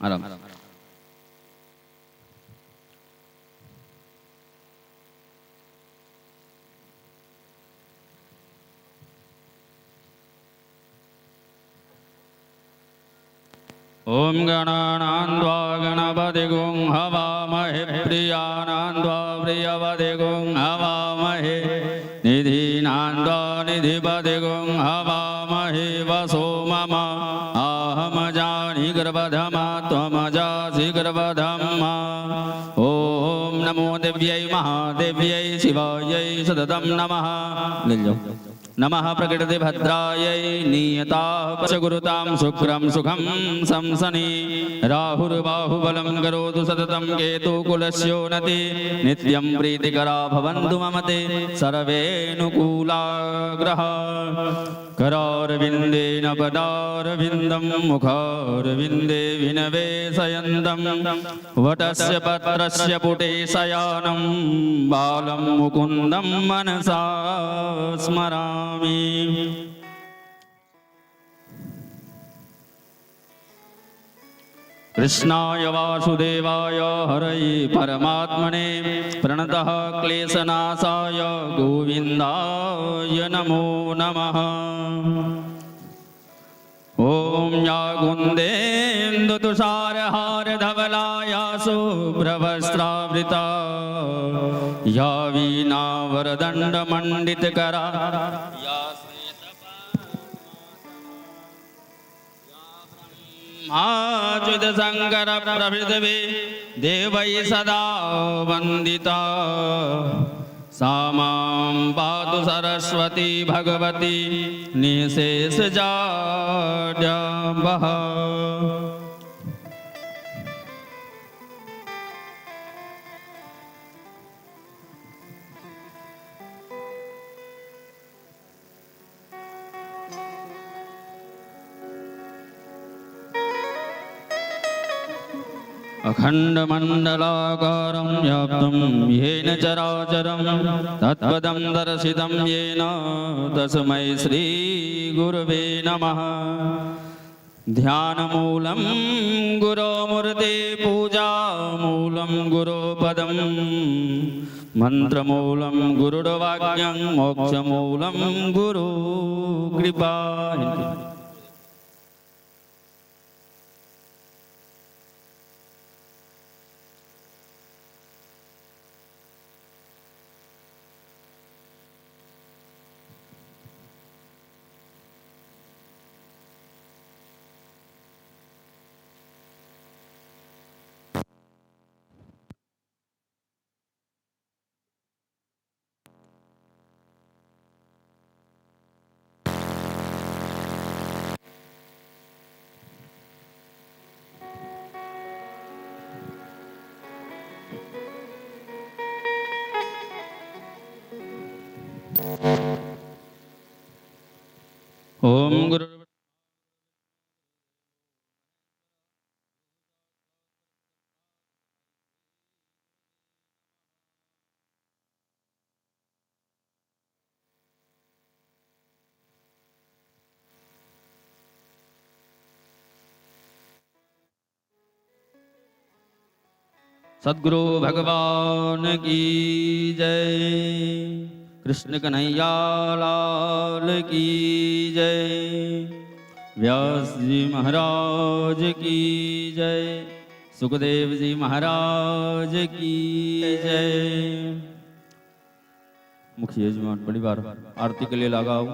आराम। ओम गणानान्त्वा गणपतिगुं हवामहे प्रियानान्त्वा प्रियपतिगुं हवामहे निधीनान्त्वा निधिपतिगुं हवामहे वसो मम अहमजानि गर्भधमा त्वमजासि गर्भधम्मा। ओम नमो देव्यै महादेव्यै शिवायै सततं नमः। नमः प्रकृति भद्रायै नियताः पशगुरुतां शुक्रं सुखं संसनि राहुर्बाहुबलं करोतु सततं केतुकुलस्योन्नति नित्यं प्रीतिकरा भवन्तु मम ते सर्वेऽनुकूला ग्रहाः। करारविन्देन पदारविन्दं मुखारविन्दे विनवेशयन्तं वटस्य पत्रस्य पुटे शयानं बालं मुकुन्दं मनसा स्मरामि। कृष्णाय वासुदेवाय हरये परमात्मने प्रणतः क्लेशनाशाय गोविन्दाय नमो नमः। ओम या कुन्देन्दुतुषारहारधवलाया शुभ्रवस्त्रावृता या वीणावरदण्डमण्डितकरा या श्वेतशङ्कर प्रभृतिभिः देवैः सदा वन्दिता सा मां पातु सरस्वती भगवती निःशेषजाड्याम्बः। अखण्डमण्डलाकारं व्याप्तं येन चराचरं तत्पदं दर्शितं येन तस्मै श्रीगुरवे नमः। ध्यानमूलं गुरोमूर्ते पूजामूलं गुरोपदं मन्त्रमूलं गुरुर्वाक्यं मोक्षमूलं गुरुकृपा। ओम गुरु सद्गुरु भगवान की जय। कृष्ण कन्हैया लाल की जय। व्यास जी महाराज की जय। सुखदेव जी महाराज की जय। मुखी यजमान बड़ी बार आरती के लिए लगाओ।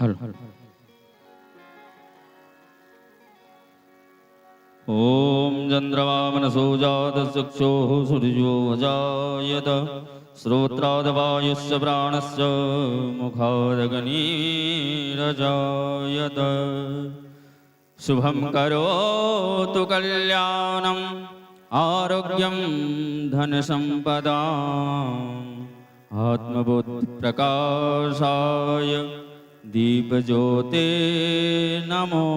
हल ओम चंद्रवामनसो जातचक्षुः सूर्यो अजायत श्रोत्रादवायुश्च प्राणस्य मुखादग्निरजायत शुभं करोतु कल्याणम् आरोग्यं धनसम्पदाम् आत्मबुद्धिप्रकाशाय दीपज्योते नमोस्तुते।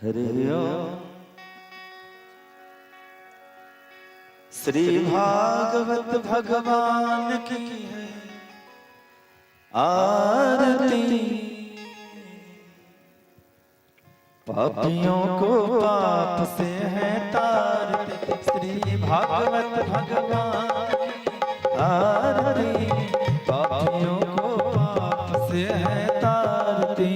हरि ओम। श्री भागवत भगवान की है आरती, पापियों को पाप से है तारती। श्री भागवत भगवान की आरती, पापियों को पाप से है तारती।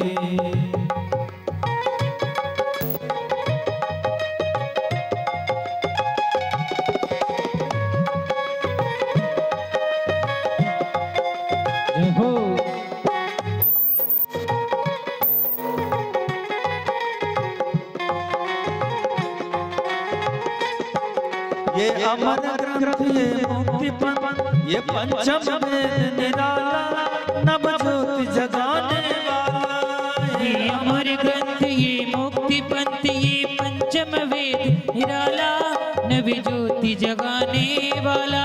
ये अमर ग्रंथ ये मुक्ति पंथ ये पंचम वेद निराला, नव ज्योति जगाने वाला। ये अमर ग्रंथ ये मुक्ति पंथ ये पंचम वेद निराला, नव ज्योति जगाने वाला।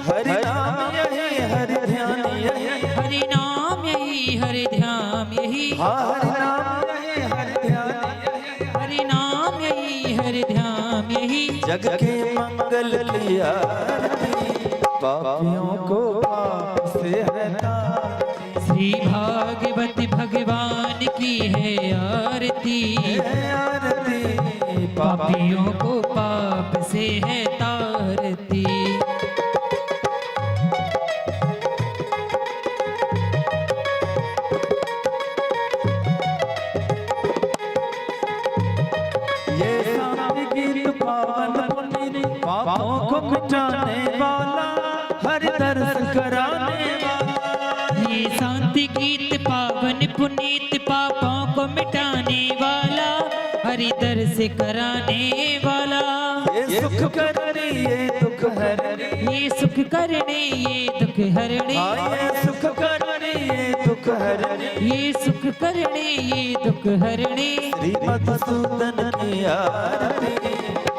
हरि नाम यही हरि ध्यान यही, हरि नाम यही हरि ध्यान यही, हरि नाम यही हरि ध्यान यही, हरि नाम यही हरि ध्यान यही। जग के मंगल की आरती, पापियों को पाप से है तारती। श्री भागवत भगवान की है आरती, आरती पापियों को पाप से है तारती। ये शांति गीत पावन पुनीत, पापों को मिटाने वाला, हरि दर्शन कराने वाला। ये शांति गीत पावन पुनीत, पापों को मिटाने वाला, हरि दर्श कराने वाला। ये सुख करने ये दुख हरने, ये सुख करने ये दुख हरने, ये सुख करने ये दुख हरने। ये सुख करने ये दुख हरने। श्री मधुसूदन की आरती,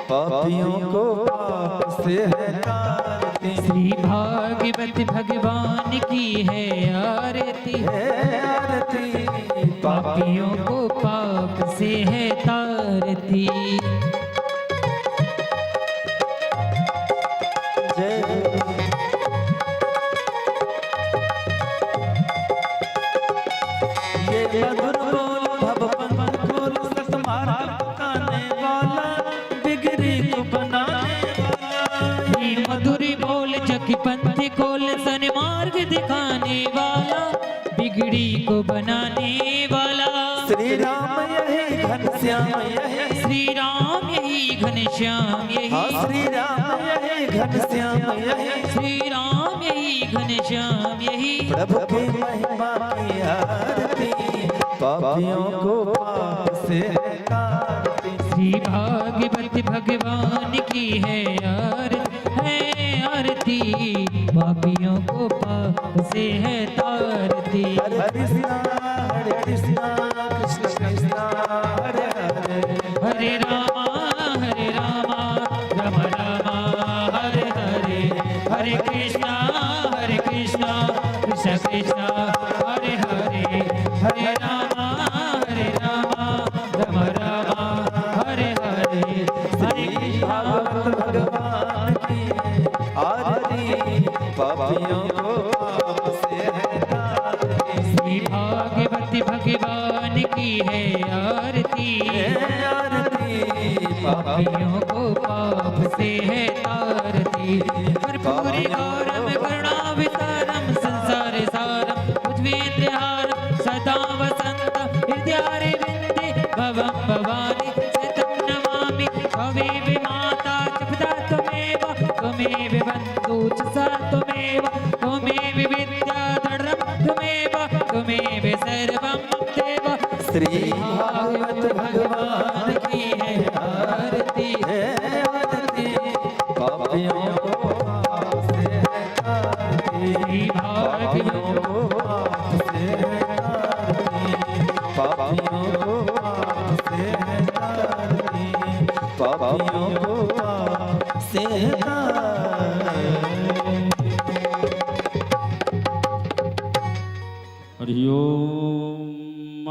पापियों को पाप से है तारती। श्री भागवत भगवान की है आरती, आरती पापियों को पाप से है तारती। जय ये मधुर बोल भव पंथ खोल, सतमार्ग बताने वाला, बिगड़ी को बनाने वाला। ये मधुर बोल जग पंथ खोल, सन्मार्ग दिखाने वाला, बिगड़ी को बनाने वाला। श्री राम यही घनश्याम यही, श्री राम यही घनश्याम यही, श्री राम यही घनश्याम यही, श्री राम यही घनश्याम यही। प्रभु की महिमा की आरती, पापियों को पाप से है तारती। श्री भागवत भगवान की है आरती, पापियों को पाप से है तारती। हरे कृष्णा कृष्ण कृष्ण हरे हरे, हरे रामा राम रामा हरे हरे, हरे कृष्णा कृष्ण कृष्ण हरे हरे, हरे रामा राम रामा हरे हरे, हरे कृष्णा। भागवत भगवान की आरती, पापियों को पाप से है तारती। श्री भागवत भगवान की है आरती, पापियों को पाप से है तारती। कर्पूरी गौरम करुणावतारम संसार सारम उद्वेन्द्रहारम सदा वसंत हृदयारविन्दे भवं भवानी शतं नमामि भवे माता जपदा त्वमेव बन्धु च सा त्वमेव त्वमेव विद्याधरं त्वमेव त्वमेव सर्वं देव। श्री भागवत भगवान की है आरती है आरती, पापियों को पाप से है तारती, पापियों को पाप से है तारती, पापियों को पाप से है तारती, पापियों को पाप से है तारती। हरि ओम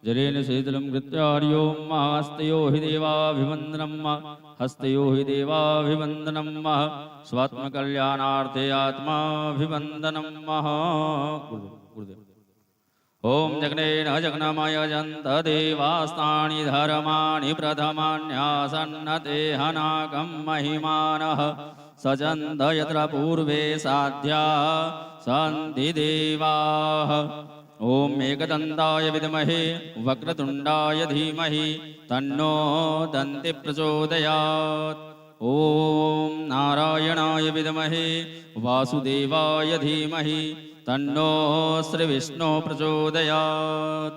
जलेन शीतलं कृत्वा हरि ओम हस्तयो हि देवाभिवन्दनं हस्तयो हि देवाभिवन्दनं स्वात्मकल्याणार्थे आत्माभिवन्दनं गुरुदेव। ओम जगनेन जगनमय जन्त देवास्तानि धर्माणि प्रथमान्यासन्नते हनाकं महिमानः सजन्त यत्र पूर्वे साध्या सन्ति देवाः। ओम एकदन्ताय विद्महे वक्रतुण्डाय धीमहि तन्नो दन्ति प्रचोदयात्। ओम नारायणाय विद्महे वासुदेवाय धीमहि तन्नो श्रीविष्णु प्रचोदयात्।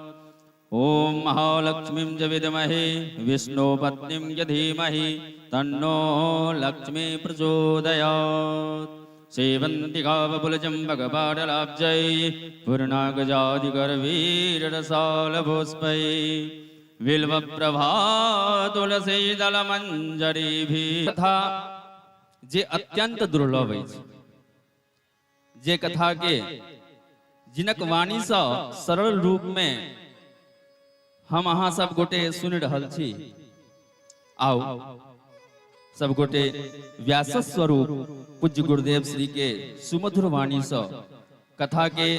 ओम महालक्ष्मीं च विद्महे विष्णुपत्नीं च धीमहि तन्नो लक्ष्मी प्रचोदयात्। सेवन्तिकावपुलचम्बकपाटलाब्जै पूर्णागजादिगर्वीररसालपुष्पै बिल्वप्रभा तुलसीदलमञ्जरीभिः। कथा जे अत्यंत दुर्लभ अछि, जे कथा के जिनक वाणी सँ सरल रूप में हम अहाँ सब गोटे सुनि रहल छी। आओ सब गोटे व्यास स्वरूप पूज्य गुरुदेव श्री के सुमधुर वाणी सँ कथा के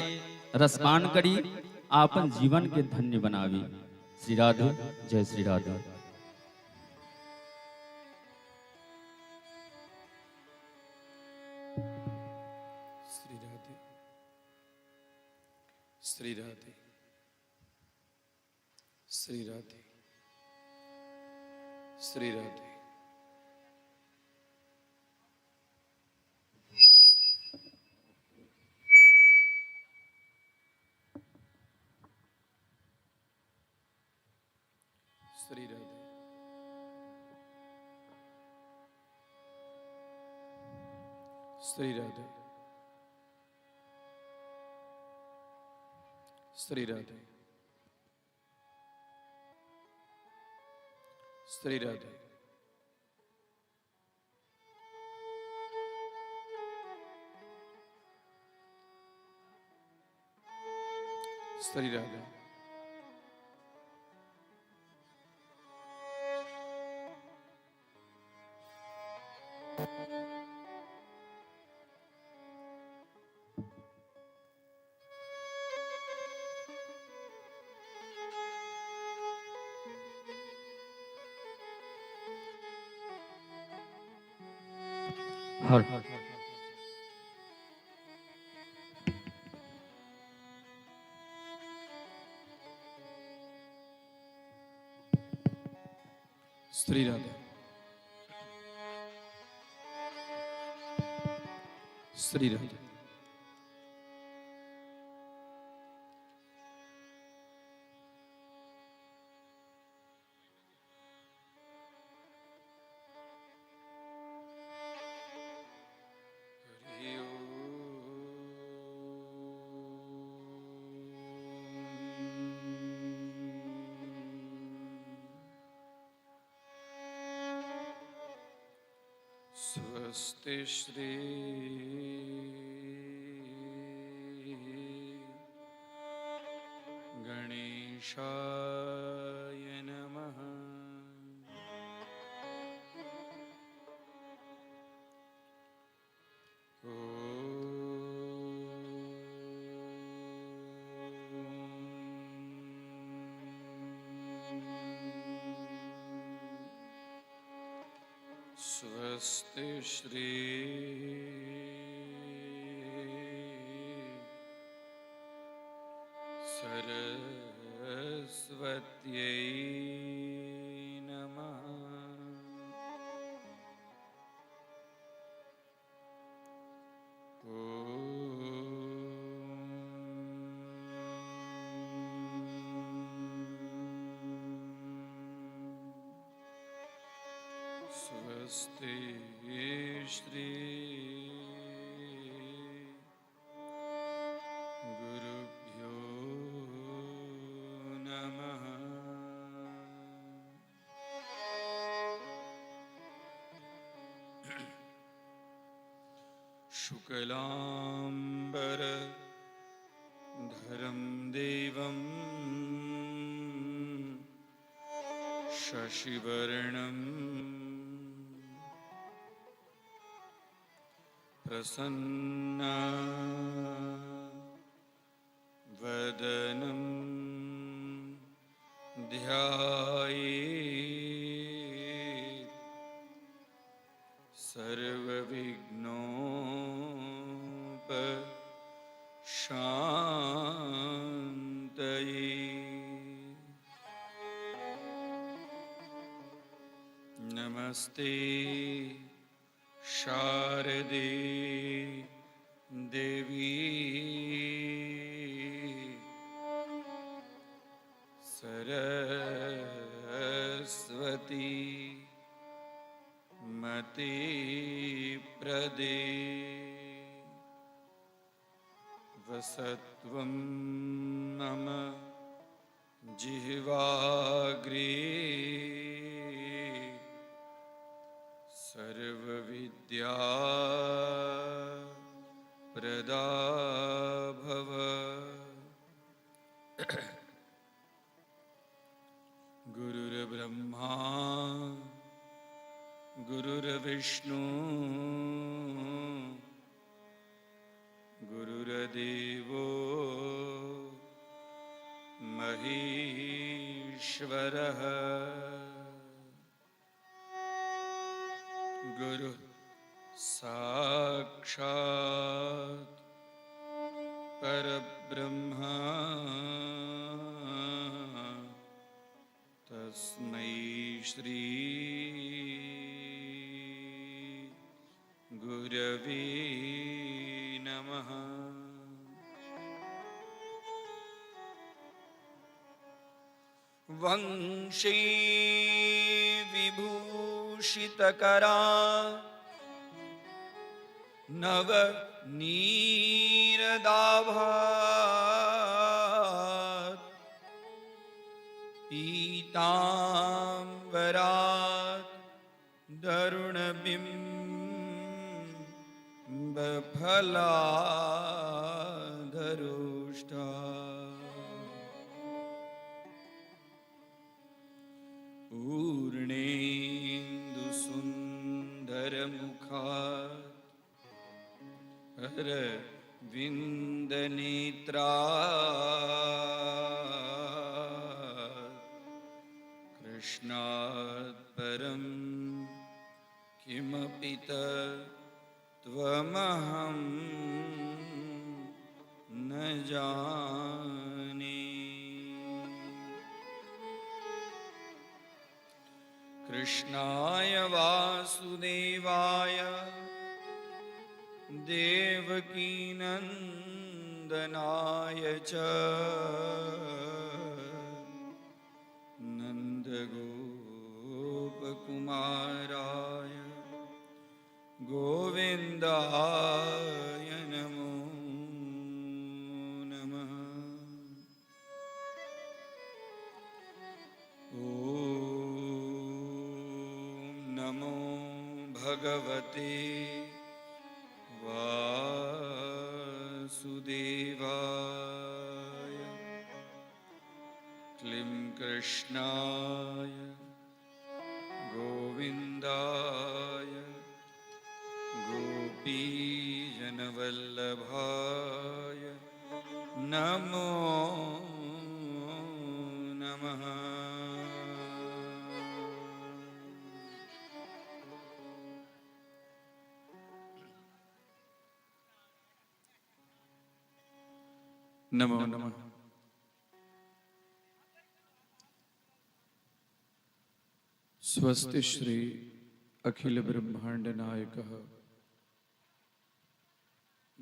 रसपान करी, आपन जीवन के धन्य बनावी। श्री राधे, जय श्री राधे। श्री राधे, श्री राधे, श्री राधे, श्री राधे। श्री राधे, श्री राधे, श्री राधे, श्री राधे, श्री राधे। हर श्री राधे, श्री राधे, हरि ओम। स्वस्ति श्री गणेशाय नमः। स्वस्ति श्री सरस्वत्यै नमः। स्वस्ति श्री गुरुभ्यो नमः। शुक्लांबर धरं देवं शशिवर्णं प्रसन्ना वदनं ध्यायेत् सर्वविघ्नोपशान्तये। नमस्ते शारदे देवी सरस्वती मते प्रदे वसत्वं मम जिह्वाग्रे सर्वविद्या प्रदा भव। गुरुर्ब्रह्मा गुरुर्विष्णु गुरुर्देवो महेश्वरः। गुरु साक्षात् परब्रह्म तस्मै श्री गुरवे नमः। वंशी विभूषितकरा नवनीरदाभात् पीताम्बरात् दरुणबिम्बफलाधरोष्टा पूर्णेन्दुसुन्दरमुखात् अरविन्दनेत्रात् कृष्णात् परं किमपि तत्त्वमहं न जाने। कृष्णाय वासुदेवाय देवकीनन्दनाय च नन्दगोपकुमाराय गोविन्दाय नमो नमः। ॐ नमो भगवते वासुदेवाय। क्लीं कृष्णाय गोविन्दाय गोपीजनवल्लभाय नमो नमः। नमो नमः। स्वस्ति श्री अखिल ब्रह्मांड नायकः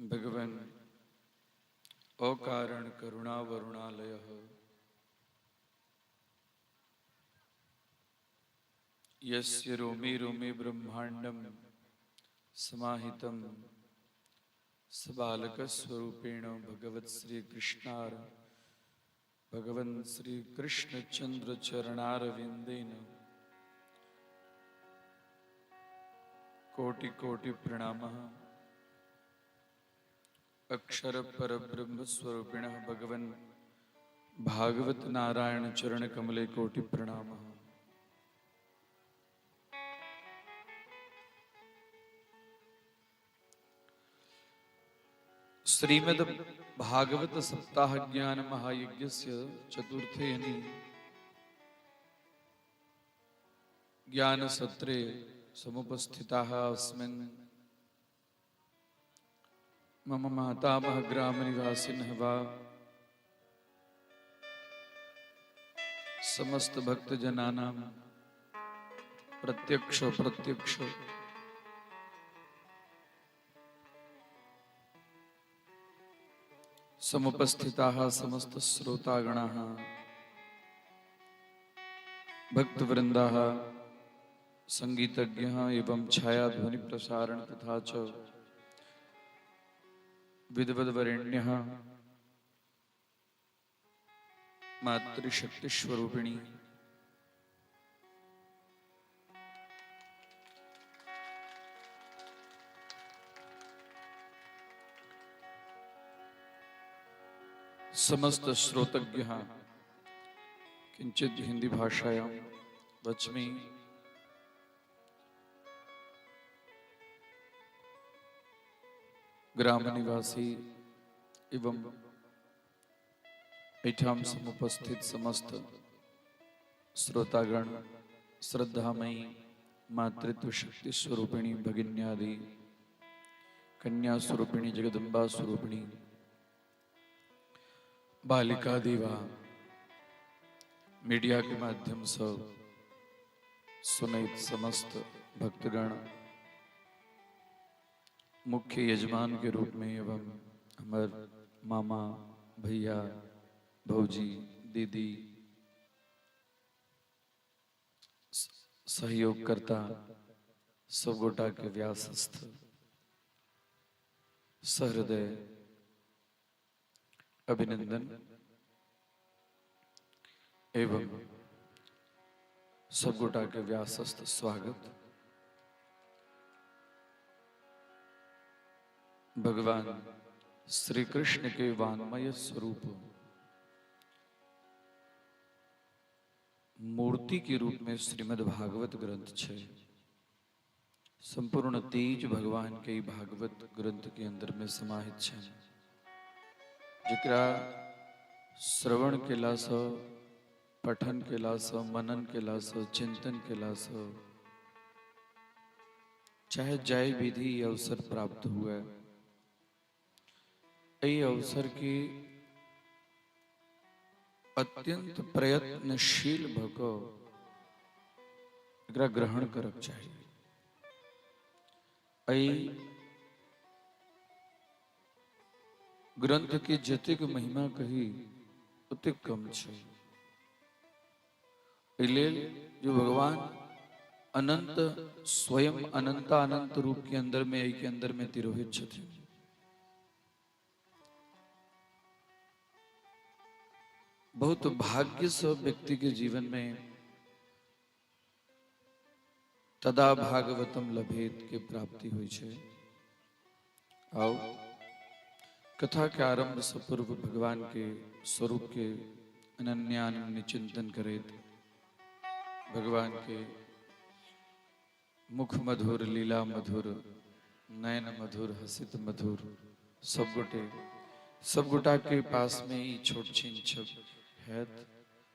भगवन् अकारण करुणा वरुणालय यस्य रोमे रोमे ब्रह्मांडं समाहितं सबालकस्वरूपेण भगवत् श्री कृष्णार भगवन् श्री कृष्ण चंद्र चरणारविंदेन कोटि कोटि प्रणामः। अक्षर परब्रह्म स्वरूपिणः भगवन् भागवत नारायण चरण कमले कोटि प्रणामः। श्रीमद् भागवत सप्ताह ज्ञान महायज्ञस्य चतुर्थे ज्ञान सत्रे समुपस्थिताः अस्मिन् मम मातामह ग्राम निवासिनः वा समस्त भक्तजनानां प्रत्यक्ष प्रत्यक्ष समुपस्थिताः समस्त श्रोतागणाः भक्तवृन्दाः संगीतज्ञः एवं छायाध्वनि प्रसारण तथा च विद्वद्वरेण्यः मातृशक्ति स्वरूपिणी समस्त श्रोतज्ञः किंचित हिंदी भाषायां वच्मि। ग्राम निवासी एवं ऐठाम समुपस्थित समस्त श्रोतागण श्रद्धामयी मातृत्व शक्ति स्वरूपिणी भगिन्यादि कन्या स्वरूपिणी जगदम्बा स्वरूपिणी बालिका देवा मीडिया के माध्यम से सुनित समस्त भक्तगण मुख्य यजमान के रूप में एवं हमार मामा भैया भौजी दीदी सहयोगकर्ता सब गोटा के व्यासस्थ सहृदय अभिनंदन एवं सब गोटा के व्यासस्थ स्वागत। भगवान श्री कृष्ण के वाङ्मय स्वरूप मूर्ति के रूप में श्रीमद् भागवत ग्रंथ है। संपूर्ण तेज भगवान के भागवत ग्रंथ के अंदर में समाहित है, जिकरा श्रवण केला से पठन केला से मनन केला से चिंतन केला से चाहे जय विधि अवसर प्राप्त हुआ। ये अवसर की अत्यंत प्रयत्नशील भको एकरा ग्रहण करक चाहिए। ग्रंथ की जतिक महिमा कही उतिक कम छे। जो भगवान अनंत स्वयं अनंत रूप के अंदर में तिरोहित छथि। बहुत भाग्य से व्यक्ति के जीवन में तदा भागवतम लभेत के प्राप्ति हुई छे। आओ कथा के आरंभ से पूर्व भगवान के स्वरूप के अनन्यान्य चिंतन करे। भगवान के मुख मधुर, लीला मधुर, नयन मधुर, हसित मधुर सब गोटा के पास में ही छोट छीन छप है।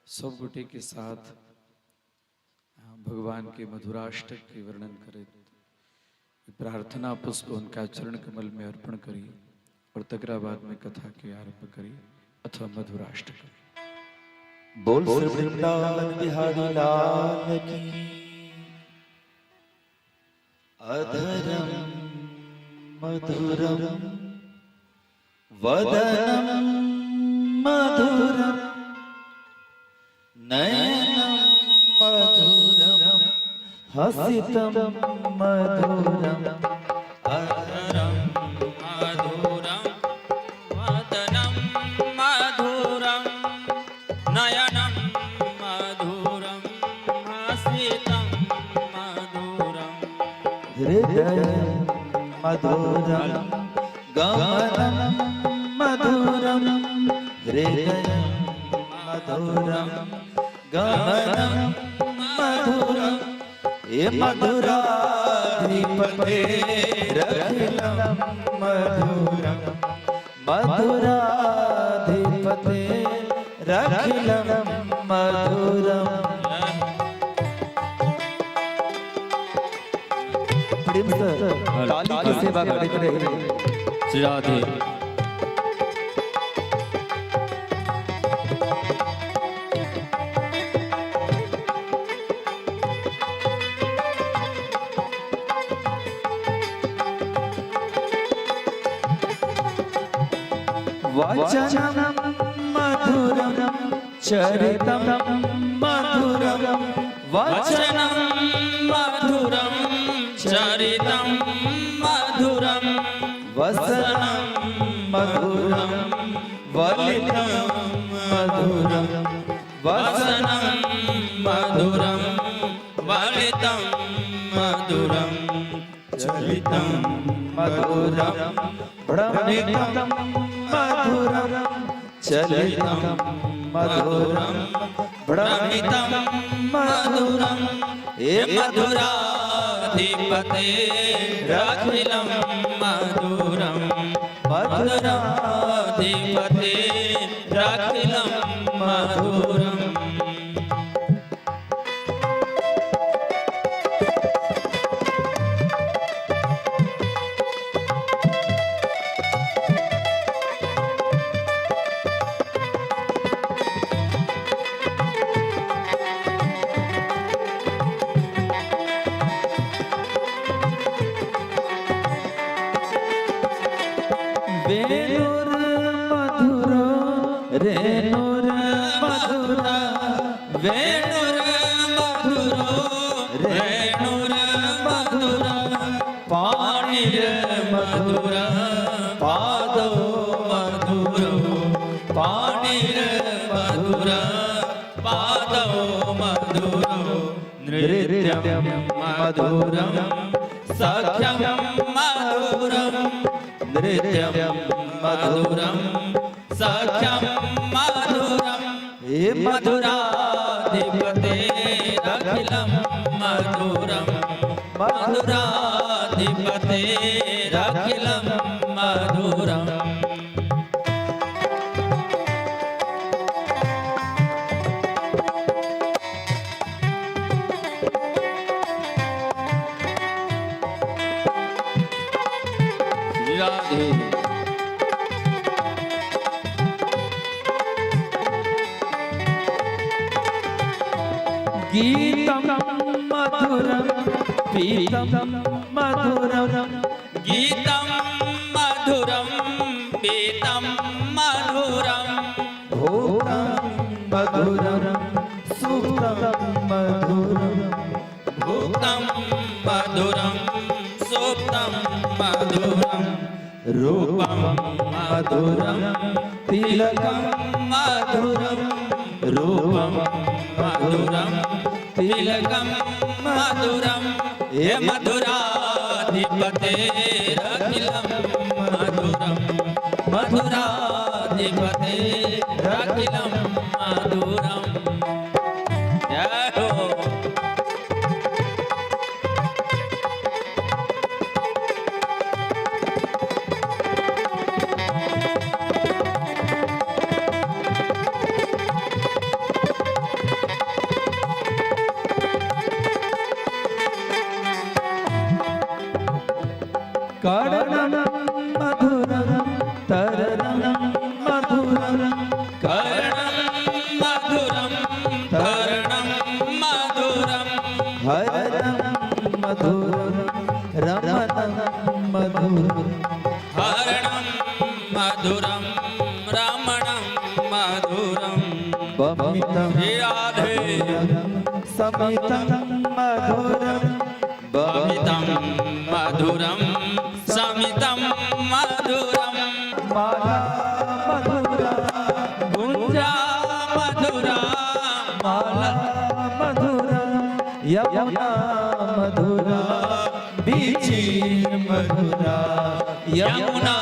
सब गोटे के साथ भगवान के मधुराष्टक के वर्णन करे। प्रार्थना पुष्प उनका चरण कमल में अर्पण करी और तकरा बाद में कथा के आरंभ करी अथवा मधुराष्टक। बोल श्री वृंदावन बिहारी लाल की। अधरम मधुरम वदनं मधुरं नयनं मधुरं हसितं मधुरं अधरं मधुरं वदनं मधुरं नयनं मधुरं हसितं मधुरं हृदयं मधुरं गमनं मधुरं हृदयं मधुरं गमनं मधुरं ये मधुराधिपतेरखिलं मधुरं मधुराधिपतेरखिलं मधुरं। प्रेम से ताली की सेवा करते रहे। श्री राधे। वचनं मधुरं चरितं मधुरं वचनं मधुरं चरितं मधुरं वसनं मधुरं वलितं मधुरं वसनं मधुरं वलितं मधुरं चरितं मधुरं भ्रमितं मधुरं चलितं मधुरं भ्रमितं मधुरं हे मधुराधिपतेरखिलं मधुरं मधुराधिपतेरखिलं मधुरम् वेणुर्मधुरो रेणुर्मधुरा वेणुर्मधुरो रेणुर्मधुरा पाणिर्मधुरा पादो मधुरो पाणिर्मधुरा पादो मधुरो नृत्यं मधुरं सख्यं मधुरं नृत्यं मधुरं सख्यं मधुरं हे मधुराधिपतेरखिलं मधुरं मधुराधिपतेरखिलं मधुरम् राधे। गीतं मधुरं पीतं मधुरं गीतं मधुरं पीतं मधुरं भोक्तं मधुरं सुप्तं मधुरं भुक्तं मधुरं सुप्तं मधुरं रूपं मधुरं तिलकं मधुरं रूपं मधुरं तिलकं मधुरं हे मधुराधिपतेरखिलं मधुरं मधुराधिपतेरखिलं मधुरं। जय हो। कर्णं मधुरं तरणं मधुरं कर्णं मधुरं तरणं मधुरं हरणं मधुरं रमणं मधुरं हरणं मधुरं मधुरम रमणम मधुरम बमितं हे राधे समितं मधुरं बमितं मधुरम समितं मधुरम माला मधुरा गुंजा मधुरा माला मधुरा यमुना मधुरा बीची मधुरा यमुना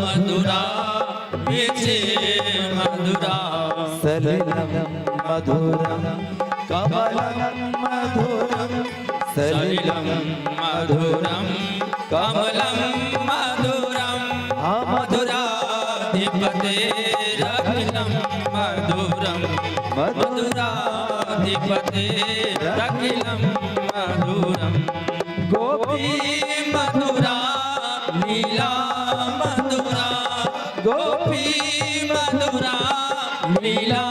मधुरा बीचे मधुरा सलिलं मधुरं कमलं मधुरं सलिलं मधुरम कमलं मधुरम मधुराधिपते रखिलं मधुरम मधुराधिपते रखिलं मधुरम गोपी मधुरा लीला मधुरा गोपी मधुरा लीला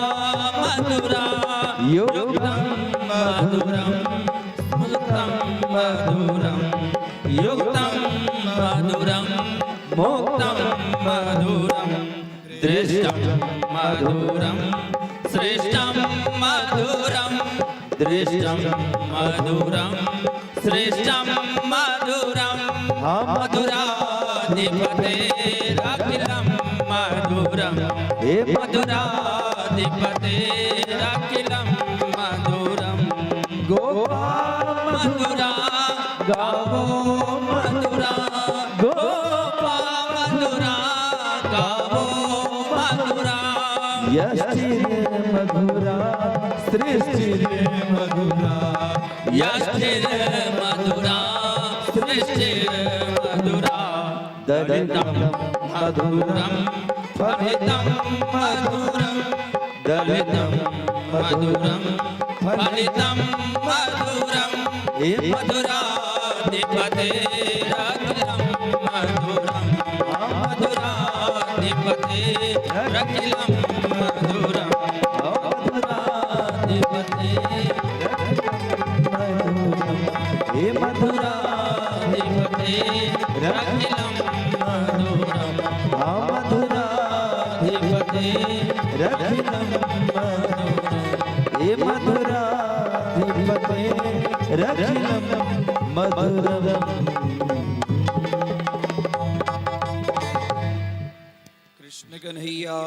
मधुरा युक्तं मधुरं स्मृतं मधुरं युक्तं मधुरं मुक्तं मधुरं दृष्टं मधुरं श्रेष्ठं मधुरं दृष्टं मधुरं श्रेष्ठं मधुरं मधुराधिपते रखिलं मधुरं मधुराधिपते रखिलं मधुरं गोपा मधुरा गावो मधुरा गोपा मधुरा गावो मधुरा यष्टिर मधुरा सृष्टिर मधुरा यष्टिर मधुरा सृष्टिर मधुरा दलितं मधुरं फलितं मधुरं दलितं मधुरं फलितं मधुरं मधुराधिपते रखिलं मधुरं मधुराधिपते रखिलं मधुरं मधुराधिपते हे मधुरा मधुराधिपते रखिलं मधुरं मधुराधिपते रखिलं हे मधुराधिपते रखिलं मधुरम् कृष्ण कन्हैया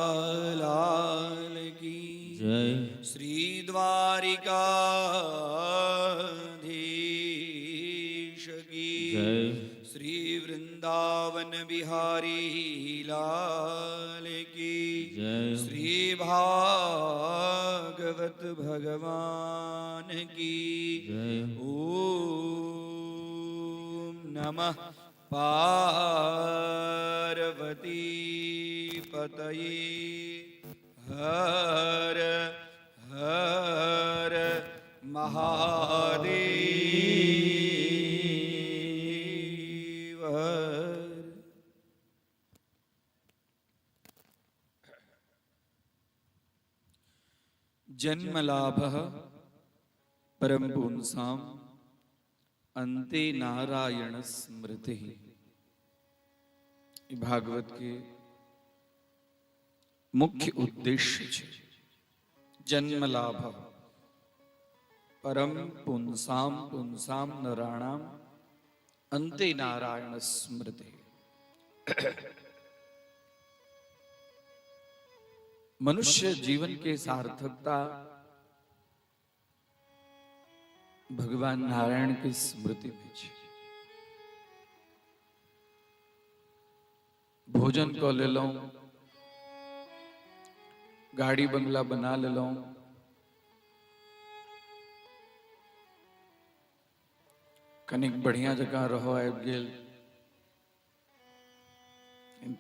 लाल की जय श्री द्वारिकाधीश की जय श्री वृंदावन बिहारी लाल की जय श्री भागवत भगवान की जय ओम नमः पार्वती पतये हर हर महादेव हर। जन्मलाभः परम पुंसाम् अंते नारायण स्मृति। भागवत के मुख्य उद्देश्य છે जन्म लाभ परम पुंसाम पुंसाम नराणाम अंते नारायण स्मृति। मनुष्य जीवन के सार्थकता भगवान नारायण की स्मृति में है। भोजन को ले लो, गाड़ी बंगला बना ले लो, कनिक बढ़िया जगह रहो आबि गेल,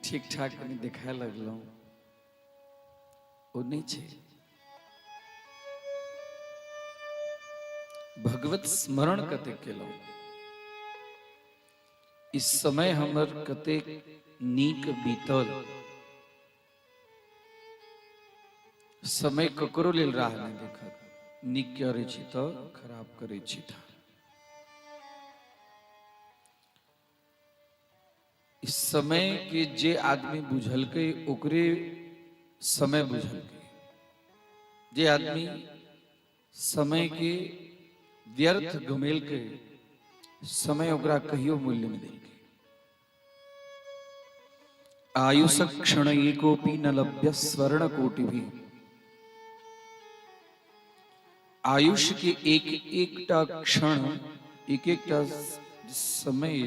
ठीक ठाक कनी दिखाए लगलो, वो नहीं छे। भगवत स्मरण कते केलो, इस समय हमर कते नीक बीतल, समय ककरो लेल राह नहीं देखत, नीक करे छी तो खराब करे छी था। इस समय के जे आदमी बुझल के ओकरे समय बुझल के, जे आदमी समय के व्यर्थ गमेल के समय ओकरा कहियो मूल्य में देल के। आयुष क्षण एकोपि न लभ्य स्वर्ण कोटि भी। आयुष के एक एकटा क्षण, एक एकटा समय,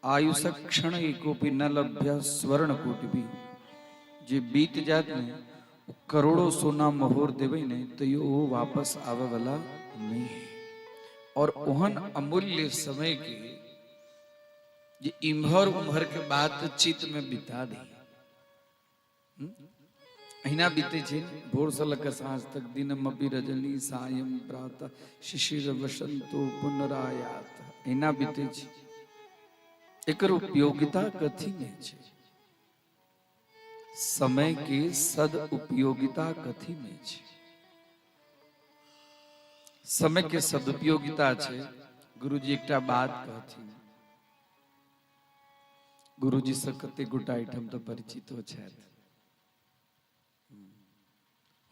आयुष क्षण एकोपि न लभ्य स्वर्ण कोटि भी। जे बीत जात ने करोड़ों सोना मोहर देवे ने तो यो वापस आवे वाला नहीं है। और ओहन अमूल्य समय के जे इम्हर उम्हर के बात चित्त में बिता दी। अहिना बीते छे भोर से लेकर सांझ तक, दिनम अपि रजनी सायं प्रातः शिशिर वसंतो पुनरायात। अहिना बीते छे। एकर उपयोगिता कथी में छे? समय के सद उपयोगिता कथी में छे? समय के सदुपयोगिता छे। गुरुजी एकटा बात कहथिन। गुरुजी से कते गोटा आइटम तो परिचित हो छथि।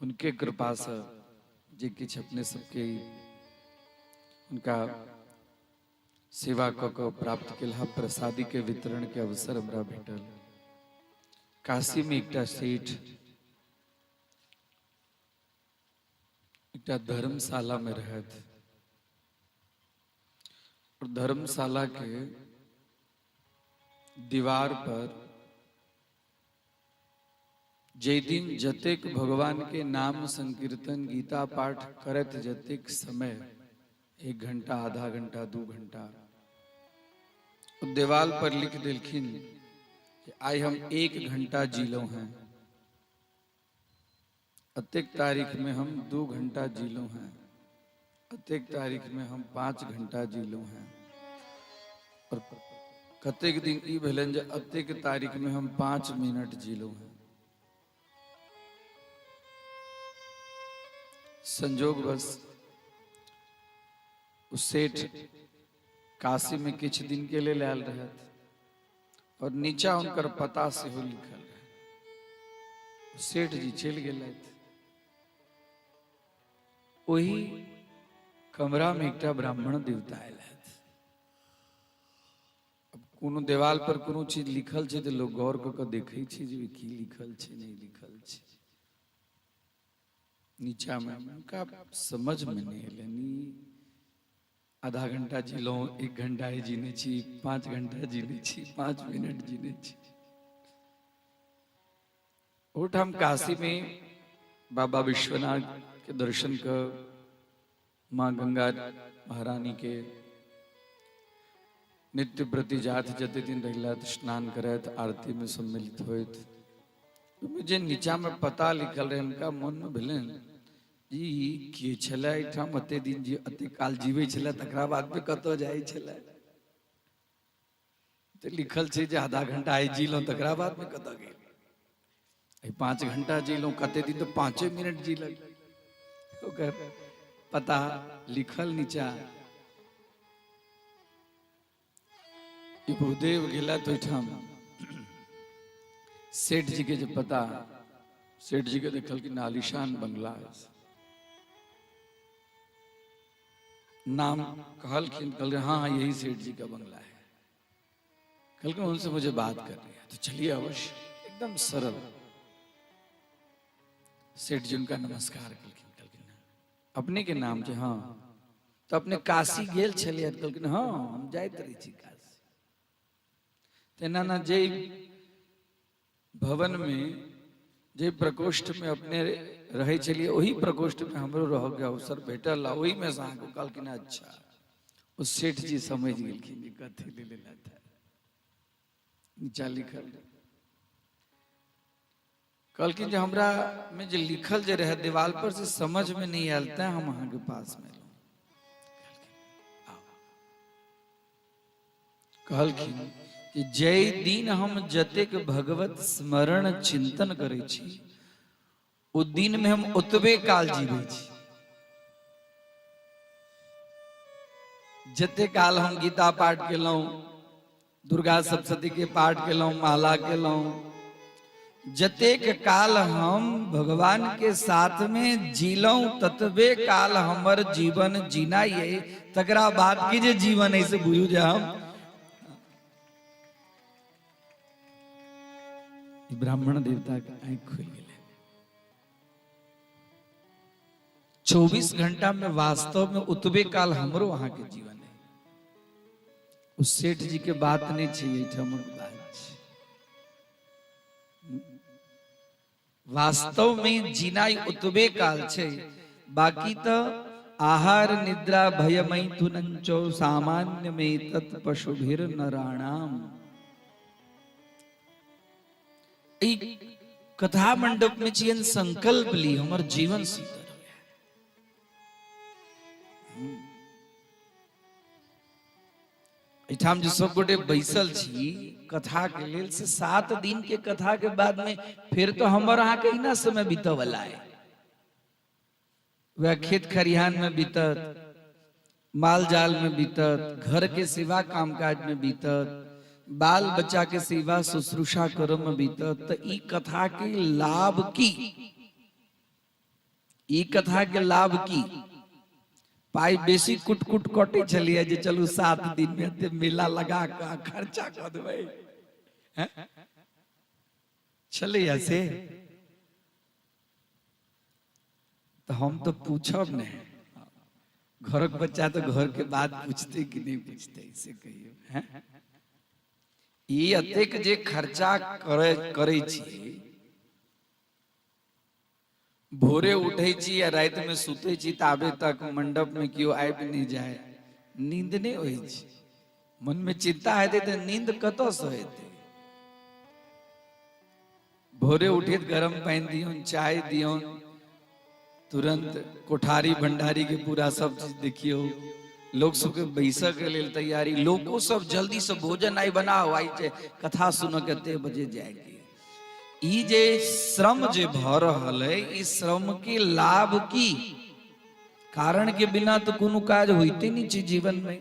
उनके कृपा से जे किछ अपने सबके उनका सेवा क के प्राप्त केला, प्रसादी के वितरण के अवसर हमरा भेटल। काशी में एकटा सेठ एकटा धर्मशाला में रहत, और धर्मशाला के दीवार पर जे दिन जतेक भगवान के नाम संकीर्तन गीता पाठ करत जतेक समय, 1 घंटा, आधा घंटा, 2 घंटा, दीवाल पर लिख दिलखिन कि आज हम 1 घंटा जीलो हैं, अतेक तारीख में हम 2 घंटा जीलो हैं, अतेक तारीख में हम 5 घंटा जीलो हैं, और कतेक दिन ई भेलन जे अतेक तारीख में हम 5 मिनट जीलो हैं। संजोग बस उस सेठ काशी में किछ दिन के लिए लाल रहत, और नीचा उनकर पता से हो लिखल रहे। सेठ जी चल गए। वही कमरा में एकटा ब्राह्मण देवता आयल। अब कोनो देवाल पर कोनो चीज लिखल छे तो लोग गौर क के देखे छे जे की लिखल छे, नहीं लिखल छे। नीचा में उनका समझ में नहीं एलनी। आधा घंटा जीलो, 1 घंटा ही जीने छी, 5 घंटा जीने छी, 5 मिनट जीने छी। हम काशी में बाबा विश्वनाथ के दर्शन कर, माँ गंगा महारानी के नित्य प्रति जात जते दिन रहलत, स्नान करत, आरती में सम्मिलित होत। तो मुझे नीचा में पता लिखल रहे। उनका मन में भेलन जी के छले एठाम अते दिन जी अते काल जीवे छले, तकरा बाद में कतो जाय छले। तो लिखल छे जे आधा घंटा आई जीलो, तकरा बाद में कतो गेल। 5 घंटा जीलो, कते दिन तो 5 मिनट जील। ओकर पता लिखल नीचा। भूदेव गेला तो एठाम सेठ जी के जो पता, सेठ जी के देखल कि आलीशान बंगला है। नाम कहलखिन, कल हाँ यही सेठ जी का बंगला है। कल के उनसे मुझे बात करनी है। तो चलिए अवश्य, एकदम सरल। सेठ जी उनका नमस्कार कलखिन, अपने के नाम से हाँ, तो अपने काशी गेल छलिए? कलखिन हाँ हम जाइत रही छी काशी। तेना ना जे भवन में, जे प्रकोष्ठ में अपने रहे चलिए, वही प्रकोष्ठ में हमरो रह के अवसर भेटल। वही में से अहाँ कहलखिन अच्छा। उस सेठ जी समझ गेलखिन जे कथी ले लेना था। नीचा लिखल कहलखिन जे हमरा में जे लिखल जे रहे दीवाल पर से समझ में नहीं आयल, तै हम अहाँ के पास में कहलखिन कि जय दिन हम जतेक भगवत स्मरण चिंतन करे छी, ओ दिन में हम ओतबे काल जीवे छी। जते काल हम गीता पाठ केलौं, दुर्गा सप्तशती के पाठ केलौं, माला केलौं, जतेक काल हम भगवान के साथ में जीलौं ततबे काल हमर जीवन जीना ये तकरा बाद की जे जीवन ऐसे बुझू जे हम ब्राह्मण देवता के आंख खुल गए। 24 घंटा में वास्तव में उतबे काल हमरो वहां के जीवन है। उस सेठ जी के बात नहीं चाहिए, हमर बात छै। वास्तव में जीना उतबे काल छे, बाकी तो आहार निद्रा भय मैथुनंचो सामान्य में तत् पशुभिर नराणाम। कथा मंडप में चियन संकल्प ली हमर जीवन सुंदर एठाम जो सब गोटे बैसल छी कथा के लेल से 7 दिन के कथा के बाद में फिर तो हमर अहाँ के इना समय बीतऽ वाला है। वह खेत खरिहान में बीतत, माल जाल में बीतत, घर के सेवा कामकाज में बीतत, बाल बच्चा के सेवा शुश्रूषा कर्म में बीतत। तो ई कथा के लाभ की, ई कथा के लाभ की पाई बेसी कुट कुट कटे चलिए जे चलू 7 दिन में ते मेला लगा का खर्चा कर देबै चले ऐसे। तो हम तो पूछब नहीं, घर के बच्चा तो घर के बात पूछते कि नहीं पूछते, इसे कहियो हैं। ये अतेक जे खर्चा करे छी, भोरे उठे छी या रात में सुते छी ताबे तक मंडप में क्यों आबि नहीं जाए, नींद नहीं होई छी। मन में चिंता हेते तो नींद कतो से हेते। भोरे उठे गरम पानी दियोन, चाय दियोन, तुरंत कोठारी भंडारी के पूरा सब चीज देखियो, लोग सबके बैसा के लेल तैयारी, लोगों सब जल्दी से भोजन आई बनाओ, आई जे कथा सुनो कते बजे जाएगी। ई जे श्रम जे भ रहल है, इस श्रम के लाभ की कारण के बिना तो कोनो काज होते नहीं छै जीवन में।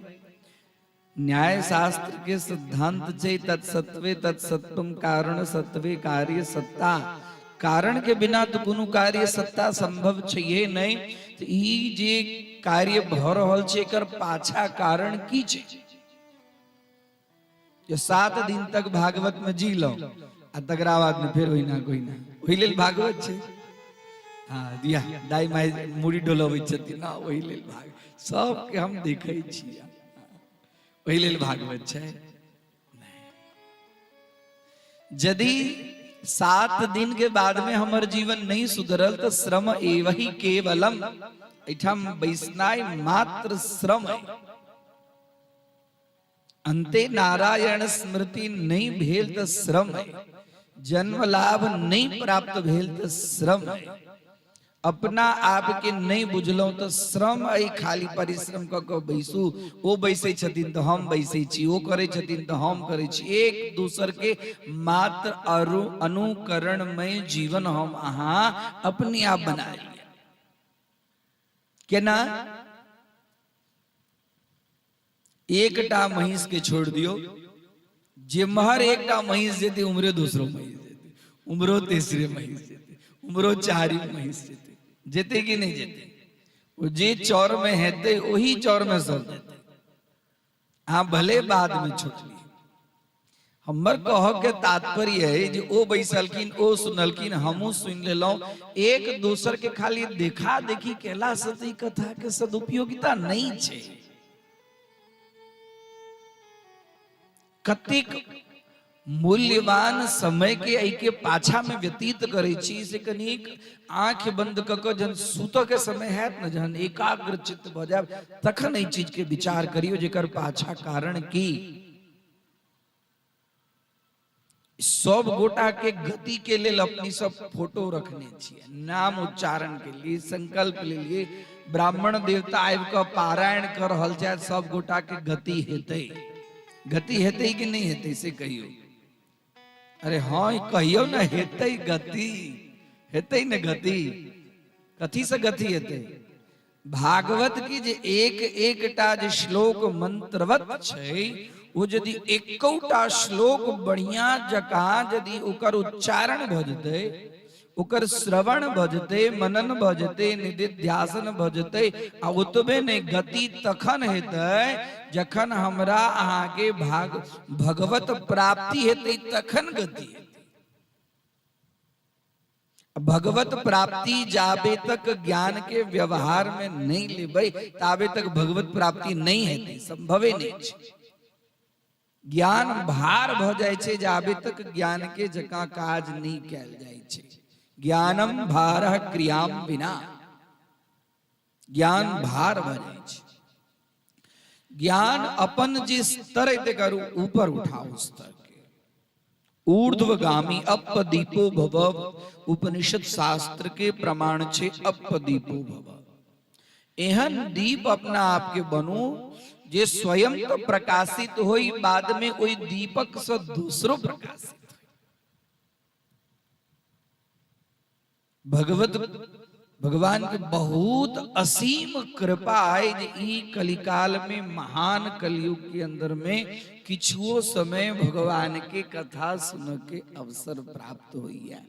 न्याय शास्त्र के सिद्धांत छै तत्सत्वे तत्सत्वम कारण सत्वे कार्य सत्ता। कारण के बिना तो कोनो कार्य सत्ता संभव छै नहीं। तो ई जे कार्य भ रहल छै एकर पाछा कारण की छै। जो 7 दिन तक भागवत में जी लो आ तकरा बाद में फिर होइना कोई ना ओहि लेल भागवत छै। हाँ दिया दाई माई मुड़ी डोलबै छथिन ना, ओहि लेल भाग सब के हम देखै छी, ओहि लेल भागवत छै। यदि 7 दिन के बाद में हमर जीवन नहीं सुधरल तो श्रम एवही केवलम, एठाम बैसनाय मात्र श्रम है। अंते नारायण स्मृति नहीं भेल तो श्रम है, जन्म लाभ नहीं प्राप्त भेल तो श्रम है, अपना आप के नहीं बुझलो तो श्रम है। खाली परिश्रम क के बैसू, ओ बैसे छथिन तो हम बैसे छी, ओ करे छथिन तो हम करे छी, एक दूसर के मात्र अनुकरण में जीवन हम अहाँ अपने आप बना लिया। केना एकटा महिष के छोड़ दियो, जे महर एकटा महिष जेते उम्रे दूसरो महिष जेते, उम्रो तीसरे महिष जेते, उम्रो चारी महिष जेते, जेते कि नहीं जेते। वो जे चौर में हेते वही चौर में सब जेते। हाँ भले बाद में छुटली। हमर कह के तात्पर्य है जे ओ बैसलकिन, ओ सुनलकिन, हमू सुन लेलौं। एक दूसर के खाली देखा देखी केला से कथा के सदुपयोगिता नहीं छे। कतिक मूल्यवान समय के एके पाछा में व्यतीत करे छी से कनिक आंख बंद क के जन सुत के समय है न, जहन एकाग्र चित्त भ जाए तखन एई चीज के विचार करियो जेकर पाछा कारण की। सब गोटा के गति के लेल अपनी सब फोटो रखने छिए, नाम उच्चारण के लिए संकल्प ले लिए। ब्राह्मण देवता आबि के पारायण कर रहल छथि, सब गोटा के गति हेतै। गति हेतै कि नहीं हेतै से कहियो। अरे हाँ कहियो न हेतै गति, हेतै न गति। कथी से गति हेतै? भागवत की जे एक एकटा जे श्लोक मंत्रवत छै वो यदि एकौटा श्लोक बढ़िया जका यदि ओकर उच्चारण भजते, ओकर श्रवण भजते, मनन भजते, निधिध्यासन भजते, आ ओतबे ने गति तखन हेतै जखन हमरा अहाँ के भगवत प्राप्ति हेतै, तखन गति हेतै। भगवत प्राप्ति जाबे तक ज्ञान के व्यवहार में नहीं लेबै ताबे तक भगवत प्राप्ति नहीं हेतै, संभवे नहीं छै। ज्ञान भार भ जाय छै जाबे तक ज्ञान के जका काज नहीं कैल जाय छै। ज्ञानम भारः क्रियाम बिना, ज्ञान भार भ जाय छै। ज्ञान अपन जे स्तर ते करू ऊपर उठाओ स्तर के, ऊर्ध्वगामी अपदीपो भव, उपनिषद शास्त्र के प्रमाण छे अपदीपो भव। एहन दीप अपना आप के बनू जे स्वयं तो प्रकाशित होई, बाद में कोई दीपक से दूसरो प्रकाशित हो। भगवान के बहुत असीम कृपा है जे ई कलिकाल में महान कलयुग के अंदर में किछुओ समय भगवान के कथा सुन के अवसर प्राप्त हुई है।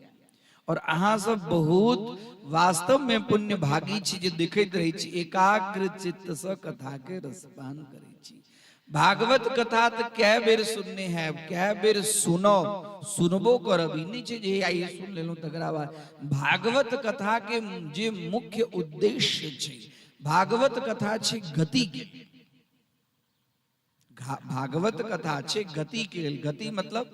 और अहाँ सब बहुत वास्तव में पुण्य भागी छी जे देखैत रही छी, एकाग्र चित्त से कथा के रसपान करै छी। भागवत कथा तो कै बेर सुनने हैं, कै बेर सुनबो करब, ई नहीं छै जे आइए सुन लेलहुं तकरा बाद। भागवत कथा के जे मुख्य उद्देश्य छै, भागवत कथा छै गति के। भागवत कथा छै गति के। गति मतलब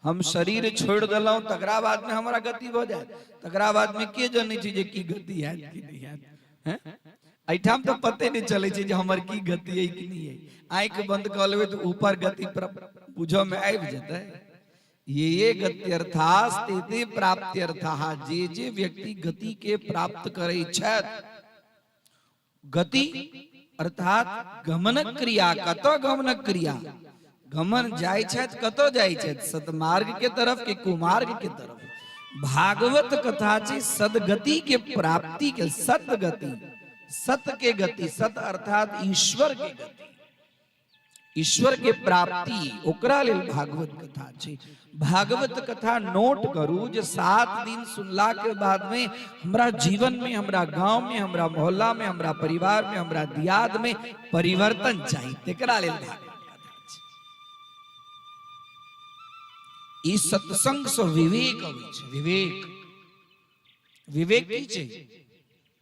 हम शरीर छोड़ दिलौं तकरा बाद में हमारा गति भ जाए, तकरा बाद में के जाने छै जे की गति है कि नहीं है। एठाम तो पते नहीं चले छै जे हमर की गति है कि नहीं है। आंख बंद कर लेबे तो ऊपर गति बुझो में आबि जेतै। ये गत्यर्थास्ते ते प्राप्त्यर्थः, जे व्यक्ति गति के प्राप्त करे छथि। गति अर्थात गमन क्रिया, कतऽ गमन क्रिया, गमन जाय छथि, कतऽ जाय छथि, सतमार्ग के तरफ के कुमार्ग के तरफ। भागवत कथा छै सदगति के प्राप्ति के, सतगति, सत के गति, सत अर्थात ईश्वर के गति, ईश्वर के प्राप्ति, ओकरा लेल भागवत कथा छै। भागवत कथा नोट करू जे 7 दिन सुनला के बाद में हमरा जीवन में, हमरा गांव में, हमरा मोहल्ला में, हमरा परिवार में, हमरा दियाद में परिवर्तन चाहिए, तेकरा लेल भागवत कथा छै। ई सत्संग से विवेक अबै छै। विवेक, विवेक की छै?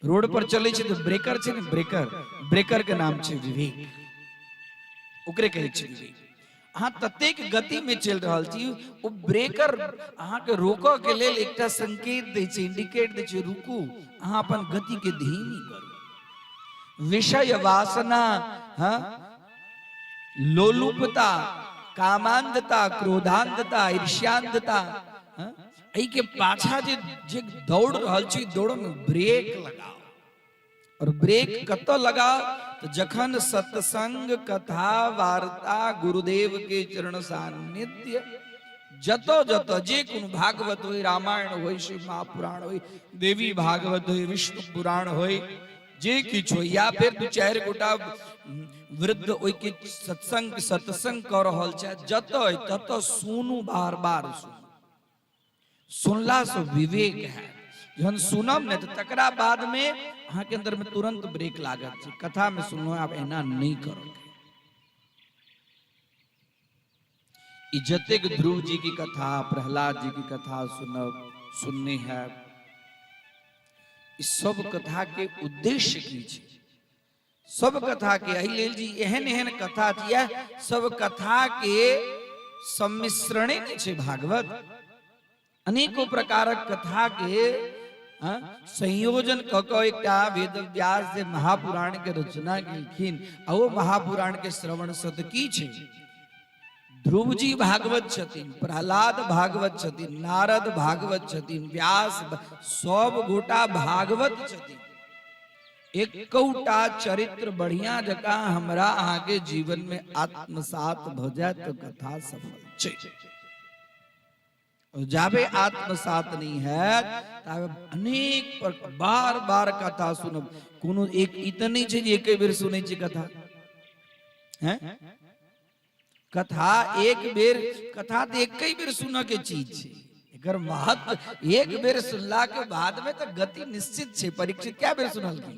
रोड पर चले छै तो ब्रेकर छै ने, ब्रेकर, ब्रेकर के नाम छै विवेक, ओकरे कहै छै विवेक। अहाँ ततेक गति में चल रहल छी, ओ ब्रेकर अहाँ के रोकऽ के लेल एकटा संकेत दै छै, इंडिकेट दै छै, रुकू, अहाँ अपन गति के धीमी करू। विषय वासना, लोलुपता, कामांधता, क्रोधांधता, ईर्ष्यांधता, एहि के पाछा जे दौड़ रहल छी, दौड़ में ब्रेक लगाओ। और ब्रेक कतऽ लगाओ? तो जखन सत्संग, कथा, वार्ता, गुरुदेव के चरण सान्निध्य, जतो जतो जे कोनो भागवत होय, रामायण होय, शिव महापुराण होय, देवी भागवत होय, विष्णु पुराण होय, जे किछु होय, या फिर 2-4 गोटा वृद्ध ओहि के सत्संग कर रहल छै, जतो ततो सुनू, बार बार सुनू। सुनला से विवेक है। जहन सुनब ने तो तकरा बाद में अहाँ के अंदर में तुरंत ब्रेक लागत छै। कथा में सुनो, आप एना नहीं करोगे। ई जतेक ध्रुव जी की कथा, प्रहलाद जी की कथा सुनने है, इस सब कथा के उद्देश्य की छै? सब कथा के एहि लेल जी एहन एहन कथा छियै, सब कथा के सम्मिश्रणे नहीं छै भागवत। अनेकों प्रकारक कथा के संयोजन कऽ एकटा वेद व्यास जे महापुराण के रचना केलखिन, आ वो महापुराण के श्रवण सत की छै? ध्रुव जी भागवत छथिन, प्रहलाद भागवत छथिन, नारद भागवत छथिन, व्यास, सब गोटा भागवत छथिन। एकौटा चरित्र बढ़िया जका हमरा अहाँ के जीवन में आत्मसात भ जाए तो कथा सफल छै। जाबे आत्मसात नहीं है ताबे अनेक बार बार कथा सुनब। कोनो एक इतनी छै जे एक बेर सुनै छी कथा, हैं? कथा एक बेर कथा तो एक ही बेर सुन के चीज छे, एकर महत्व एक बेर सुनला के बाद में तो गति निश्चित छे। परीक्षित क्या बेर सुनल की?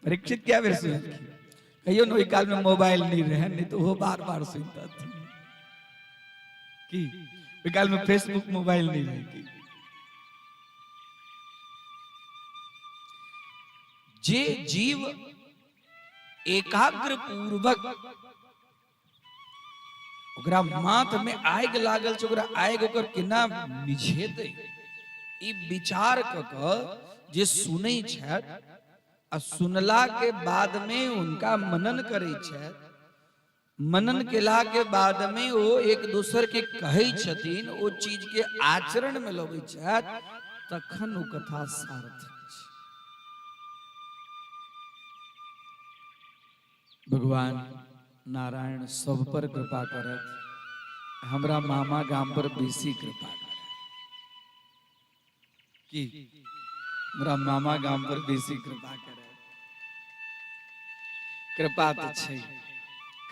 परीक्षित क्या बेर सुनल की? कहियो न ओई काल में मोबाइल नहीं रहे, नहीं तो वो बार बार सुनता था कि ओई काल में फेसबुक मोबाइल नहीं रहे की। जे जीव एकाग्र पूर्वक ओकरा माथ में आग लागल छै, ओकरा आग ओकर केना निझेतै ई विचार क के जे सुनै छथि आ सुनला के बाद में उनका मनन करै छथि, मनन केला के बाद में वो एक दूसर के कहै छथिन, ओ चीज के आचरण में लबै छथि, तखन ओ कथा सार्थक। भगवान नारायण सब पर कृपा करत, हमरा मामा गाम पर बेसी कृपा करत कि हमरा मामा गाम पर बेसी कृपा करत। कृपा तो छै,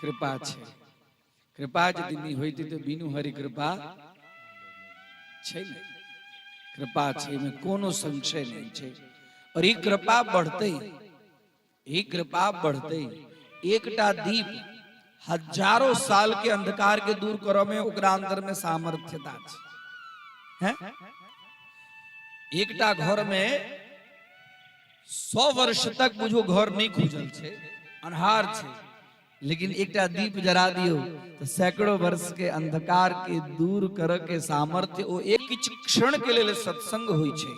कृपा छै, कृपा यदि नहीं होती तो बिनु हरि कृपा छै नहीं, कृपा छै में कोनो संशय नहीं छै। और ये कृपा बढ़ते, ये कृपा बढ़ते। एकटा दीप हजारों साल के अंधकार के दूर करो में ओकरा अंदर में सामर्थ्यता है। एकटा घर में 100 वर्ष तक बुझो घर नहीं खुजल छे, अन्हार छे, लेकिन एकटा दीप जरा दियो तो सैकड़ों वर्ष के अंधकार के दूर कर के सामर्थ्य ओ एक किछ क्षण के लिए सत्संग होई छे,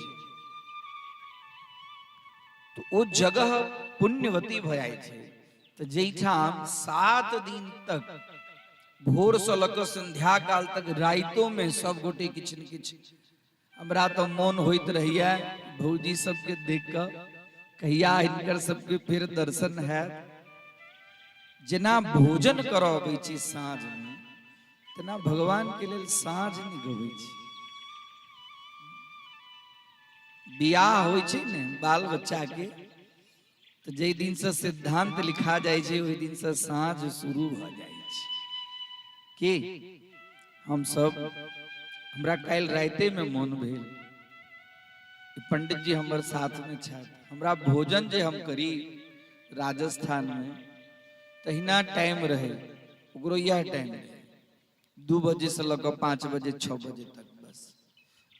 तो ओ जगह पुण्यवती भयाई छे। तो जैठाम 7 दिन तक भोर से लक संध्या काल तक राइतों में सब गोटे किछ न किछ, हमरा तो मन होइत रहिया भौजी सबके देख कर कहिया इनकर सबके फिर दर्शन है। जेना भोजन करबै छी साँझ में, तेना भगवान के लेल साँझ नहीं गबै छी। बियाह होइ छै ने बाल बच्चा के, तो जे दिन से सिद्धांत लिखा जाए छे ओहि दिन से साँझ शुरू भ जाए छे। कि हम सब हमरा काल राते में मन भेल, पंडित जी हमर साथ में छथि, हमरा भोजन जे हम करी राजस्थान में तहिना टाइम रहे, ओकरो यह टाइम रहे 2 बजे से लग 5 बजे 6 बजे तक बस।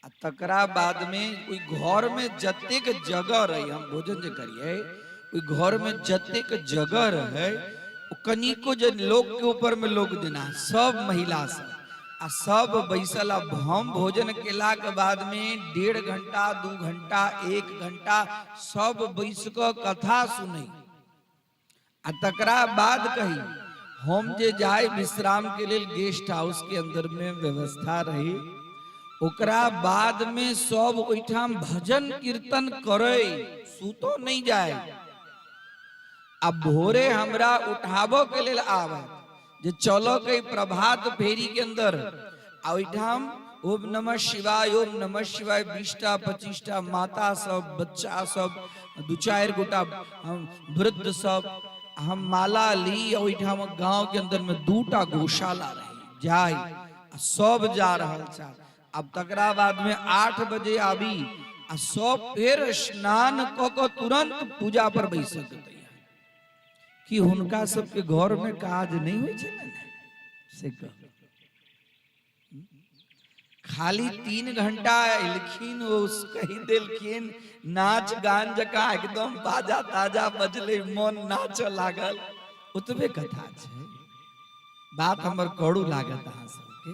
आ तकरा बाद में कोई घर में जतेक जगह रही हम भोजन जे करिए, कोई घर में जतेक जगह रहे कनिको जे लोग के ऊपर में लोग देना सब महिला सब आ सब बैसल। हम भोजन केला के बाद में 1.5 घंटा 2 घंटा 1 घंटा सब बैस क कथा सुनै, आ तकरा बाद कही हम जे जाए विश्राम के लिए गेस्ट हाउस के अंदर में व्यवस्था रही, ओकरा बाद में सब ओइठाम भजन कीर्तन करे, सुतो नहीं जाए। अब भोरे हमरा उठाबो के लेल आवे जे चलो कई प्रभात फेरी के अंदर ओइठाम ओम नमः शिवाय ओम नमः शिवाय 20टा 25टा माता सब बच्चा सब 2-4 गोटा वृद्ध सब हम माला ली। ओइठाम गांव के अंदर में 2टा गौशाला रही जाय सब जा रहल छा। अब तकरा बाद में 8 बजे आबी आ सब फिर स्नान क के तुरंत पूजा पर बैसक कि हुनका सबके घर में काज नहीं होय छै ने से कह। खाली 3 घंटा एलखिन ओ कही देलखिन नाच गान जका एकदम बाजा ताजा बजले मन नाच लागल, ओतबे कथा छै। बात हमर कड़ू लागत अहाँ सबके।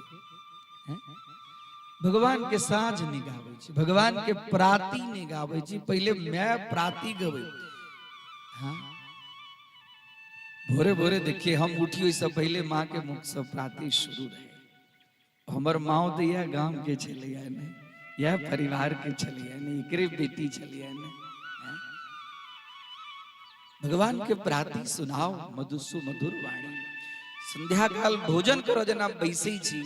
भगवान के साँझ नहीं गाबै छी, भगवान के प्राति नहीं गाबै छी, पहले मैं प्राति गबै। हाँ भोरे भोरे देखिए हम उठियो इससे पहले माँ के मुख से प्राति शुरू रहे। हमर माँ तो यह गांव के छलिया ने, यह परिवार के छलिया ने, एकरे बेटी छलिया ने। भगवान के प्राति सुनाओ मधुसु मधुर वाणी। संध्या काल भोजन करो जना बैसे छी।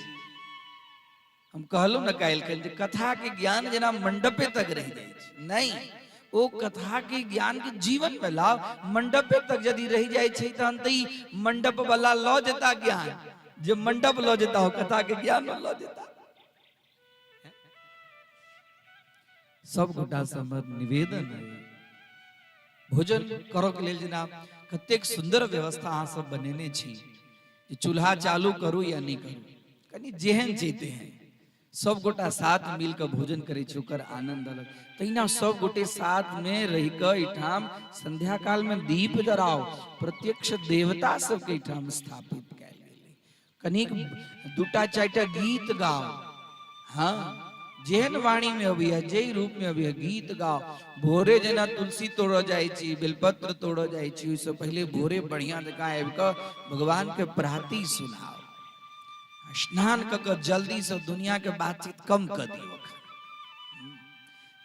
हम कहलो न कायल कल कथा के ज्ञान जना मंडपे तक रह जाए नहीं, ओ कथा के ज्ञान के जीवन में लाओ। मंडप तक यदि रह जाए छे त अंत ही मंडप वाला लो जेता ज्ञान, जो मंडप लो जेता हो कथा के ज्ञान लो जेता। सब गोटा से हमर निवेदन है, भोजन करो के लेल जेना कतेक सुंदर व्यवस्था अहाँ सब बनेने छी, कि चूल्हा चालू करू या नहीं करू, कनी जेहन जेते हैं सब गोटा साथ मिलकर भोजन करे छै, ओकर आनंद अलग। तहिना सब गोटे साथ में रह के इठाम संध्या काल में दीप जराओ, प्रत्यक्ष देवता सब के इठाम स्थापित कैल गेलै। कनिक दूटा चारिटा गीत गाओ, हाँ जेहन वाणी में अबिया, जे रूप में अबिया गीत गाओ। भोरे जेना तुलसी तोड़ जाय छी, बेलपत्र तोड़ जाय छी, उससे पहले भोरे बढ़िया जगह आबि के भगवान के प्रार्थी सुनाओ। स्नान क जल्दी से दुनिया के बातचीत कम कर दियो।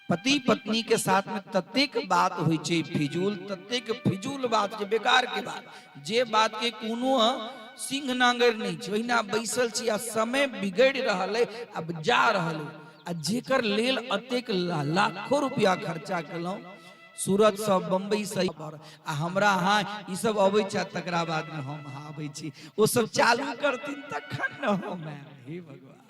पति पत्नी के साथ में ततेक बात होइ छै फिजूल, ततेक फिजूल बात छै, बेकार के बात, जे बात के कोनो सिंह नांगर नहीं छै। ओहिना बैसल छी आ समय बिगड़ रहल है, अब जा रहल है, आ जेकर लेल अतेक लाखों रुपया खर्चा केलौं, सूरत से बम्बई से आ हमरा हाँ ई सब अबै छै, तकरा बाद में हम हाँ अबै छी, वो सब चालू करथिन तखन न हम। हे भगवान,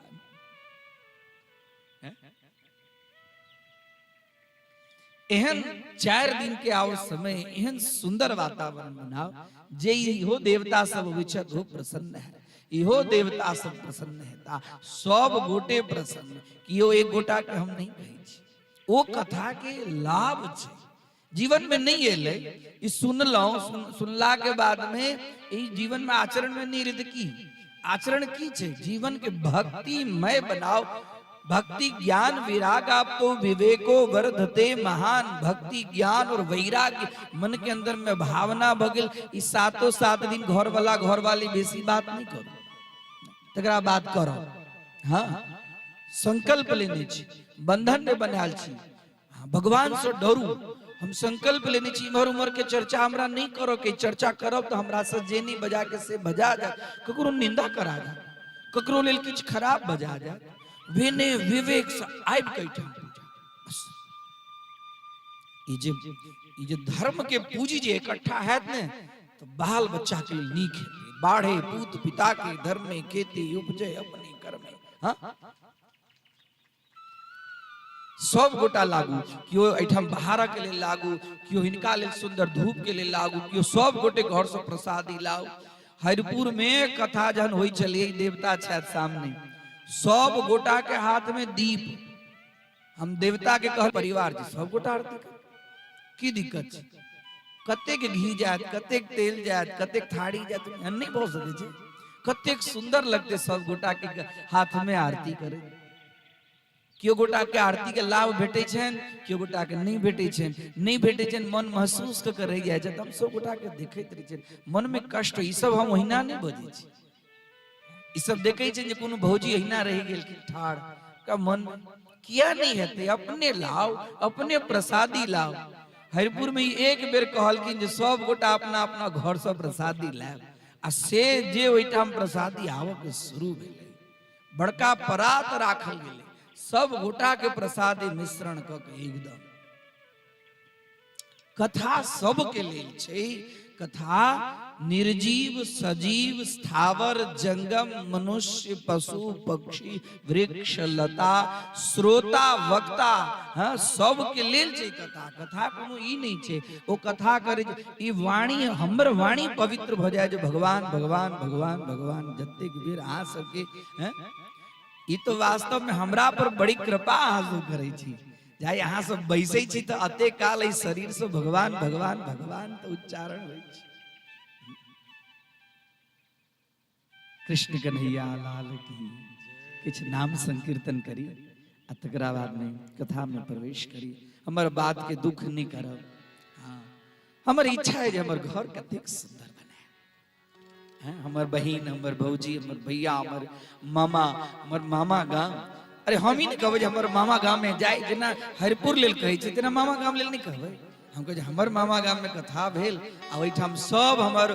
एहन 4 दिन के आओ समय, एहन सुंदर वातावरण बनाओ जे इहो देवता सब अबै छै हो प्रसन्न है, इहो देवता सब प्रसन्न है, सब गोटे प्रसन्न। कियो एक गोटा के हम नहीं कहै छी, ओ कथा के लाभ छै, जीवन में नहीं एले, ई सुनला के बाद में ई जीवन में आचरण में नहीं रहते। की आचरण की छे? जीवन के भक्तिमय बनाओ। भक्ति ज्ञान विराग आप तो विवेको वर्धते महान। भक्ति ज्ञान और वैराग्य मन के अंदर में भावना भगिल, इस सातों 7 दिन घर वाला घर वाली बेसी बात नहीं करो, तकरा बात करो। हाँ संकल्प लेने छी, बंधन में बनाल छी, भगवान से डरू, हम संकल्प लेने छी। इमहर उमर के चर्चा हमरा नहीं करो, के चर्चा करब तो हमरा से जे नहीं बजा के से बजा जा, ककरो निंदा करा जा, ककरो लेल किछ खराब बजा जा, विनय विवेक से आबि के बस। ई जे धर्म के पूंजी जे इकट्ठा हैत ने, तो बाल बच्चा के लिए नीक है। बाढ़े पूत पिता के धर्म में खेती उपजे अपने कर में। हाँ सब गोटा लागू, कियो एठाम बहारा के लिए लागू, कियो हिनका लेल सुंदर धूप के लिए लागू, कियो सब गोटे घर से प्रसादी लाओ। हरिपुर में कथा जहन होई चलिए, देवता छथि सामने, सब गोटा के हाथ में दीप, हम देवता के कह परिवार जी सब गोटा आरती कर, की दिक्कत छै? कतेक घी जात, कतेक तेल जात, कतेक थारी जात, हम नहीं बोल सके छै। कतेक सुंदर लगते सब गोटा के हाथ में आरती करे। कियो गोटा के आरती के लाभ भेटे छन, कियो गोटा के नहीं भेटे छन, नहीं भेटे छन, मन महसूस क के रह जाय छै। हम सब गोटा के देखैत रह छन, मन में कष्ट। ई सब हम ओहिना नहीं बजै छी, ई सब देखे छे जे कोनो भौजी अहिना रह गेल कि ठाड़ का मन किया नहीं हेते। अपने लाओ, अपने प्रसादी लाओ। हरिपुर में एक बेर कहलखिन जे सब गोटा अपना अपना घर से प्रसादी लाएब, आ से जे ओइठाम प्रसादी आव के शुरू भेलै, बड़का परात राखल गेलै, सब गोटा के प्रसादी मिश्रण क के एकदम। कथा सब के लेल छै। कथा निर्जीव सजीव स्थावर जंगम मनुष्य पशु पक्षी वृक्ष लता श्रोता वक्ता, हाँ सब के लेल छै कथा। कथा कोनो ई नहीं छै ओ कथा करे ई वाणी, हमर वाणी पवित्र भ जाए, जो भगवान भगवान भगवान भगवान जतेक बेर अहाँ सबके, ई तो वास्तव में हमरा पर बड़ी कृपा अहाँ सब करे छी। जाय अहाँ सब बैसे छी तो अते काल ई शरीर से भगवान भगवान भगवान तो उच्चारण होय छै। कृष्ण कन्हैया लाल की। किछ नाम संकीर्तन करी आ तकरा बाद में कथा में प्रवेश करी। हमर बात के दुख नहीं करब। हाँ हमर इच्छा है जे हमर घर कतेक सुंदर बने। हमर बहिन, हमर भौजी, हमर भैया, हमर मामा गाम। अरे हम ही नहीं कहबै जे हमर मामा गाम में जाए, जेना हरिपुर लेल कहै छै तेना मामा गाम लेल नहीं कहबै। हम कहे हमर मामा गाम में कथा भेल, आ ओइठाम सब हमर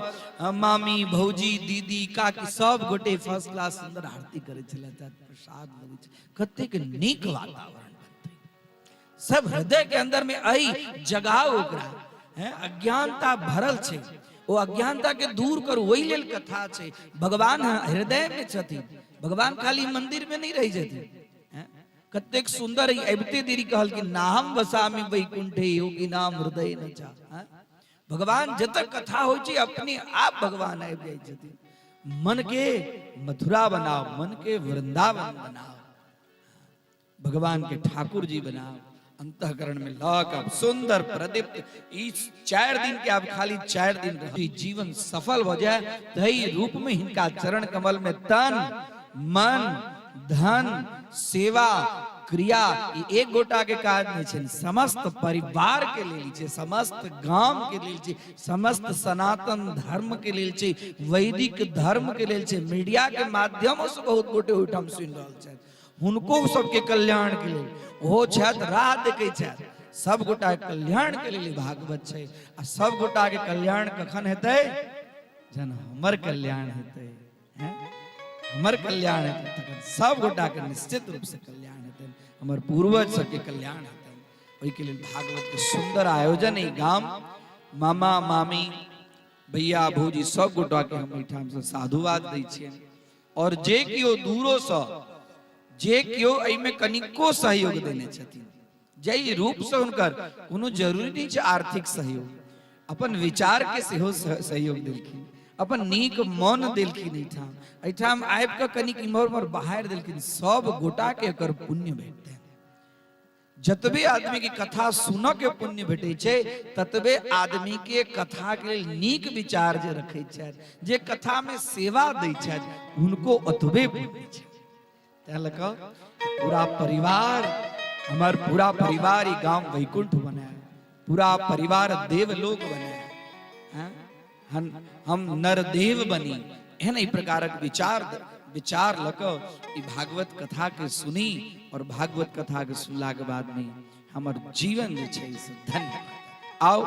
मामी भौजी दीदी काकी सब गोटे फर्स्ट क्लास सुंदर आरती करे छले, प्रसाद लगै छै, कतेक नीक वातावरण बनतै। सब हृदय के अंदर में आई जगाव ओकरा है अज्ञानता भरल छे वो अज्ञानता के दूर करू वही लेल कथा छे भगवान हृदय में छथिन भगवान खाली मंदिर में नहीं रही छथिन कतेक सुंदर अबते देरी कहल कि नाम वसामी वैकुंठे योगी नाम हृदय न जा भगवान जतक कथा होई छे अपने आप भगवान आबि जाय छथिन मन के मथुरा बनाओ मन के वृंदावन बनाओ भगवान के ठाकुर जी बनाओ अंतःकरण में लौक अब सुंदर प्रदीप्त इस 4 दिन के आप खाली 4 दिन रही जीवन सफल हो जाए तही रूप में इनका चरण कमल में तन मन धन सेवा क्रिया एक गोटा के काज नहीं छे समस्त परिवार के लेल छे समस्त गांव के लेल छे समस्त सनातन धर्म के लेल छे वैदिक धर्म के लेल छे मीडिया के माध्यम से बहुत गोटे उठम सुन रहल छे हुनको सबके कल्याण के लेल ओ छत राह देखै छत सब गोटा के कल्याण के लेल भागवत छे आ सब गोटा के कल्याण कखन हेतै जन हमर कल्याण हेतै हैं हमर कल्याण हेतै तखन सब गोटा के निश्चित रूप से कल्याण हेतै हमर पूर्वज सबके कल्याण हेतै ओहि के लेल भागवत के सुंदर आयोजन ई गाम मामा मामी भैया भौजी सब गोटा के हम एठाम से साधुवाद दै छियै और जे कियो दूरो से जे कियो एहि में कनिको सहयोग देने छथिन जय रूप से हुनकर कोनो जरूरी नहीं छै आर्थिक सहयोग अपन विचार के सेहो सहयोग देलखिन अपन नीक मन देलखिन एठाम आबि के कनिक इम्हर बाहर देलखिन सब गोटा के एकर पुण्य भेटतै जतबे आदमी की कथा सुन के पुण्य भेटे छै ततबे आदमी के कथा के लेल नीक विचार जे रखै छथि जे कथा में सेवा दै छथि हुनको ओतबे पुण्य छै पूरा परिवार हमार पूरा परिवार ये गांव वैकुंठ बनाया पूरा परिवार देवलोक बनाया हम नर देव बनी एहन ई प्रकारक विचार लक ई भागवत कथा के सुनी और भागवत कथा के सुनला के बाद में हमर जीवन जे छै से धन्य आओ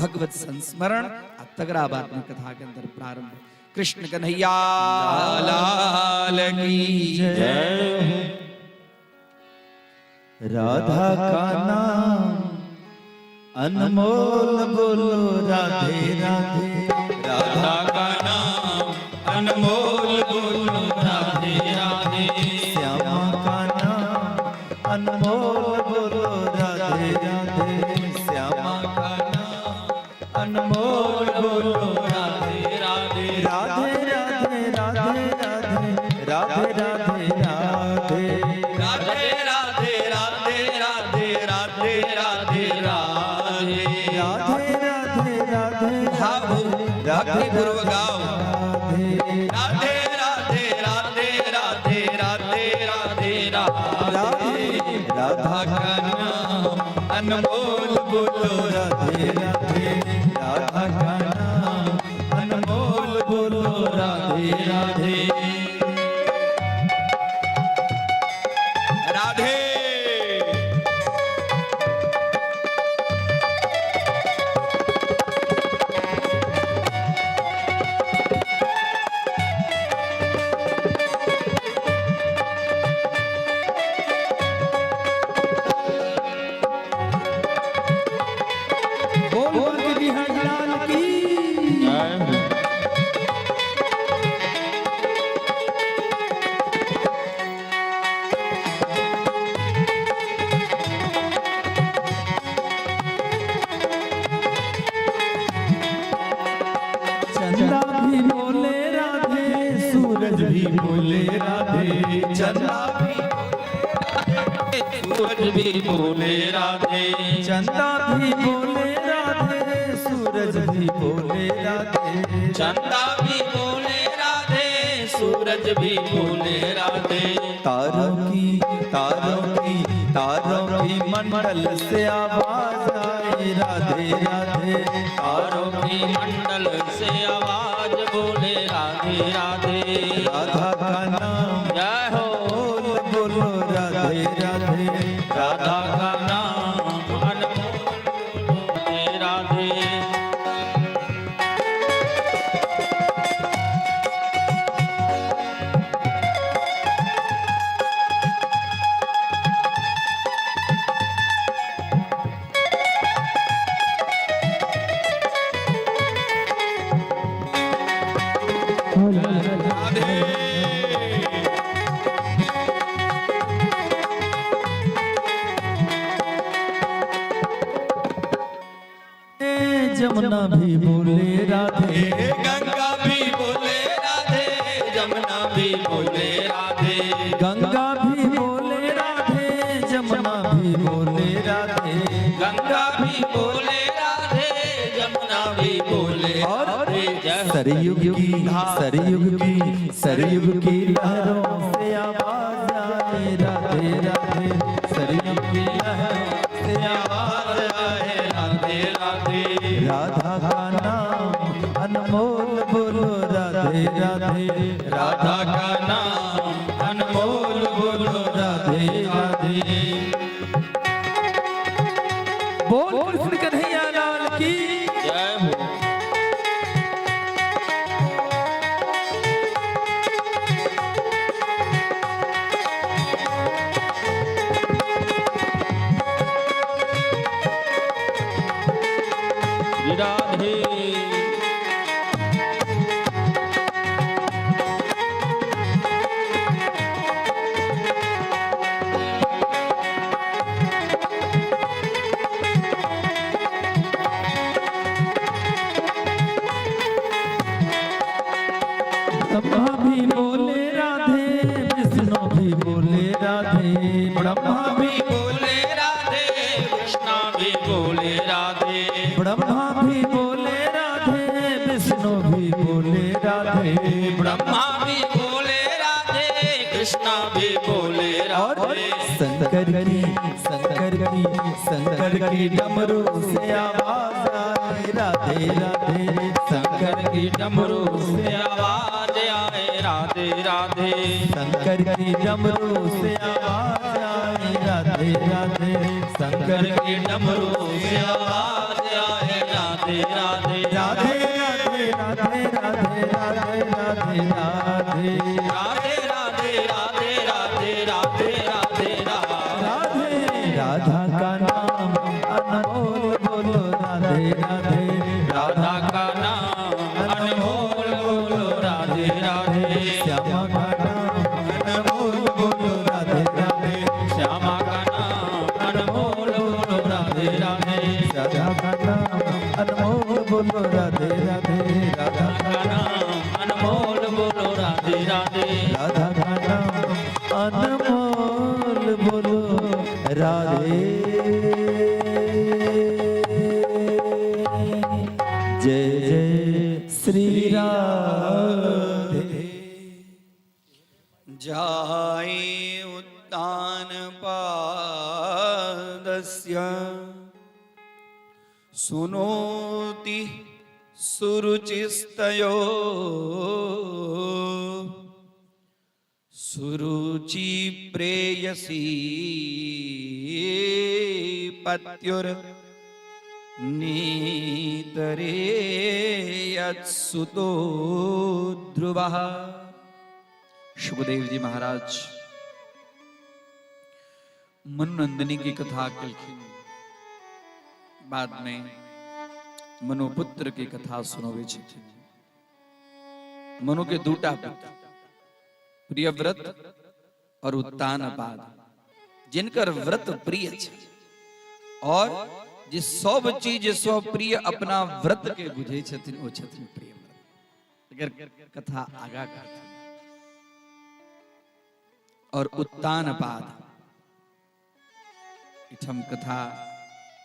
भगवत संस्मरण आ तगरा बाद में कथा के अंदर प्रारंभ कृष्ण कन्हैया लाल की जय राधा का नाम अनमोल बोलो राधे राधे राधा का नाम अनमोल बोलो राधे राधे श्यामा का नाम अनमोल बोलो राधे राधे श्यामा का नाम अनमोल बोलो राधे राधे राधे राधे राधे राधे राधे राधे राधे राधे राधे राधे राधे राधे राधे राधे राधे राधे भाव भक्ति पूर्व गाओ राधे राधे राधे राधे राधे राधे राधे राधा का नाम अनमोल बोलो राधे राधे राधा का नाम अनमोल बोलो राधे राधे राधे बोल के बिहार लाल की चंदा भी बोले राधे सूरज भी बोले राधे चंदा भी सूरज भी बोले राधे चंदा भी बोले राधे सूरज भी बोले राधे चंदा भी बोले राधे सूरज भी बोले राधे तारों की मंडल से आवाज आई राधे राधे तारों की मंडल से आवाज बोले राधे राधे राधा का नाम जय हो बोलो राधे राधे राधा का नाम अनमोल बोले राधे भी बोले राधे गंगा भी बोले राधे जमुना भी बोले राधे गंगा भी बोले राधे जमुना भी बोले राधे गंगा भी बोले राधे जमुना भी बोले और राधे सरयुग की लहरों से आवाज आए राधे राधे सरयुग की लहरों से आवाज आए राधे राधे राधा का नाम अनमोल बोलो राधे राधे राधा का नाम अनमोल बोलो राधे राधे बोल कृष्ण कन्हैया लाल की जय हो। राधे ब्रह्मा भी बोले राधे विष्णु भी बोले राधे ब्रह्मा भी बोले राधे कृष्णा भी बोले राधे ब्रह्मा भी बोले राधे विष्णु भी बोले राधे ब्रह्मा भी बोले राधे कृष्णा भी बोले और राधे शंकर की डमरू से आवाज आए राधे राधे शंकर की डमरू से आवाज आए राधे राधे शंकर की डमरू से आवाज आए राधे राधे शंकर की डमरू से आवाज आए राधे राधे राधे राधे राधे राधे राधे राधे राधे राधे राधे राधे राधे राधे राधे राधे राधा का नाम अनमोल बोलो राधे राधे राधा का नाम अनमोल बोलो राधे राधे श्यामा का नाम अनमोल बोलो राधे राधे श्यामा का नाम अनमोल बोलो राधे राधे राधा का नाम अनमोल बोलो राधे राधे राधा का नाम अनमोल बोलो राधे राधे राधा का नाम अनमोल बोलो राधे जय जय श्री राधे जाये उत्तान पादस्य सुनोति सुरुचिस्तयो सुरुचि प्रेयसी पत्युर नीतरे यत्सुतो ध्रुवः। सुखदेव जी महाराज मनुनंदिनी की कथा कलखिन, बाद में मनुपुत्र की कथा सुनोवे छथिन। मनु के दूटा पुत्र प्रियव्रत और उत्तानपाद, जिनकर व्रत प्रिय छे और जे सब चीज सब प्रिय अपना व्रत के बुझे छथिन ओ छथिन प्रियव्रत। अगर कथा आगा करथिन और उत्तानपाद इठम कथा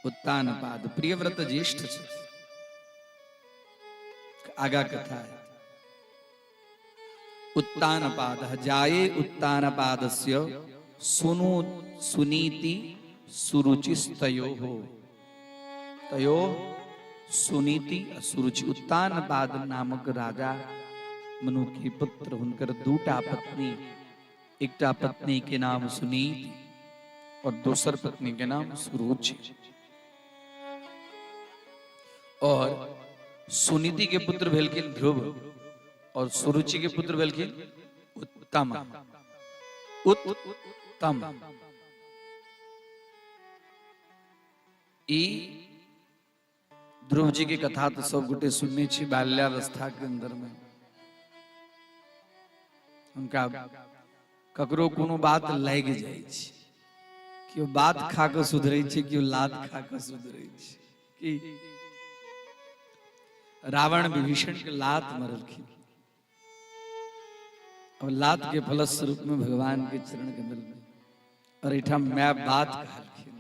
उत्तानपाद प्रियव्रत ज्येष्ठ छथिन। आगा कथा है उत्तानपाद जाये उत्तानपादस्य सुनो सुनीति सुरुचिस्तयो हो तयो सुनीति सुरुचि। उत्तानपाद नामक राजा मनु के पुत्र हुनकर दूटा पत्नी, एकटा पत्नी के नाम सुनीति और दूसर पत्नी के नाम सुरुचि। और सुनीति के पुत्र भेलखिन ध्रुव और सुरुचि के पुत्र भेलखिन उत्तम। उत्तम ई ध्रुव जी की कथा तो सब गोटे सुनने छी बाल्यावस्था के अंदर में। उनका ककरो कोनो बात लाग जाय छै, केओ बात खा के सुधरै छै, केओ लात खा के सुधरै छै। कि रावण विभीषण के लात मरलखिन और लात के फलस्वरूप में भगवान के चरण कमल में और एठा मैं बात कहलखिन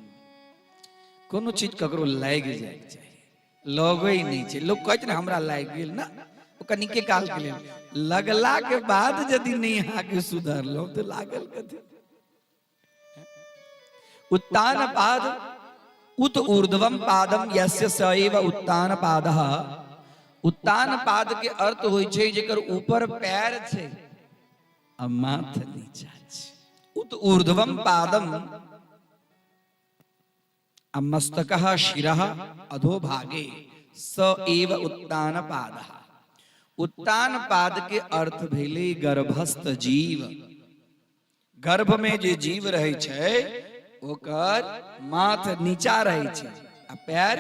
कोनो चीज ककरो लाग जाए चाहिए, लगै नहीं छै। लोग कहै छै ना हमरा लाग गेल ना, ओ कनिके काल के लेल, लगला के बाद यदि नहीं यहाँ के सुधरलो तो लागल कथी। उत्तान पाद उत ऊर्ध्वम पादम यस्य सएव उत्तान पादः। उत्तान पाद के अर्थ होय छै जेकर ऊपर पैर छै आ माथ नीचा छै। उत ऊर्ध्वम पादम आ मस्तकः शिरः अधोभागे स एव उत्तान पादः। उत्तान पाद के अर्थ भेले गर्भस्थ जीव। गर्भ में जे जीव रहे छै ओकर माथ नीचा रहे छै आ पैर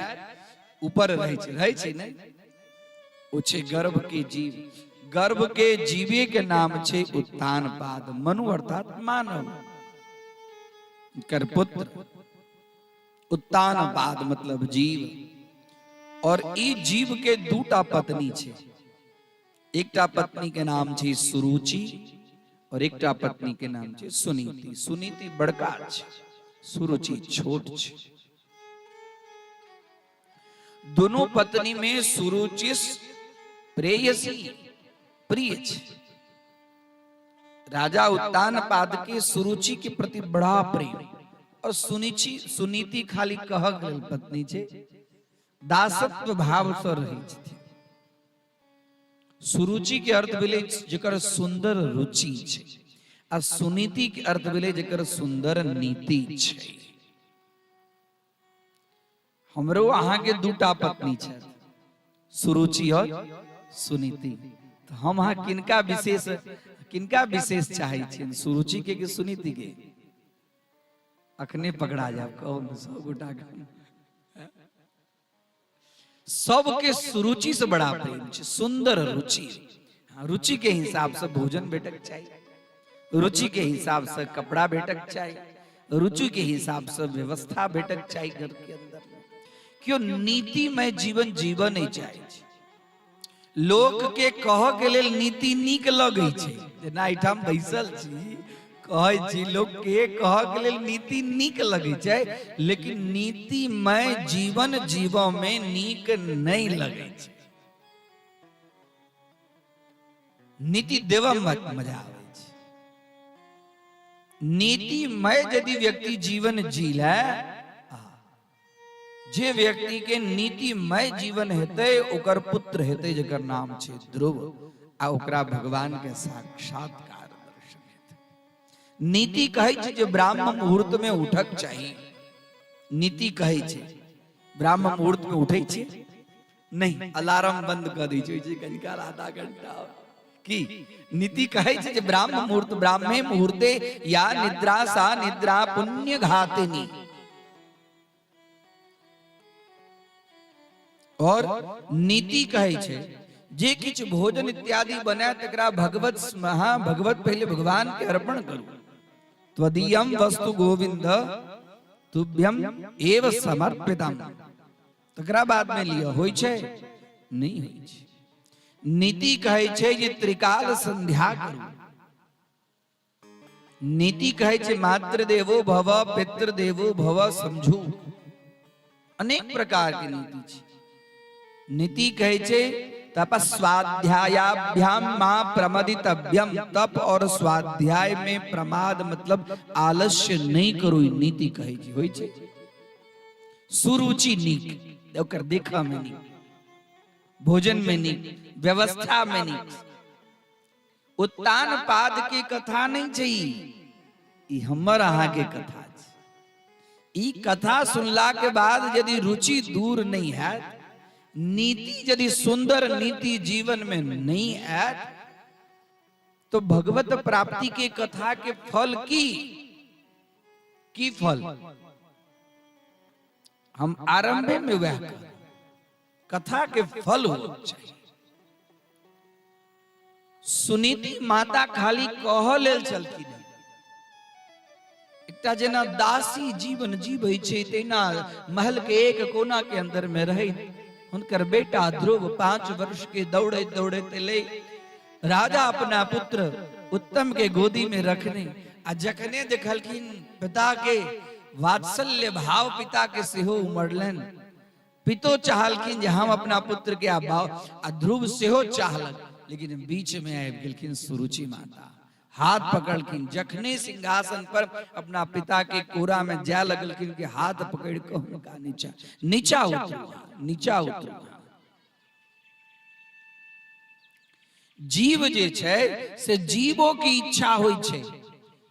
ऊपर रहे छै नै, ओ छै गर्भ के जीव। गर्भ के जीवे के नाम छै उत्तान पाद। मनु अर्थात मानव, कर पुत्र। उत्तान पाद मतलब जीव। और ई जीव के दूटा पत्नी छै। एकटा पत्नी के नाम छै सुरुचि और एकटा पत्नी के नाम छै सुनीति। सुनीति बड़का छै, सुरुचि छोट छै। दोनों पत्नी में सुरुचि प्रेयसी प्रिय छै। राजा उत्तान पाद के सुरुचि के प्रति बड़ा प्रेम और सुनीति खाली कह गेल पत्नी छै, दासत्व भाव से रही छथिन। सुरुचि के अर्थ भेलै जेकर सुंदर रुचि छै आ सुनीति के अर्थ भेलै जेकर सुंदर नीति छै। हमरो अहाँ के दूटा पत्नी छै, सुरुचि और सुनीति। तो हम अहाँ किनका विशेष चाहे छियन, सुरुचि के कि सुनीति के? अखने पकड़ा जाब कौन सब गोटा के। सबके सुरुचि से बड़ा प्रेम छै, सुंदर रुचि। रुचि के हिसाब से भोजन भेटक चाहिए, रुचि के हिसाब से कपड़ा भेटक चाहिए, रुचि के हिसाब से व्यवस्था भेटक चाहिए घर के अंदर। क्यों नीति में जीवन जीवन नहीं चाहिए। लोक के कह के लेल नीति नीक लगे छै, जेना एठाम बैसल छी कहै छी लोग के कह के लेल नीति नीक लगे छै, लेकिन नीति में जीवन जीवो में नीक नहीं लगे छै। नीति देवा मजा आवे छै। नीति में यदि व्यक्ति जीवन जीले, जे व्यक्ति के नीतिमय जीवन हेतै ओकर पुत्र हेतै जेकर नाम छै ध्रुव, आ ओकरा भगवान के साक्षात्कार दर्शन हेतै। नीति कहै छै जे ब्राह्म मुहूर्त में उठक चाहिए। नीति कहै छै ब्राह्म मुहूर्त में उठै छै नहीं, अलार्म बंद कर दै छै कनिका आधा घंटा की। नीति कहै छै जे ब्राह्म मुहूर्त ब्राह्मे मुहूर्ते या निद्रा सा निद्रा पुण्य घातिनी। और नीति कहे छे जे किछ भोजन इत्यादि बने तकरा भगवत पहले भगवान के अर्पण करू। त्वदीयम वस्तु गोविंद तुभ्यम एव समर्पितम, तकरा बाद में लिया होय छे नहीं होय छे। नीति कहे छे जे त्रिकाल संध्या करू। नीति कहे छे मातृ देवो भव पितृ देवो भव समझू। अनेक प्रकार की नीति छे। नीति कहे छे तपस्वाध्यायाभ्याम मां प्रमदितव्यम। तप और स्वाध्याय में प्रमाद मतलब आलस्य नहीं करो, नीति कहे छे। होय छे सुरुचि नीक, ओकर देखा में नीक, भोजन में नीक, व्यवस्था में नीक। उत्तान पाद के कथा नहीं छे, ई हमर अहाँ के कथा छे। ई कथा सुनला के बाद यदि रुचि दूर नहीं है, नीति यदि सुंदर नीति जीवन में नहीं है, तो भगवत प्राप्ति के कथा के फल की फल हम आरंभे में वह कथा के फल हो चाहिए। सुनीति माता खाली कह लेल चलती नहीं, एकटा जेना दासी जीवन जीवै छै तेना महल के एक कोना के अंदर में रहे हुनकर बेटा ध्रुव 5 वर्ष के दौड़े दौड़े ले राजा अपना पुत्र उत्तम के गोदी में रखने आ जखने देखलखिन पिता के वात्सल्य भाव पिता के सेहो उमड़लन, पितो चाहलखिन जे हम अपना पुत्र के आबाव आ ध्रुव सेहो चाहलक, लेकिन बीच में आबि गेलखिन सुरुचि माता, हाथ पकड़लखिन, जखने सिंहासन पर अपना पिता के कोरा में जाय लगलखिन के हाथ पकड़ के हुनका नीचा उतरू। जीव जे छै से जीवो की इच्छा होय छै,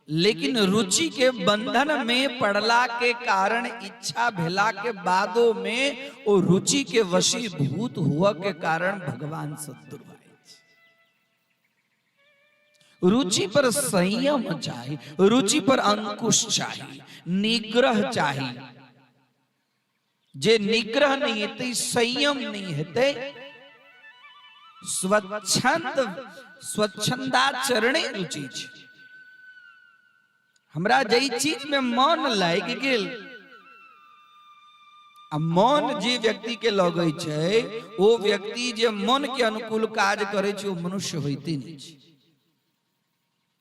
लेकिन रुचि के बंधन में पड़ला के कारण इच्छा भेला के बादो में वो रुचि के वशीभूत हुआ के कारण भगवान सत्तुर भाई। रुचि पर संयम चाहिए, रुचि पर अंकुश चाहिए, निग्रह चाहिए। जे निग्रह नहीं हेते, संयम नहीं हेते, स्वच्छंदाचरणे रुचि छै। हमरा जई चीज में मन लागि गेल, आ मन जे व्यक्ति के लगे छै, वो व्यक्ति जे मन के अनुकूल काज करे छै, वो मनुष्य होइते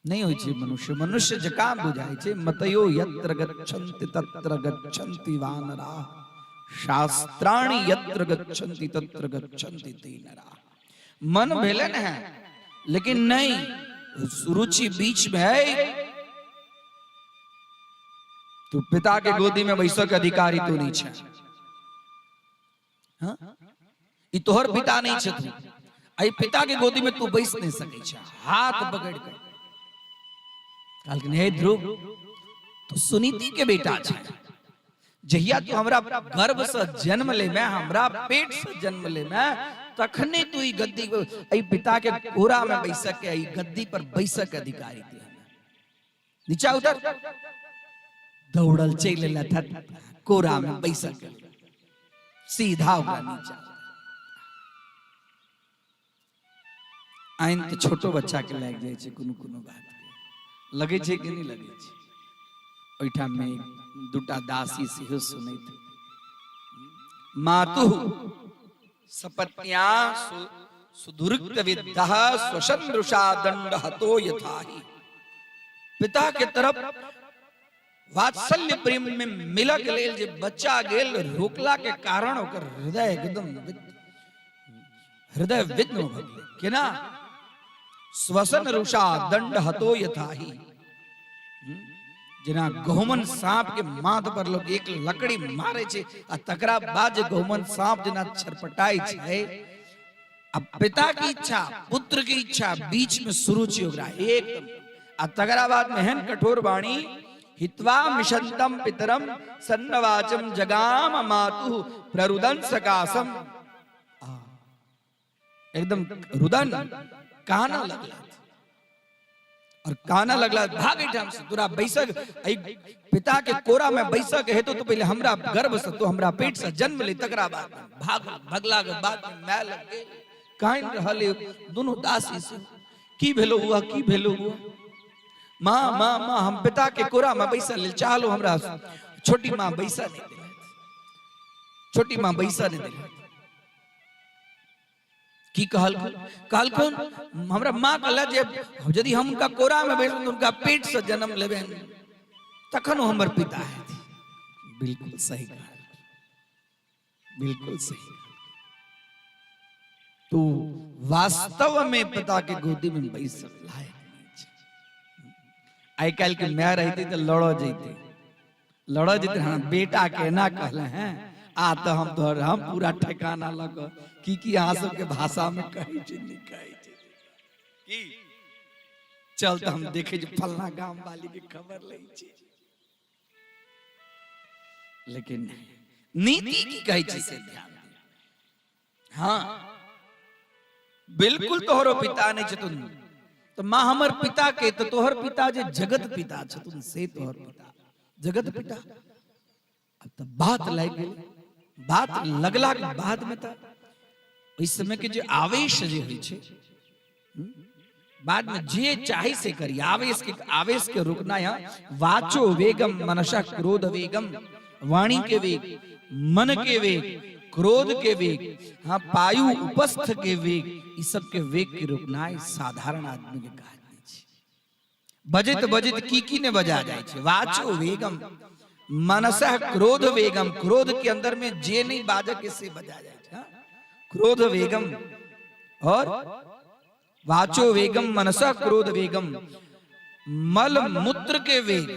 नहीं होय छै। मनुष्य जकां बुझाय छै। मतयो यत्र गच्छन्ति तत्र गच्छन्ति वानरा, शास्त्राणि यत्र गच्छन्ति तत्र गच्छन्ति ते नरा। मन भेलन है, लेकिन नहीं, रुचि बीच में है। तू पिता के गोदी में बैसक अधिकारी तो नहीं छै, हाँ? ई तोहर पिता नहीं छै, तू आई पिता के गोदी में तू बैस नहीं सकै छै। हाथ पकड़ कर कहलखिन, हे ध्रुव, तो सुनीति के बेटा छै, जहिया तू हमरा गर्भ से जन्म ले में, हमरा पेट से जन्म ले में, तखने तू ई गद्दी आई पिता के कोरा में बैसक के, आई गद्दी पर बैसक अधिकारी थी। नीचा उतर, दौड़ल चल था कोरा में बैसक, सीधा ओकरा नीचा। आइन तो छोटो बच्चा के लाग जाय छै, कोनो कोनो बात लगे छै कि नहीं लगे छै। ओइठाम में दूटा दासी सेहो सुनैत, मातु सपत्न्या सुदुर्क्त विद्यः स्वशंदृषा दंड हतो यथाहि। पिता के तरफ वात्सल्य प्रेम में मिलक लेल जे बच्चा गेल, रोकला के कारण ओकर हृदय एकदम हृदय विद्म भ गेल। केना? स्वसन रुषा दंड हतो यथाहि। जेना गहुमन सांप के माथ पर लोग एक लकड़ी मारे छे, आ तकरा बाद जे गहुमन सांप जेना छरपटाई छे, अब पिता की इच्छा, पुत्र की इच्छा बीच में सुरुचि ओकरा एकदम, आ तकरा बाद में हेन कठोर वाणी, हित्वा मिशंतम पितरम सन्नवाचम जगाम मातु प्ररुदन सकासम। एकदम रुदन काना लगला, और काना लगला भागे ठाम से तोरा बैसक, पिता के कोरा में बैसक है तो पहले हमरा गर्भ से, तो हमरा पेट से जन्म ले, तकरा बाद भगला के बाद में मैं लग गए। काइन रहले दोनों दासी से, की भेलो हुआ, की भेलो हुआ? माँ माँ माँ, हम पिता के कोरा में बैसा ले, चालो हमरा। छोटी माँ बैसा नहीं दिला, छोटी माँ बैसा नहीं दिला। की कहलखुन हमरा माँ कहला जे यदि हम उनका कोरा में बैठ, उनका पेट से जन्म लेबे तखन हमर पिता है। बिल्कुल सही कहा, बिल्कुल सही। तो वास्तव में पिता के गोदी में बैस लायक आई काल के मैं रहती तो लड़ो जेते, हाँ बेटा के ना कहले हैं, आ तो हम तोहर हम पूरा ठिकाना लग की अहाँ सबके भाषा में कही छै, नहीं कही छै की। चल तो हम देखे जो फलना गांव वाली के खबर ले छै, लेकिन नीति की कही छै से ध्यान दे। हाँ बिल्कुल तोहरो पिता नहीं छथुन, तो माँ हमर पिता के, तो तोहर पिता जे जगत पिता छथुन से तोहर पिता जगत पिता। अब तो बात लग गई, बात लगला के बाद में था इस समय के जो आवेश जे होई छे, बाद में जे चाहे से करी, आवेश के रुकना है। वाचो वेगम मनसा क्रोध वेगम, वाणी के वेग, मन के वेग, क्रोध के वेग, हाँ पायु उपस्थ के वेग, इस सब के वेग के रोकना साधारण आदमी के काज नहीं छे। बजित बजित की ने बजा जाए छे। वाचो वेगम मनसः क्रोध वेगम, क्रोध के अंदर में जे नहीं बाजा किससे बजा जाए छे। क्रोध वेगम और वाचो वेगम मनसः क्रोध वेगम, मल मूत्र के वेग,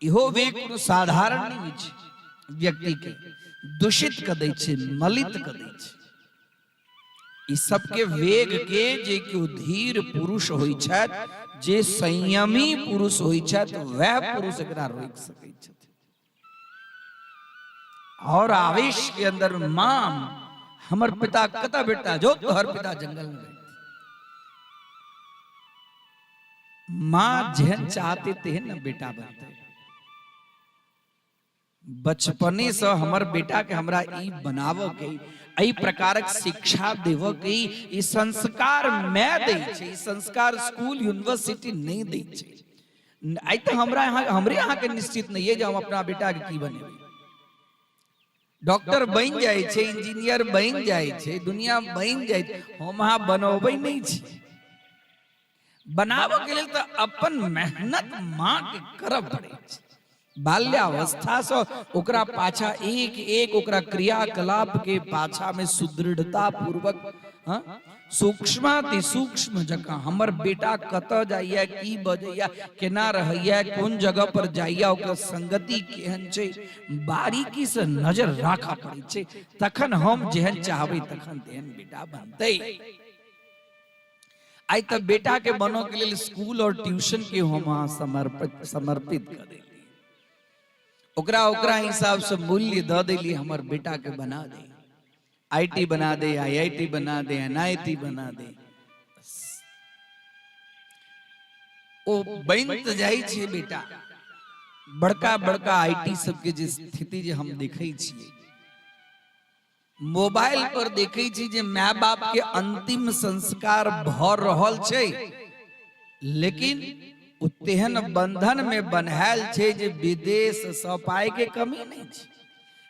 इहो वेग साधारण नहीं छे। व्यक्ति के दूषित कर दै छे, मलित कर दै छे। इस सब के वेग के जे केओ धीर पुरुष होई छथि, जे संयमी पुरुष होई छथि, वह पुरुष एकरा रोक सकै छथि। और आवेश के अंदर मां हमर पिता कता बेटा जो तोहर पिता जंगल में रहते, मां जेहन चाहते तेहन न बेटा बनते। बचपने से हमर बेटा के हमरा ई बनाव के, ई प्रकारक शिक्षा देव के, ई संस्कार मैं दै छै। ई संस्कार स्कूल यूनिवर्सिटी नहीं दै छै। आई तो हमरा यहाँ हमरे यहाँ के निश्चित नहीं है जो हम अपना बेटा के की बनेबै। डॉक्टर बन जाए छै, इंजीनियर बन जाए छै, दुनिया बन जाए छै, हम वहां बनबै नहीं छै। बनाव के लिए तो अपन मेहनत मां के करब पड़े छै। बाल्यावस्था से ओकरा पाछा एक एक ओकरा क्रियाकलाप के पाछा में सुदृढ़ता पूर्वक, सूक्ष्माति सूक्ष्म जगह हमर बेटा कत जाइया, की बजैया, केना रहैया, कौन जगह पर जाइया, ओकर संगति केहन छै, बारीकी से नजर राखा पड़े छै। तखन हम जेहन चाहबै तखन तेहन बेटा बनतै। आई तब बेटा के बनो के लिए स्कूल और ट्यूशन के हम समर्पित कर देली। ओकरा ओकरा हिसाब से मूल्य द देली, हमर बेटा के बना दे, आईटी बना दे, आईआईटी बना दे, एनआईटी बना दे। ओ बन त जाई छे बेटा। बड़का बड़का आईटी सबके जे स्थिति जे हम देखै छियै, मोबाइल पर देखै छी जे माय बाप के अंतिम संस्कार भ रहल छै, लेकिन तेहन बंधन में बन्हायल छै जे विदेश से पाए के कमी नहीं छै।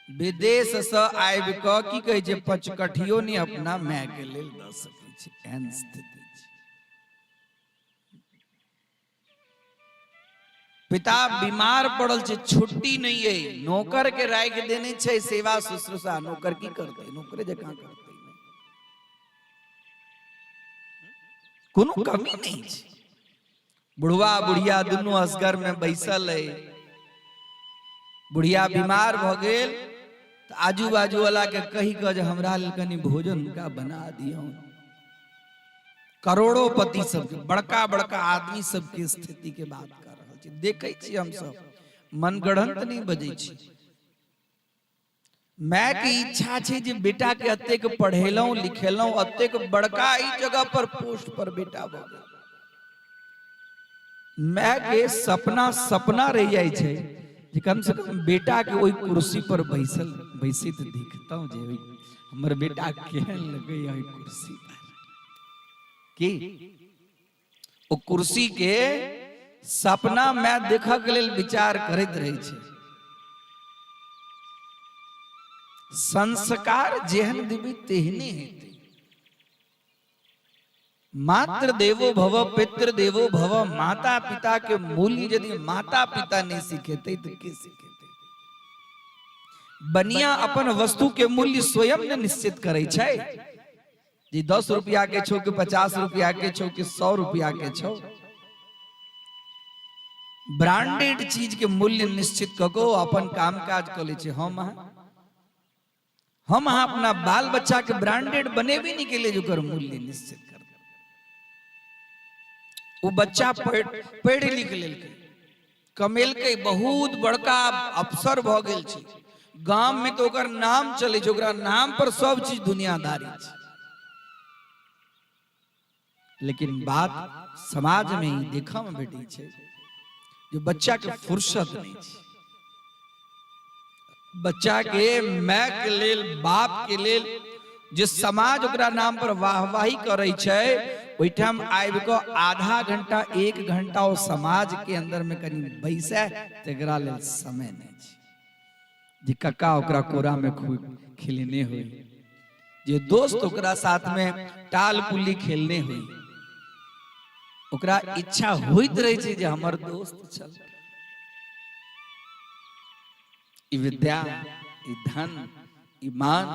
विदेश से आबि क की कहै छै पचकठियो नहीं अपना माय के लेल द सकै छै, एहन स्थिति छै। पिता बीमार पड़ल छै, छुट्टी नहीं है, नौकर के राख देने छै सेवा शुश्रूषा। नौकर की करते, नौकरे जकां करते, कोनो कमी नहीं छै। बुढ़वा बुढ़िया दोनों असगर में बैसल है। बुढ़िया बीमार भ गेल तो आजू बाजू वाला के कही के हमरा लेल कनी भोजन का बना दियो। करोड़ों पति सबके, बड़का बड़का आदमी सबके स्थिति के बात कर रहल छी। देखै छी हम सब, मनगढ़ंत नहीं बजै छी। मैं की इच्छा छै जे बेटा के अतेक पढ़ेलौं लिखेलौं, अतेक बड़का ई जगह पर पोस्ट पर बेटा भ गेल। मैं के सपना रह जाए छे जे कम से कम बेटा के ओई कुर्सी पर बैसित देखता हूं जे हमर बेटा केहन लगे ओई कुर्सी पर। की ओ कुर्सी के सपना मैं देखा के लेल विचार करैत रहे छे। संस्कार जेहन देबी तेहने हेतै। मातृ देवो भव, पितृ देवो भव। माता पिता के मूल्य यदि माता पिता नहीं सीखेते तो के सीखेते। बनिया अपन वस्तु के मूल्य स्वयं ने निश्चित करे छै। जी 10 रुपया के छो कि 50 रुपया के छो कि 100 रुपया के छो, ब्रांडेड चीज के मूल्य निश्चित कको अपन काम काज कर ले छै। हम अपना बाल बच्चा के ब्रांडेड बनेबे नहीं के लिए जो कर मूल्य निश्चित कर। वो बच्चा पढ़ लिख लेलकै, कमेलकै, बहुत बड़का अफसर भ गेल छै, गांव में तो ओकर नाम चले छै, ओकरा नाम पर सब चीज दुनियादारी छै। लेकिन बात समाज में ही देखा में भेटी छै जो बच्चा के फुर्सत नहीं छै। बच्चा के माय के लेल, बाप के लेल जे समाज ओकरा नाम पर वाहवाही करे छै, ओइठाम आबि को आधा घंटा 1 घंटा ओ समाज के अंदर में कहीं बैसे तेकरा लेल समय नहीं छै। जे कक्का ओकरा कोरा में खूब खेलने हुई, जे दोस्त ओकरा साथ में टाल पुल्ली खेलने हुई, ओकरा इच्छा होइत रहे छे जे हमर दोस्त चल। ई विद्या, ई धन, ई मान,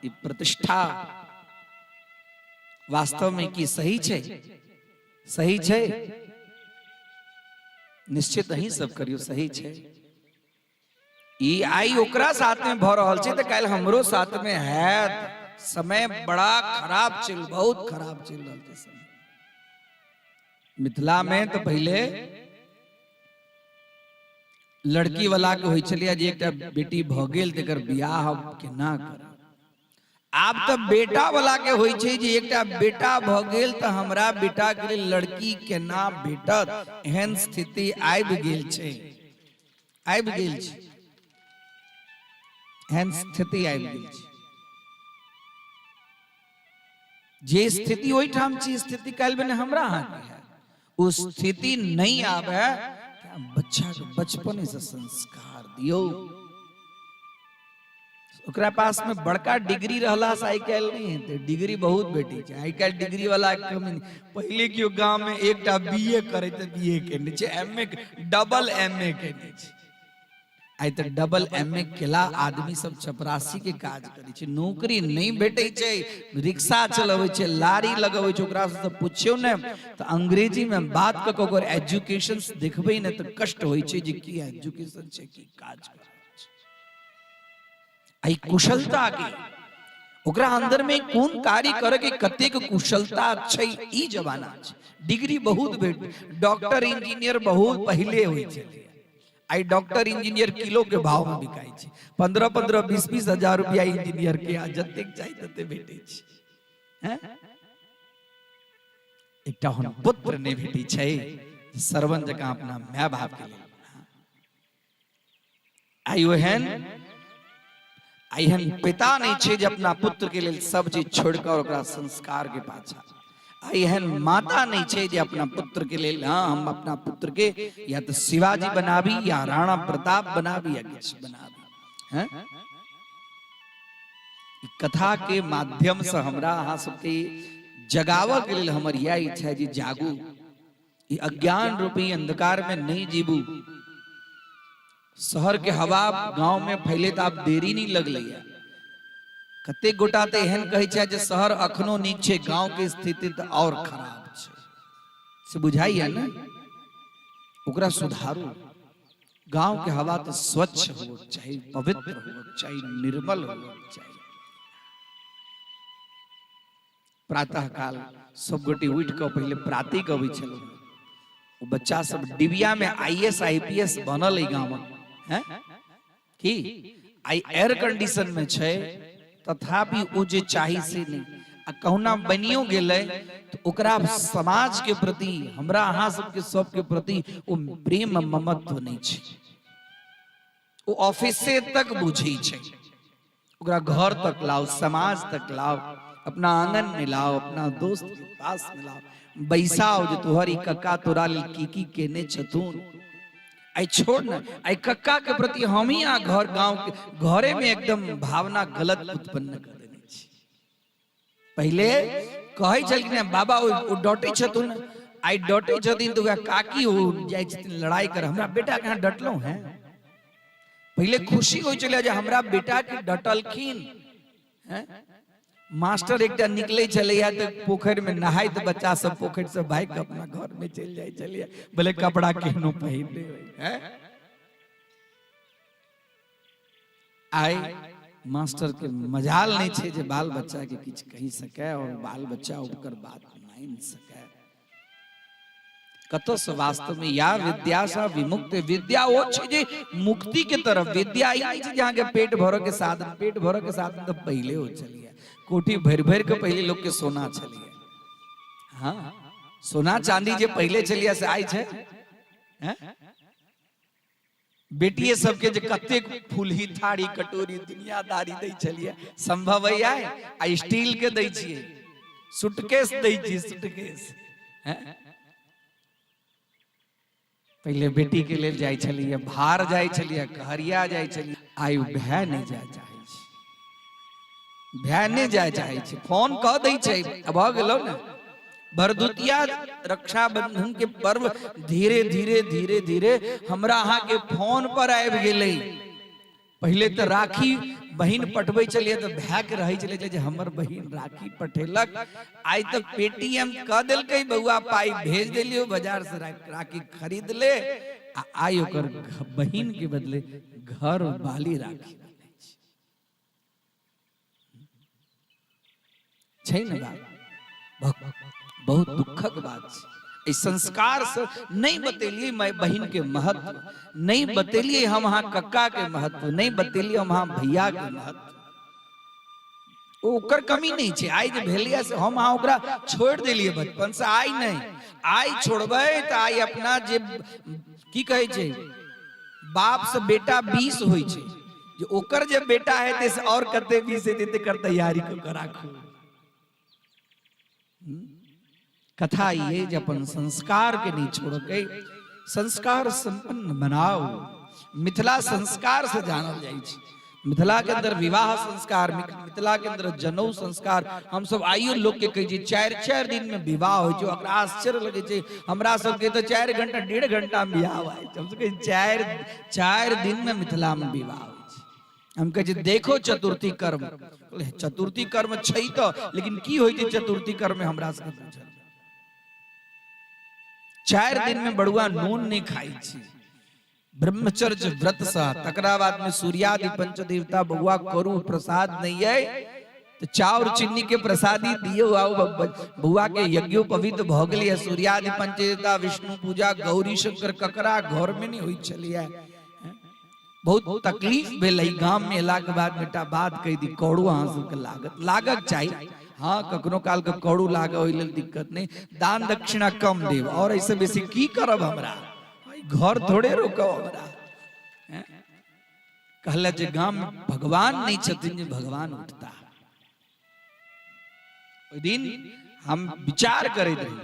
ई प्रतिष्ठा वास्तव में की सही छे? सही छे? निश्चित ही सब करियो सही छे। ई आई ओकरा साथ में भ रहल छे, तो कल हमरो साथ में है। समय बड़ा खराब चल, बहुत खराब चल रहल छे समय। मिथिला में तो पहले लड़की वाला के होई छलिया जे एकटा बेटी भ गेल तेकर बियाह हम केना करब। आब तो बेटा वाला के होई छे जे एकटा बेटा भ गेल त हमरा बेटा के लिए लड़की केना भेटत। एहन स्थिति आबि गेल छे, आबि गेल छे, एहन स्थिति आबि गेल छे। जे स्थिति ओई ठाम छी, स्थिति काल में हमरा हाथ में है। उस स्थिति नहीं आवे, बच्चा के बचपन से संस्कार दियो। ओकरा पास में बड़का डिग्री रहला से आई काल नहीं है, डिग्री बहुत बेटी छे। आई काल डिग्री वाला कमी नहीं। पहले क्यों गांव में एकटा बीए करे त बीए केने छे, एमए डबल एमए केने छे। आई त डबल एमए केला आदमी सब चपरासी के काज करे छे, नौकरी नहीं भेटे छे। रिक्शा चलावे छे, लारी लगावे छे। ओकरा से पूछियो ने त अंग्रेजी में बात क के ओकर एजुकेशन देखबे ने त कष्ट होई छे जे की एजुकेशन छे, की काज करे। आई कुशलता के ओकरा अंदर में कौन कार्य करे के कतेक कुशलता छै, ई जमाना छै। डिग्री बहुत भेट, डॉक्टर इंजीनियर बहुत पहले होई छे। आई डॉक्टर इंजीनियर किलो के भाव में बिकाई छे। 15-15, 20-20 हजार रुपया इंजीनियर के आ जतेक चाहि तते भेटे छे। हैं एकटा हन पुत्र ने भेटी छे, सरवन जका अपना माय बाप के लिए। आई एहन पिता नहीं छे जे अपना पुत्र के लिए सब चीज छोड़कर ओकरा संस्कार के पाछा। आई एहन माता नहीं छे जे अपना पुत्र के लिए, हाँ हम अपना पुत्र के या तो शिवाजी बनाबी या राणा प्रताप बनाबी या कुछ बनाबी। हैं कथा के माध्यम से हमरा अहाँ सबके जगाव के लिए हमर यह इच्छा है जी, जागू। ये अज्ञान रूपी अंधकार में नहीं जीबू। शहर के हवा गांव में फैले तो आप देरी नहीं लगले। कते गोटा तो एहन कहे छे जे शहर अखनो नीक छे, गांव के स्थिति तो और खराब छे। से बुझाइए ना, ओकरा सुधारू। गांव के हवा तो स्वच्छ हो चाहिए, पवित्र हो चाहिए, निर्मल हो चाहिए। प्रातः काल सब गोटी उठ के पहले प्रातिक अबै छल। वो बच्चा सब डिबिया में आईएएस आईपीएस बनल है गांव में, हैं कि आई एयर कंडीशन में छे, तथापि वो जे चाही से नहीं। आ कहूना बनियो गेले तो ओकरा समाज के प्रति, हमरा अहाँ सबके सबके प्रति वो प्रेम ममत्व नहीं छे। वो ऑफिस से तक बुझी छे, ओकरा घर तक लाओ, समाज तक लाओ, अपना आंगन में लाओ, अपना दोस्त के पास में लाओ, बैसाओ जो तुहरी कक्का तोरा की केने छथुन। आई छोड़ ना, आई कक्का के प्रति हम ही घर गांव के घरे में एकदम भावना गलत उत्पन्न कर देने छी। पहले कहे छलखिन बाबा ओ डटे छथुन, आई डटे छथिन तो काकी हो जाय छथिन लड़ाई कर, हमरा बेटा के डटलो हैं। पहले खुशी हो चले जे हमरा बेटा के डटलखिन। हैं मास्टर एकटा निकले चले तो पोखर में नहाय तो बच्चा सब पोखर से भाग अपना घर में चल जाए चलिए, बोले कपड़ा केहनो पहन ले। आई मास्टर के मजाल नहीं छे जे बाल बच्चा के कुछ कही सके और बाल बच्चा ओकर बात मान सके। कतो से वास्तव में या विद्या सा विमुक्त, विद्या वो छे जे मुक्ति के तरफ। विद्या ई नहीं छे जहां के पेट भरो के साधन, पेट भरो के साधन तो पहले हो चलिए। कोठी भर भर के पहले लोग के सोना चलिए। हाँ सोना चांदी जे पहले चलिए से आई छे। बेटिए सबके जे कते फूलही थारी कटोरी दुनियादारी दै चलिए, संभव है आ स्टील के दै छिए, सूटकेस दै छिए, सूटकेस। पहले बेटी के लिए जाय छलिए, भार जाय छलिए, कहरिया जाय छलिए। आयु भय नहीं जाय चाहे छै, भय नहीं जाय चाहे छै। फोन कह दै छै, भ गेलो ने भरदुतिया रक्षाबंधन के पर्व धीरे धीरे धीरे धीरे हमरा अहाँ के फोन पर आबि गेलै। पहले तो राखी बहिन पठबै छलिए तो भय के रहै छलै जे हमर बहिन राखी पठेलक, आइ तक पेटीएम क देलकै, बउआ पाई भेज देलियो, बाजार से राखी खरीद ले, आई ओकर बहिन के बदले घर वाली राखी छै ने बात। बहुत दुखक बात छै। इस संस्कार से नहीं बतेलिए मैं बहन के महत्व, नहीं बतेलिए हम वहां कक्का के महत्व, नहीं बतेलिए हम वहां भैया के महत्व। ओकर कमी नहीं छै। आई जे भेलिया से हम वहां ओकरा छोड़ देलिए बचपन से, आई नहीं आई छोड़बै त आई अपना जे की कहे छै बाप से बेटा 20 होई छै, जे ओकर जे बेटा हेते से और कते 20 हेते तेकर तैयारी को राखू। कथा ये जे अपन संस्कार के नहीं छोड़ गई, संस्कार संपन्न बनाओ। मिथिला संस्कार से जानल जाय छै। मिथिला के अंदर विवाह संस्कार, मिथिला के अंदर जनऊ संस्कार, हम सब आइयो लोग के कहे 4-4 दिन में विवाह होय छै। ओकरा आश्चर्य लगे छै, हमरा सब के तो 4 घंटा 1.5 घंटा में विवाह होय छै। हम सब के 4 दिन में मिथिला में विवाह होय छै। हम कहे देखो चतुर्थी कर्म, चतुर्थी कर्म छै तो, लेकिन की होय छै चतुर्थी कर्म में हमरा सब पूछल 4 दिन में बड़ुआ नून नहीं खाई छी, ब्रह्मचर्य व्रत सा, तकरा बाद में सूर्यादि पंच देवता बउआ करू प्रसाद नहीं है तो चाउर चीनी के प्रसादी दियो आओ बउआ के यज्ञोपवीत भ गेलिए। सूर्यादि पंच देवता, विष्णु पूजा, गौरी शंकर ककरा घर में नहीं हुई चलिए। बहुत तकलीफ भेल गांव में एला के बाद बेटा बात कह दी कौड़ू अहाँ सबके लागत चाहिए। हाँ कखनो काल के कौड़ू लागे ओइ लेल दिक्कत नहीं, दान दक्षिणा कम देव और ऐसे बेसी की करब, हमरा घर थोड़े रोको हमरा। कहले जे गांव में भगवान नहीं छथिन, जे भगवान उठता। ओइ दिन हम विचार करे रही,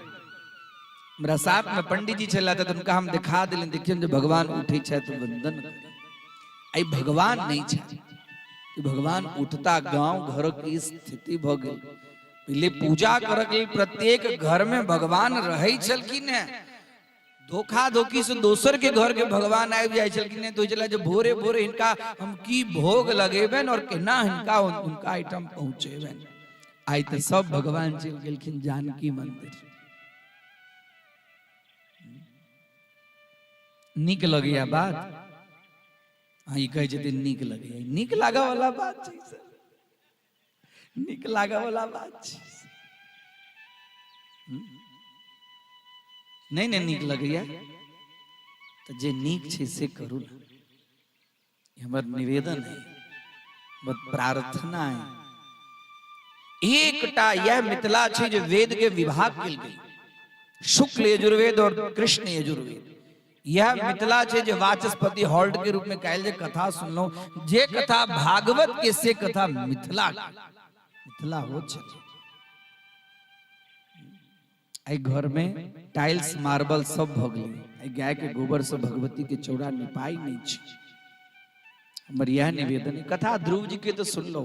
हमरा साथ में पंडित जी छला त उनका हम दिखा देले, देखिए जे भगवान उठे छै तो वंदन करे। आई भगवान नहीं छै, भगवान उठता। गांव घर की स्थिति भ गेल, पहले पूजा करके प्रत्येक घर में भगवान रहे छलखिन है। धोखा धोखी से दोसर के घर के भगवान आबि जाय छलखिन है। तो चला जो भोरे भोरे इनका हम की भोग लगेबन और केना इनका उनका आइटम पहुंचेबन। आई तो सब भगवान चल गेलखिन जानकी मंदिर। नीक लगैया बात, हाँ ये कहे छथिन नीक लगैया, नीक लागा वाला बात छै सर, नीक लागा वाला बात छै। नहीं नहीं नीक लगैया तो जे नीक छै से करू ना, हमर निवेदन है, हमर प्रार्थना है। एकटा यह मिथिला छै जे वेद के विभाग कल गई, शुक्ल यजुर्वेद और कृष्ण यजुर्वेद। यह मिथिला छै जे वाचस्पति हॉल्ट के रूप में कहल जे कथा सुनलो, जे कथा भागवत के से कथा मिथिला हो छे। आई घर में टाइल्स मार्बल सब भ गेलै, गाय के गोबर से भगवती के चौड़ा निपाई नहीं छै। हमर यह निवेदन, कथा ध्रुव जी के तो सुन लो,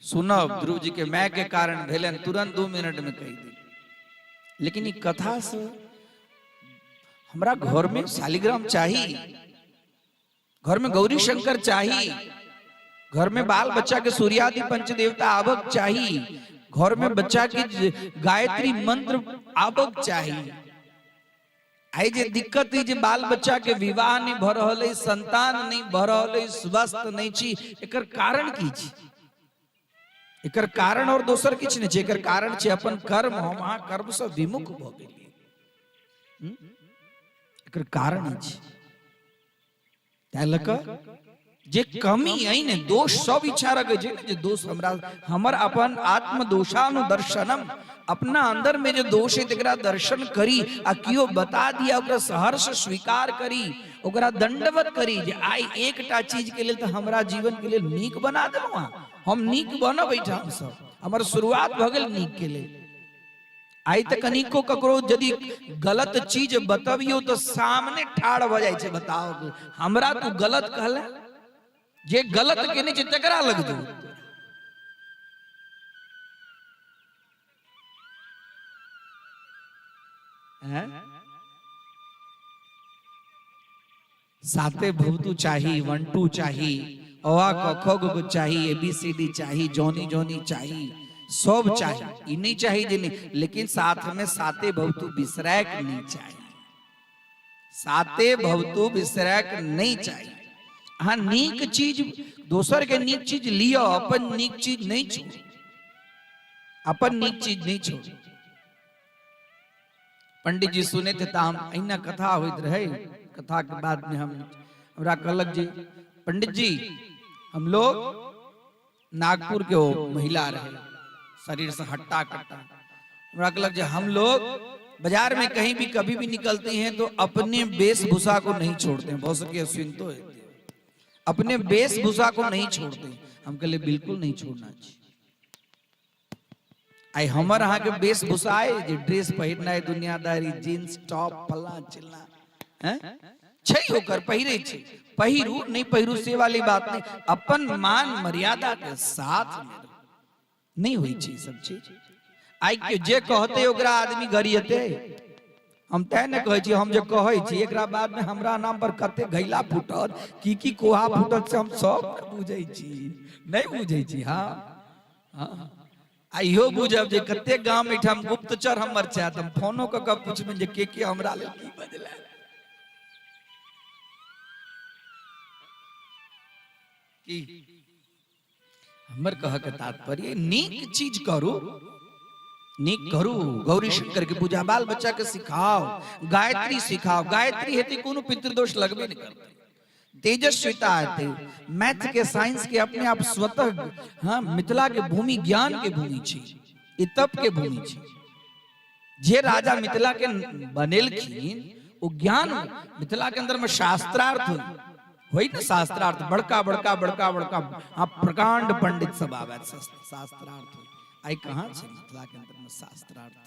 सुनब ध्रुव जी के मैं के कारण भेलन, तुरंत 2 मिनट में कही दी। लेकिन ये कथा से हमरा घर में शालिग्राम चाहिए, घर में गौरी शंकर चाहिए, घर में बाल बच्चा के सूर्यादि पंच देवता आवक चाहिए, घर में बच्चा के गायत्री मंत्र आवक चाहिए। आई जे दिक्कत है जे बाल बच्चा के विवाह नहीं भ रहल है, संतान नहीं भ रहल है, स्वस्थ नहीं छी, एकर कारण की छी? एकर कारण और दोसर किछ नहीं छै, एकर कारण छै अपन कर्म। हम अहाँ कर्म से विमुख भ गेलियै, एकर कारण छै। तै लक जे कमी है ने, दोष सब इच्छा रखे छै जे दोष हमरा, हमर अपन आत्म दोषानुदर्शनम, अपना अंदर में जो दोष है तेकरा दर्शन करी, आ कियो बता दिया ओकरा सहर्ष स्वीकार करी, ओकरा दंडवत करी जे आई एकटा चीज के लिए तो हमरा जीवन के लिए नीक बना देलहुं। हम नीक बनब, बैठा हम सब, हमर शुरुआत भ गेल नीक के लिए। आई तक कनिको ककरो यदि गलत चीज बतबियो तो सामने ठाड़ भ जाय छै, बताओ हमरा तू गलत कहले, जे गलत केने छे तकरा लग जो हैं साते भवतु चाही 1 2 चाही अवा क ख ग ग चाही ABCD चाही जॉनी जॉनी चाही सब चाही ई नहीं चाही जे नहीं लेकिन साथ में साते भवतु विसराक नहीं चाही साते भवतु विसराक नहीं चाही हाँ नीक चीज दोसर के नीक चीज लियो अपन नीक चीज नहीं छोड़ अपन नीक चीज नहीं छोड़ पंडित जी सुने थे हम अहिना कथा होइत रहे कथा के बाद में हमरा कहलक जी पंडित जी हम लोग नागपुर के वो महिला रहे शरीर से हट्टा कट्टा हमरा कहलक जी हम लोग बाजार में कहीं भी कभी भी निकलते हैं तो अपने वेशभूषा को नहीं छोड़ते हैं बहुत सके सुन तो अपने वेशभूषा को नहीं छोड़ते हम कहले बिल्कुल नहीं छोड़ना चाहिए आई हमर अहाँ के वेशभूषा है जे ड्रेस पहिरना है दुनियादारी जींस टॉप फल्ला चिल्ला हैं छै होकर पहिरे छै पहिरू नहीं पहिरू से वाली बात नहीं अपन मान मर्यादा के साथ नहीं हुई छै सब चीज आई के जे कहते ओकरा आदमी गरियते हम तय न कहै छी हम जे कहै छी एकरा बाद में हमरा नाम पर कते घैला फुटत की कोहा फुटत से हम सब बुझै छी नहीं बुझै छी हां हां आइयो बुझब जे कते गांव में हम गुप्तचर हमर चाहत हम फोनो क के पूछबे जे के हमरा लेल की बजला की हमर कह के तात्पर्य नीक चीज करू नीक करू गौरी शंकर के पूजा बाल बच्चा के सिखाओ गायत्री सिखाओ गायत्री हेतु कोनो पितृदोष लगबे नहीं करते तेजस्विता हेतु मैथ के साइंस के अपने आप स्वतः हाँ मिथिला के भूमि ज्ञान के भूमि छी ई तप के भूमि छी जे राजा मिथिला के बनेलखिन वो ज्ञान मिथिला के अंदर में शास्त्रार्थ होई ना शास्त्रार्थ बड़का बड़का बड़का बड़का हाँ प्रकांड पंडित सब आवे शास्त्रार्थ आई कहाँ से मिथिला के अंदर में शास्त्रार्थ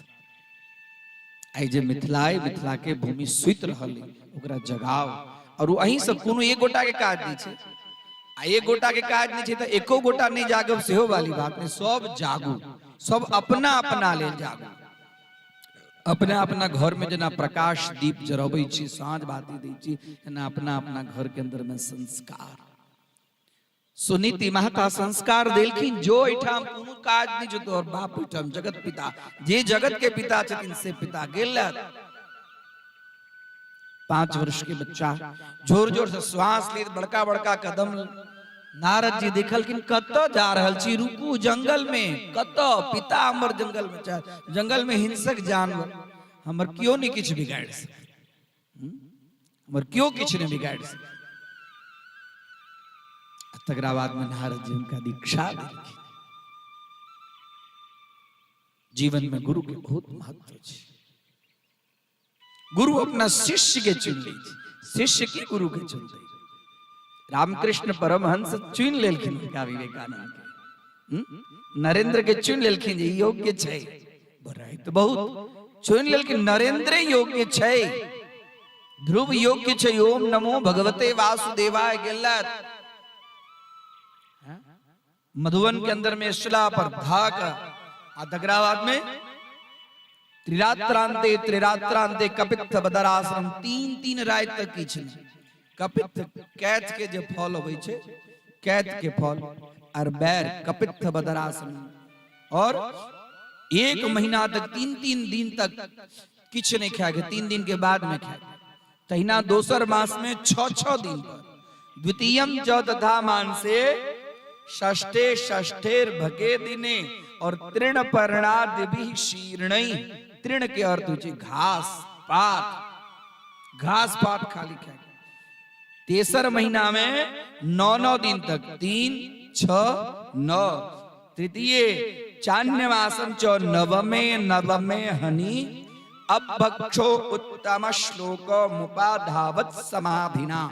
आई जे मिथिला के भूमि सुत रहल ओकरा जगाओ और वही सब कोनो एक गोटा के काज नहीं छे आ एक गोटा के काज नहीं छे त एको गोटा नहीं जागब सेहो वाली बात नहीं सब जागू सब अपना अपना ले जागू अपना अपना घर में जना प्रकाश दीप जरबै छी साँझ बाती दै छी जना अपना अपना घर के अंदर में संस्कार सुनीति महता संस्कार देलखिन जो एठाम कोनो काज नहीं जो तोहर बाप एठाम जगत पिता जे जगत के पिता छथिन से पिता गेल 5 वर्ष के बच्चा जोर जोर से श्वास ले बड़का बड़का कदम नारद जी देखलखिन कत जा रहल छी रुकू जंगल में कत पिता हमर जंगल में जंगल में हिंसक जानवर हमर क्यों नहीं किछ बिगाड़ सके हमर क्यों किछ नहीं बिगाड़ सके तकरा बाद में नारद जी उनका दीक्षा देलखिन जीवन में गुरु के बहुत महत्व है गुरु अपना शिष्य के चुन ली शिष्य की गुरु के चुन ली रामकृष्ण परमहंस चुन लेलखिन का विवेकानंद के नरेंद्र के चुन लेलखिन जे योग्य छै बराई तो बहुत चुन लेलखिन नरेंद्र योग्य छै ध्रुव योग्य छै ओम नमो भगवते वासुदेवाय गेलत मधुवन के अंदर में शिला पर धाक आदग्राबाद में त्रिरात्रांते कपित्थ बदराश्रम 3 रात तक किछ नहीं कपित्थ कैथ के जे फल होय छे कैथ के फल और बैर कपित्थ बदराश्रम और 1 महीना तक 3 दिन तक किछ नहीं खाए 3 दिन के बाद में खाए तहिना दोसर मास में 6 दिन पर द्वितीयम च तथा मानसे षष्ठे षष्ठेर भगे दिने और तृण पर्णादि शीर्णई तृण के अर्थ होची घास पात खाली खाए तेसर महीना में 9 दिन तक 3 6 9 तृतीय चान्यमासम च नवमे हनि अभक्षो उत्तम श्लोक मुपाधावत समाधिना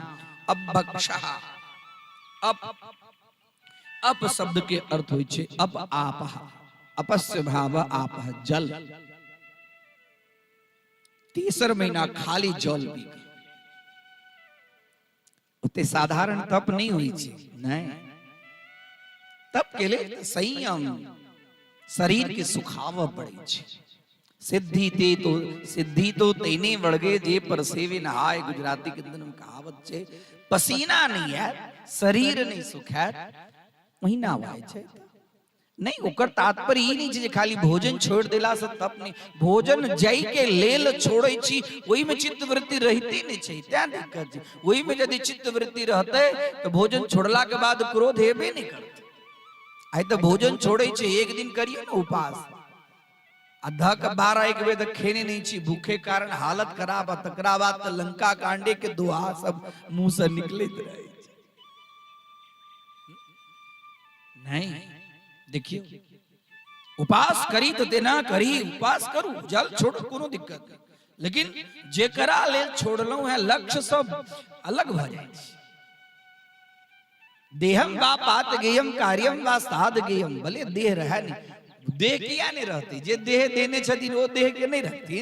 अभक्षः अप शब्द के अर्थ होय छे अप आपः अपस्य भाव आपः जल तीसर महीना खाली जल पी उते साधारण तप नहीं हुई छे नहीं तप के लिए संयम शरीर के सुखाव पड़े छे सिद्धि तो तेने वળગે जे परसेवे नहाय गुजराती के अंदर में कहावत छे पसीना नहीं है शरीर नहीं सुखाय वही ना आवाय छे नहीं ओकर तात्पर्य ई नहीं छे खाली भोजन छोड़ देला से तप नहीं भोजन जई के लेल छोड़े छी वही में चित्त वृत्ति रहती नहीं छे त्या दिक्कत छे वही में यदि चित्त वृत्ति रहते तो भोजन छोड़ला के बाद क्रोध हेबे नहीं करते आई तो भोजन छोड़े छे एक दिन करिए ना उपास अधक 12-1 बजे तक खेने नहीं छी भूखे कारण हालत खराब तकरा बात तो लंका कांडे के दुआ सब मुंह से निकले रहे नहीं देखिए उपास करी तो तेना करी उपास करू जल छोड़ कोनो दिक्कत नहीं लेकिन जेकरा ले छोड़लो है लक्ष्य सब अलग भ जाय छै देहम वा पात गेयम कार्यम वा साध गेयम भले देह रहे नहीं देह किया नहीं रहती जे देह देने छथिन वो देह के नहीं रहती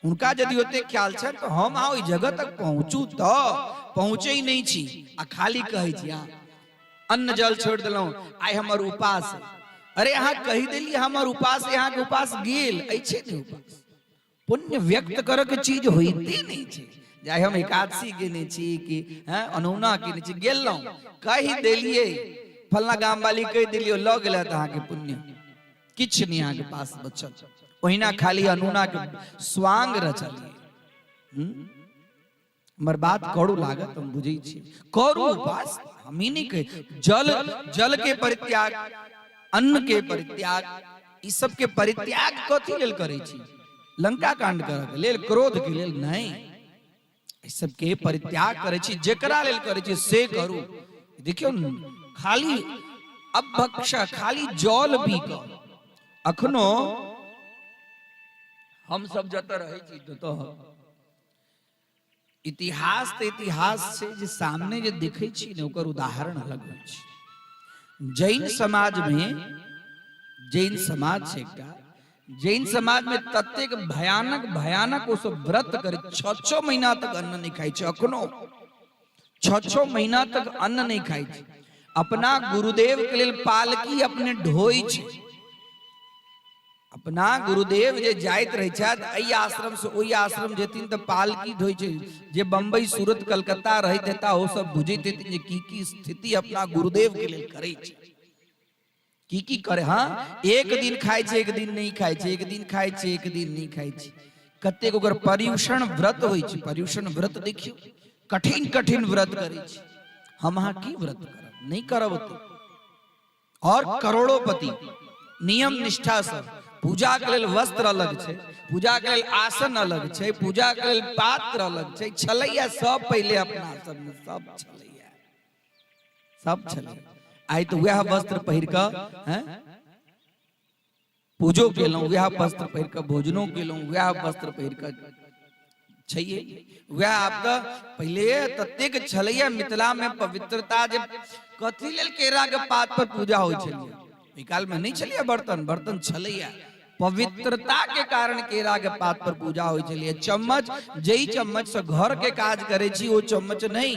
उनका यदि होते ख्याल छे तो हम आओ ई जगह तक पहुंचू तो पहुंचे ही नहीं छी आ खाली कहै छी अन्न जल छोड़ दिलौ आइ हमर उपास अरे यहाँ कही दिली हमर उपास यहाँ के उपास गेल ऐछे नहीं उपास पुण्य व्यक्त करे के चीज होइते नहीं छे जाय हम एकादशी केने छी कि अनुना केने छी गेलौ कही देलिए फलना गाम वाली कह दिलियो ल गेला त अहाँ के पुण्य किछ नहीं अहाँ के पास बचल ओहिना खाली अनुना के स्वांग रचलिए हमर बात कड़ू लागत हम बुझै छी करू उपास हम ही नहीं कहे जल के परित्याग अन्न के परित्याग ई सब के परित्याग कथी लेल करे छी लंका कांड करे के लेल क्रोध के लेल नहीं ई सब के परित्याग करे छी जेकरा लेल करे छी से करू देखियो खाली अभक्षा खाली जल पी क अखनो हम सब जत रहे छी तो इतिहास से जे सामने जे देखे छी ने ओकर उदाहरण अलग होय छै जैन समाज छै एकटा जैन समाज में ततेक भयानक ओ सब व्रत करे 6 महीना तक अन्न नहीं खाई छै अखनो 6 महीना तक अन्न नहीं खाई छै अपना गुरुदेव के लेल पालकी अपने ढोई छै अपना गुरुदेव जे जाइत रहे छथि एहि आश्रम से ओहि आश्रम जेथिन त पालकी ढोई छै जे बम्बई सूरत कलकत्ता रहैत हेता ओ सब बुझैत हेथिन जे की स्थिति अपना गुरुदेव के लेल करै छै की करे हाँ एक दिन खाय छै एक दिन नहीं खाय छै एक दिन खाय छै एक दिन नहीं खाय छै कतेक ओकर पर्युषण व्रत होय छै पर्युषण व्रत देखियो कठिन व्रत करै छै हम अहाँ की व्रत करब नहीं करब और करोड़ोपति नियम निष्ठा से पूजा के लेल वस्त्र अलग छै पूजा के लेल आसन अलग छै पूजा के लेल पात्र अलग छै छलैया सब पहले अपना सब में सब छलैया आई तो वह वस्त्र पहिर क पूजो केलौ वह वस्त्र पहिर क भोजनो केलौ वह वस्त्र पहिर क छैये वह आपका पहले ततेक छलैया मिथिला में पवित्रता जे कथी लेल केरा के पात पर पूजा होय छलिए ई काल में नहीं छलिए बर्तन छलैया पवित्रता के कारण केरा के पात पर पूजा होय छलिए चम्मच जई चम्मच से घर के काज करे छी वो चम्मच नहीं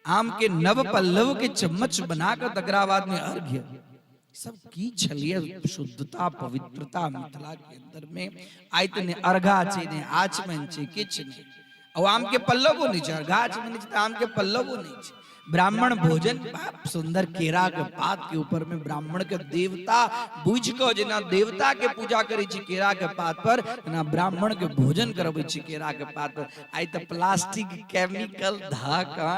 आम के नव पल्लव के चम्मच बनाकर तकरा बाद में अर्घ्य सब की छलिए शुद्धता पवित्रता मिथिला के अंदर में आइत ने अर्घा छे ने आचमन छे किछ नहीं और आम के पल्लवो नहीं छे अर्घा आचमन छे आम के पल्लवो नहीं छे ब्राह्मण भोजन सुंदर केरा के पात के ऊपर में ब्राह्मण के देवता बुझ को जना देवता के पूजा करे छी केरा के पात पर ना ब्राह्मण के भोजन करबै छी केरा के पात पर आई तो प्लास्टिक केमिकल धाका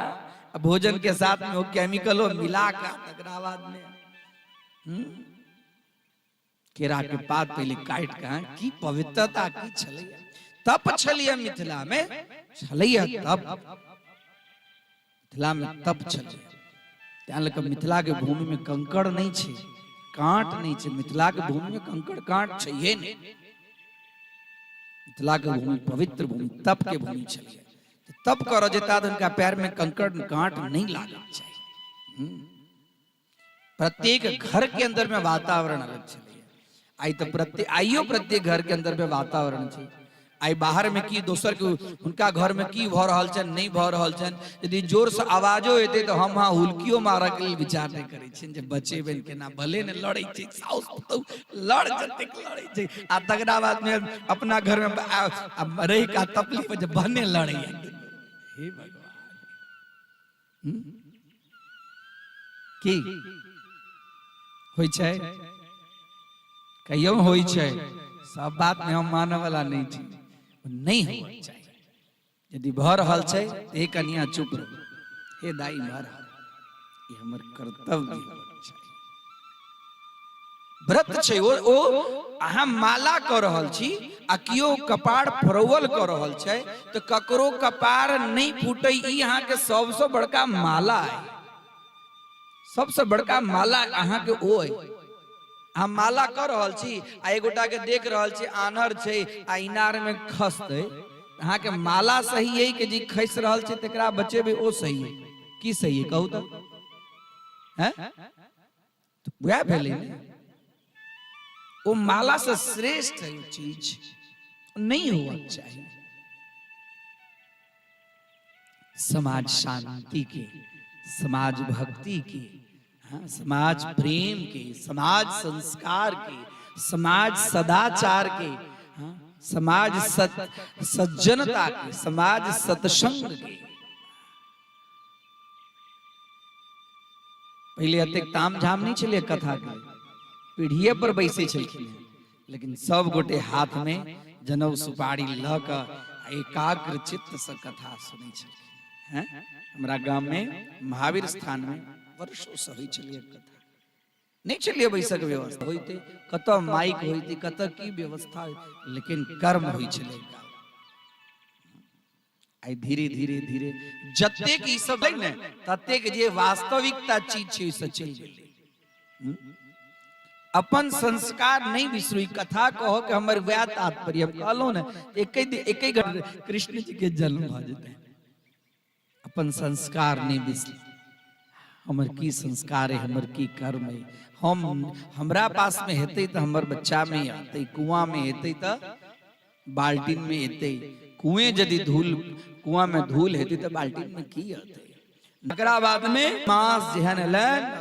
भोजन के साथ में वो केमिकल मिला का तकरा बाद में केरा के पात पहले काट का की पवित्रता की छलैया तप छलिए मिथिला में छलैया तप मिथिला में तप छलिए त्या लक मिथिला के भूमि में कंकड़ नहीं छे कांट नहीं छे मिथिला के भूमि में कंकड़ कांट छे नहीं मिथिला के भूमि पवित्र भूमि तप के भूमि छलिए तप करो जेता उनका पैर में कंकड़ कांट नहीं लागना चाहिए प्रत्येक घर के अंदर में वातावरण अलग चाहिए आई तो प्रत्येक घर के अंदर में वातावरण चाहिए आई बाहर में की दोसर के उनका घर में की भ रहल छन नहीं भ रहल छन यदि जोर से आवाजो हेते तो हम हाँ हुलकियो मारऽ के विचार नहीं करै छिन जे बचेबन केना भले ने लड़ै छै साउस पुतौ लड़ जते लड़ै छै आ तगड़ा बात में अपना घर में रह का तकलीफ जे बने लड़ै हे भगवान की होय छै कहियो होय छै सब बात में हम मानने वाला नहीं छी नहीं होना चाहिए यदि भ रहल छै ते कनिया चुप रहो हे दाई भर ये हमर कर्तव्य होना चाहिए व्रत छै ओ अहाँ माला कर रहल छी आ कियो कपाड़ फरोवल कर रहल छै तो ककरो कपाड़ नहीं फूटे ई अहाँ के सबसे बड़का माला है सबसे बड़का माला अहाँ के ओ है हम माला कर रहल छी आ एक गोटा के देख रहल छी आनर छै आ इनार में खसते अहाँ के माला सही है कि जी खस रहल छै तकरा बचेबे ओ सही है की सही है कहू तो हैं तो वह भेले वो माला से श्रेष्ठ है चीज नहीं होना चाहिए समाज शांति के समाज भक्ति के हाँ, समाज प्रेम के समाज संस्कार के समाज सदाचार के हाँ, समाज सज्जनता के समाज सत्संग के पहले अतेक ताम झाम नहीं चलिए कथा के पीढ़िए पर बैसे छलखिन लेकिन सब गोटे हाथ में जनऊ सुपारी ल क एकाग्र चित्त से कथा सुनै छलखिन हमरा गांव में महावीर स्थान में वर्षों से हुई चलिए कथा नहीं चलिए बैसक व्यवस्था होते कत माइक होती कत की व्यवस्था लेकिन कर्म हुई चलेगा आई धीरे धीरे धीरे जत्ते की सब ने तत्ते के जे वास्तविकता चीज छै से चल गेलै अपन संस्कार नहीं बिसरुई कथा कहो कि हमर वह तात्पर्य हम कहलो ने एक कृष्ण जी के जन्म भ जेते अपन संस्कार नहीं बिसरी हमर की संस्कार है हमर की कर्म है हम हमरा पास में हेते तो हमर बच्चा में आते कुआं में हेते तो बाल्टीन में हेते कुएं यदि धूल कुआं में धूल हेते तो बाल्टीन में की आते नकरा बाद में मास जहन लन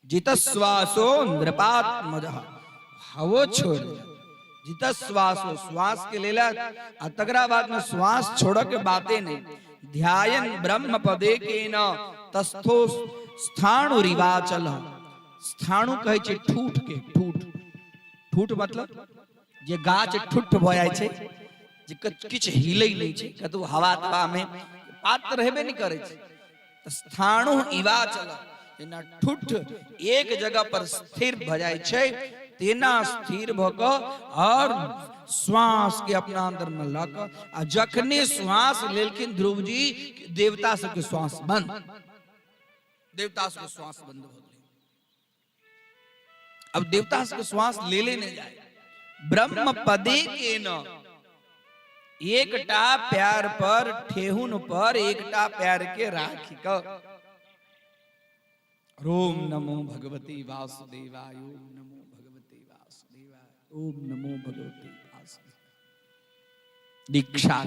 जितस्वासो नृपात मजह हवो छोड़ जितस्वासो श्वास के लेला आ तकरा बाद में श्वास छोड़ के बातें नहीं ध्यायन ब्रह्म पदे के न तस्थो स्थाणु रिवाचल स्थाणु कहे छै ठूठ के ठूठ ठूठ मतलब जे गाछ ठुठ भ जाय छै जे किछ हिलै नहीं छै कतौ हवा तवा में पात्र रहबे नहीं करे छै त स्थाणु इवाचल जेना ठुठ एक जगह पर स्थिर भ जाय छै तेना स्थिर भ क और श्वास के अपना अंदर में ल क आ जखने श्वास लेलखिन ध्रुव जी देवता सबके श्वास बंद देवता सबके श्वास बंद हो गए अब देवता सबके श्वास ले लेने जाए ब्रह्म पदे के न एकटा पैर पर ठेहुन पर एकटा पैर के राखी क ओम नमो भगवती वासुदेवाय ओम नमो भगवती वासुदेवाय ओम नमो भगवती वासुदेवाय दीक्षा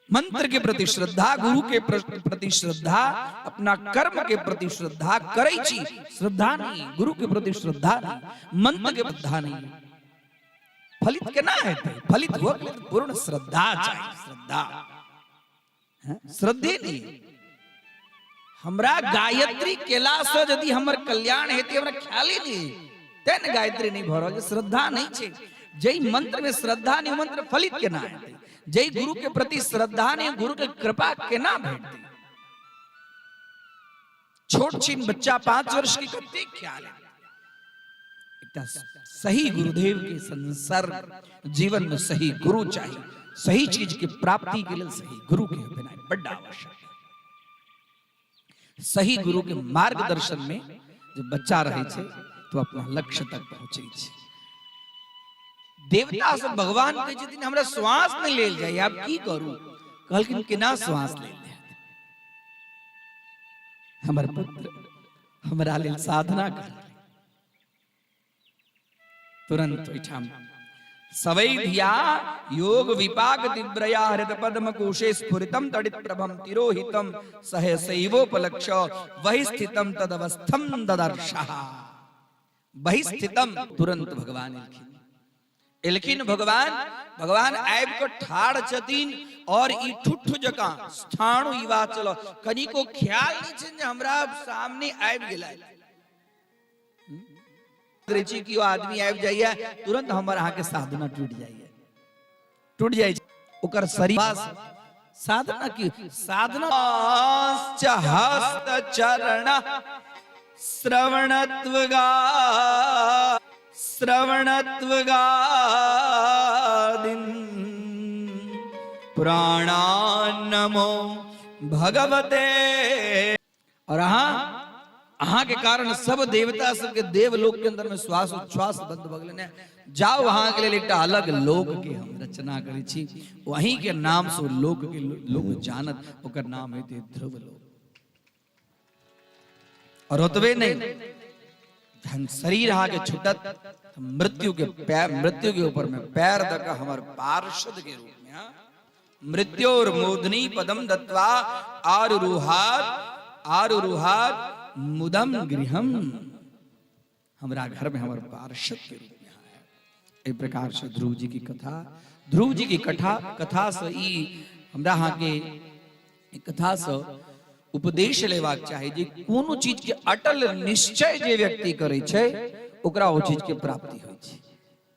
मंत्र के प्रति श्रद्धा गुरु के प्रति श्रद्धा अपना कर्म के प्रति श्रद्धा करै छी श्रद्धा नहीं गुरु के प्रति श्रद्धा नहीं मंत्र के श्रद्धा नहीं फलित केना हेतै फलित हो पूर्ण श्रद्धा चाहिए श्रद्धा श्रद्धे नहीं हमरा गायत्री केला से यदि हमर कल्याण हेतै हमरा ख्याल ही नहीं तेन गायत्री नहीं भ रहल श्रद्धा नहीं छै जय मंत्र में श्रद्धा नहीं मंत्र फलित केना हेतै जय गुरु के प्रति श्रद्धा नहीं गुरु के कृपा केना भेटतै छोट छीन बच्चा 5 वर्ष की कते ख्याल है एकटा सही गुरुदेव के संसर्ग जीवन में सही गुरु चाहिए सही चीज के प्राप्ति के लिए सही गुरु के बिना बड़ा आवश्यक है सही गुरु के मार्गदर्शन में जब बच्चा रहे छे तो अपना लक्ष्य तक पहुंचे छे देवता से भगवान के दिन हमरा श्वास नहीं लेल जाए आप की करू कहलकिन केना श्वास ले ले हमर पुत्र हमरा लेल साधना कर तुरंत ओइठाम सवै धिया योग विपाक दिव्रया हृत पद्म कोशे स्फुरितम तडित प्रभम तिरोहितम सहसैवोपलक्ष्य वही स्थितम तदवस्थम ददर्शः। वही स्थितम तुरंत भगवान एलखिन भगवान आबि को ठाड़ छथिन और ई ठुठु जका स्थाणु युवा चलो कनी को ख्याल नहीं छे जे हमरा सामने आबि गेला रुचि की आदमी आबि जाइए तुरंत हमर अहाँ के साधना टूट जाइए ओकर शरीर साधना की साधना हस्त चरण श्रवणत्वगा प्राणान्नमो भगवते। और अहाँ के कारण सब देवता सबके देवलोक के अंदर में श्वास उच्छ्वास बंद भ गेलै ने। जाओ वहां के लिए एक अलग लोक के हम रचना करै छी, वहीं के नाम से लोक के लोग जानत, ओकर नाम है ध्रुव लोक। और ओतबे नहीं, जहन शरीर अहाँ के छुटत तो मृत्यु के ऊपर में पैर दका हमर पार्षद के रूप में मृत्योर मोदनी पदम दत्वा आरुरुहात मुदम गृहम, हमरा घर में हमारे पार्षद के रूप में आया। एक प्रकार से ध्रुव जी की कथा से ई हमरा अहाँ के कथा से उपदेश लेबाक चाही जे कोनो चीज के अटल निश्चय जे व्यक्ति करे छे ओकरा ओ चीज के प्राप्ति होय छै।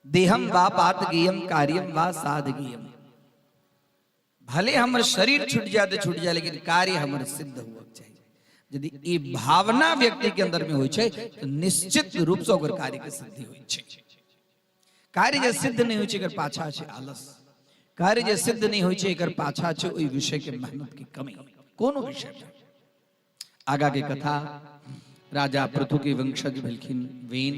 देहम वा पातगेयम कार्यम वा साधगेयम, भले हमर शरीर छूट जाए लेकिन कार्य हमर सिद्ध हुआ चाहिए। यदि ये भावना व्यक्ति के अंदर में होय छै तो निश्चित रूप से ओकर कार्य के सिद्धि होय छै। कार्य जे सिद्ध नहीं होय छै एकर पाछा छै आलस, कार्य जे सिद्ध नहीं होय छै एकर पाछा छै ओई विषय के मेहनत की कमी। कोनो विषय में आगा के कथा, राजा पृथु के वंशज भेलखिन वेन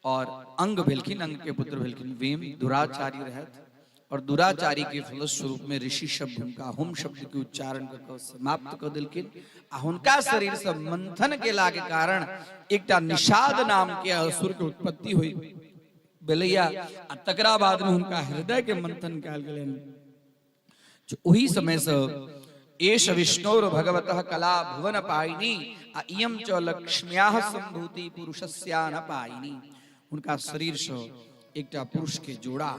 और अंग भेलखिन, अंग के पुत्र भेलखिन वेम। दुराचारी रहत और दुराचारी के फलस्वरूप में ऋषि शब्द हुनका होम शब्द के उच्चारण कर समाप्त कर दिलखिन। आ हुनका शरीर से मंथन केला के कारण एकटा निषाद नाम के असुर के उत्पत्ति हुई बेलैया। आ तकरा बाद में हुनका हृदय के मंथन कयल गेलनि। जो वही समय से एष विष्णुर भगवतः कला भुवन पायिनी आ इयम च लक्ष्म्याः संभूति पुरुषस्या न पायिनी। उनका शरीर से एकटा पुरुष के जोड़ा,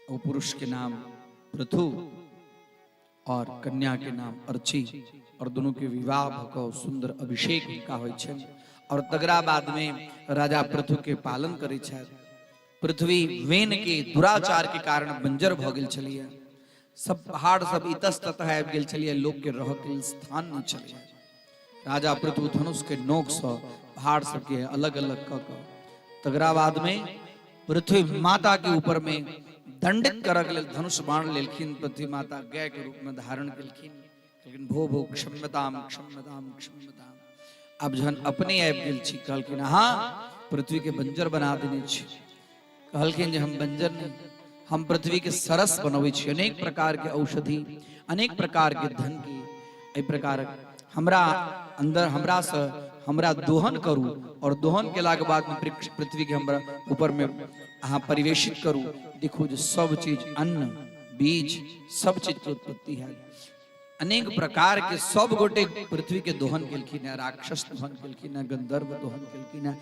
वो पुरुष के नाम पृथु और कन्या के नाम अर्ची, और दोनों के विवाह भको सुंदर अभिषेक का होय छै। और तगरा बाद में राजा पृथु के पालन करे छै। पृथ्वी वेन के दुराचार के कारण बंजर भ गेल छलिए, सब पहाड़ सब इतस्ततः आबि गेल छलिए, लोक के रह के स्थान नहीं छलिए। राजा पृथु धनुष के नोक से पहाड़ सबके अलग अलग क के तगरा बाद में पृथ्वी माता के ऊपर में दंडित करक लेल धनुष बाण लेलखिन। पृथ्वी माता गाय के रूप में धारण केलखिन, लेकिन भो भो क्षम्यताम क्षम्यताम क्षम्यताम। अब जहन अपने आबि गेल छी कहलखिन हाँ पृथ्वी के बंजर बना देने छी। कहलखिन जे हम बंजर नहीं, हम पृथ्वी के सरस बनबै छी, अनेक प्रकार के औषधि, अनेक प्रकार के धन की। एहि प्रकार हमरा अंदर हमरा दोहन करू, और दोहन केला के बाद में पृथ्वी के हमरा ऊपर में अहाँ परिवेशित करू। देखो जो सब चीज अन्न बीज सब चीज के उत्पत्ति है। अनेक प्रकार के सब गोटे पृथ्वी के दोहन केलखिन है। राक्षस दोहन केलखिन है, गंधर्व दोहन केलखिन है,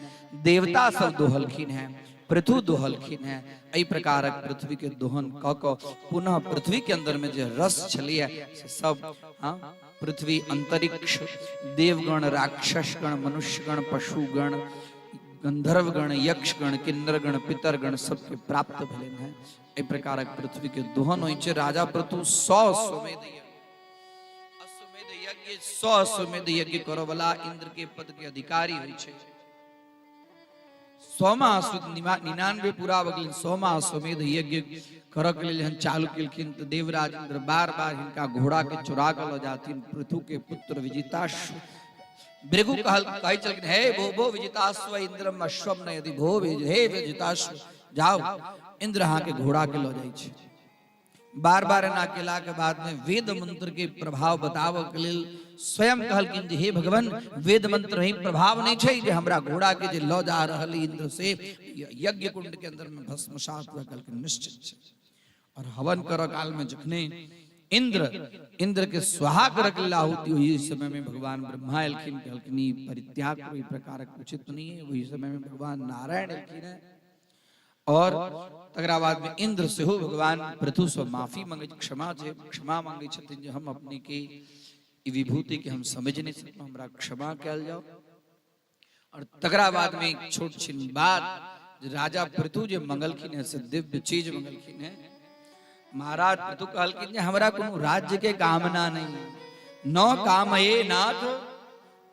देवता सब दोहलखिन है, पृथु दोहलखिन है। एहि प्रकार पृथ्वी के दोहन क क पुनः पृथ्वी के अंदर में जो रस छलिए से सब पृथ्वी अंतरिक्ष देवगण राक्षसगण मनुष्यगण पशुगण गंधर्वगण यक्षगण किन्नरगण पितरगण सबके प्राप्त भेलन है। एहि प्रकार पृथ्वी के दोहन होय छै। राजा पृथु 100 अश्वमेध यज्ञ करय वाला इंद्र के पद के अधिकारी होय छै। 99 पूरा भ गेल। 100 अश्वमेध यज्ञ करऽ के लेल जहन चालू केलखिन तो देवराज इंद्र बार बार हिनका घोड़ा के चुरा के ल जाथिन। पृथु के पुत्र विजिताश्व भृगु कहै छलखिन हे भो विजिताश्व इंद्रम अश्वम न यदि भो हे विजिताश्व जाओ, इंद्र अहाँ के घोड़ा के ल जाय छै। बार बार एना केला के बाद में वेद मंत्र के प्रभाव बताव के लेल स्वयं कहलखिन जे हे भगवान वेद मंत्र ही प्रभाव नहीं छै जे हमरा घोड़ा के जे लऽ जा रहल इंद्र से यज्ञ कुंड के अंदर में भस्मसात हुआ कहलखिन निश्चित छै। और हवन कर काल में जखने इंद्र के स्वाहा कर के आहुति हुई इस समय में भगवान ब्रह्मा एलखिन कहलखिन ई परित्याग कोई प्रकार उचित नहीं है। वही समय में भगवान नारायण एलखिन है और तकरा बाद में इंद्र से हो भगवान पृथु से माफी मांगे क्षमा मांगे छथिन जे हम अपने के ई विभूति के हम समझ नहीं सकते हमरा क्षमा कल जाओ। और तकरा बाद में एक छोट छिन बात राजा पृथु जे मंगलखिन है से दिव्य चीज मंगलखिन है। महाराज पृथु कहलखिन जे हमरा कोनो राज्य के कामना नहीं न कामये नाथ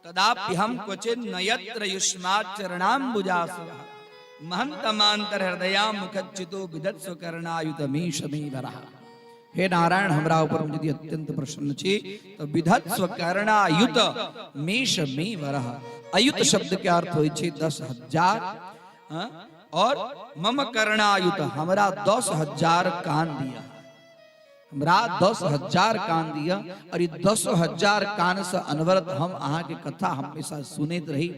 तदापि हम क्वचित नयत्र युष्मात् चरणाम्बुजासुरः महंतमांतर हृदया मुखचितो विदत्स्व करणायुतमीश मे वरः। हे नारायण हमरा ऊपर यदि अत्यंत प्रसन्न छी तो विधत्स्व करणायुत मेष मे वरः। अयुत शब्द के अर्थ होय छै 10,000 और मम करणायुत हमरा 10,000 कान दिया, हमरा 10,000 कान दिया और 10,000 कान से अनवरत हम अहाँ के कथा हमेशा सुनैत रही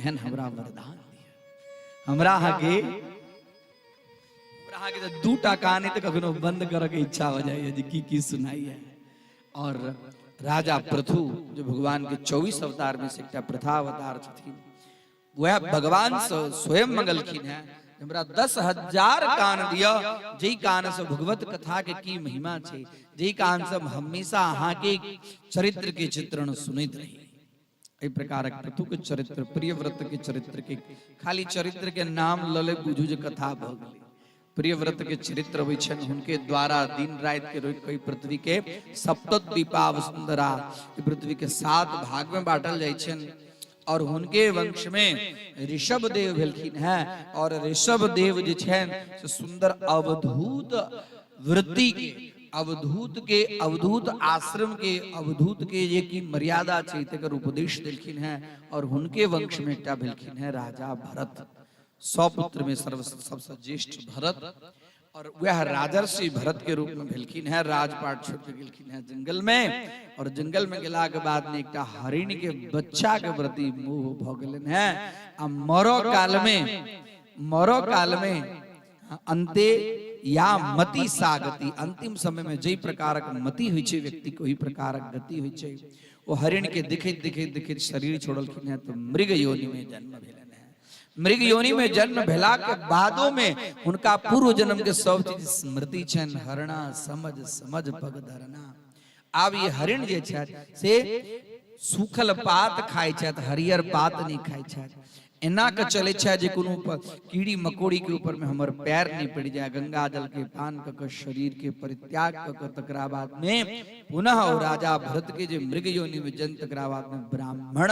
एहन हमरा वरदान दिया। हमरा अहाँ के दूटा कान तो कखनो बंद करे के इच्छा हो जाए जी की सुनाई है। और राजा पृथु जो भगवान के 24 अवतार में से एक प्रथा अवतार छथिन वह भगवान स्वयं मंगलखिन है हमरा 10,000 कान दिया जई कान से भगवत कथा के की महिमा छे जई कान से हमेशा अहाँ के चरित्र के चित्रण सुनैत रही। एहि प्रकारक पृथु के चरित्र प्रियव्रत के चरित्र के खाली चरित्र के नाम लले बुझू जे कथा भ गेलै। प्रियव्रत के चरित्र होइ छन हुनके द्वारा दिन रात के रोज कई पृथ्वी के सप्तद्वीपाव सुंदरा पृथ्वी के 7 भाग में बांटल जाय छन और उनके वंश में ऋषभ देव भेलखिन है। और ऋषभ देव जे छन से सुंदर अवधूत वृत्ति के अवधूत आश्रम के अवधूत के ये की मर्यादा छै तकर उपदेश देलखिन है। और उनके वंश में एकटा भेलखिन है राजा भरत, 100 पुत्र में सबसे ज्येष्ठ भरत। और वह राजर्षि भरत के रूप में भेलखिन है। राजपाट छोड़ के गेलखिन है जंगल में और जंगल में गेला के बाद में एकटा हरिण के बच्चा के प्रति मोह भ गेलन है। आ मरो काल में अंते या मति सागति अंतिम समय में जई प्रकारक मति होइ छै व्यक्ति को ही प्रकारक गति होइ छै। वो हरिण के दिखैत शरीर छोड़लखिन है तो मृग योनि में जन्म भेलन है। मृग योनि में जन्म भेला के बादों में उनका पूर्व जन्म के सब चीज स्मृति छन। हरणा समझ पग धरना। आब ये हरिण जे छै से सूखल पात खाय छै, हरियर पात नहीं खाय छै। एना के चले छै जे कोनो कीड़ी मकोड़ी के ऊपर में हमर पैर नहीं पड़ जाए। गंगा जल के पान क शरीर के परित्याग क तकरा बाद में पुनः राजा भरत के जे मृग योनि में जन्म तकरा बाद में ब्राह्मण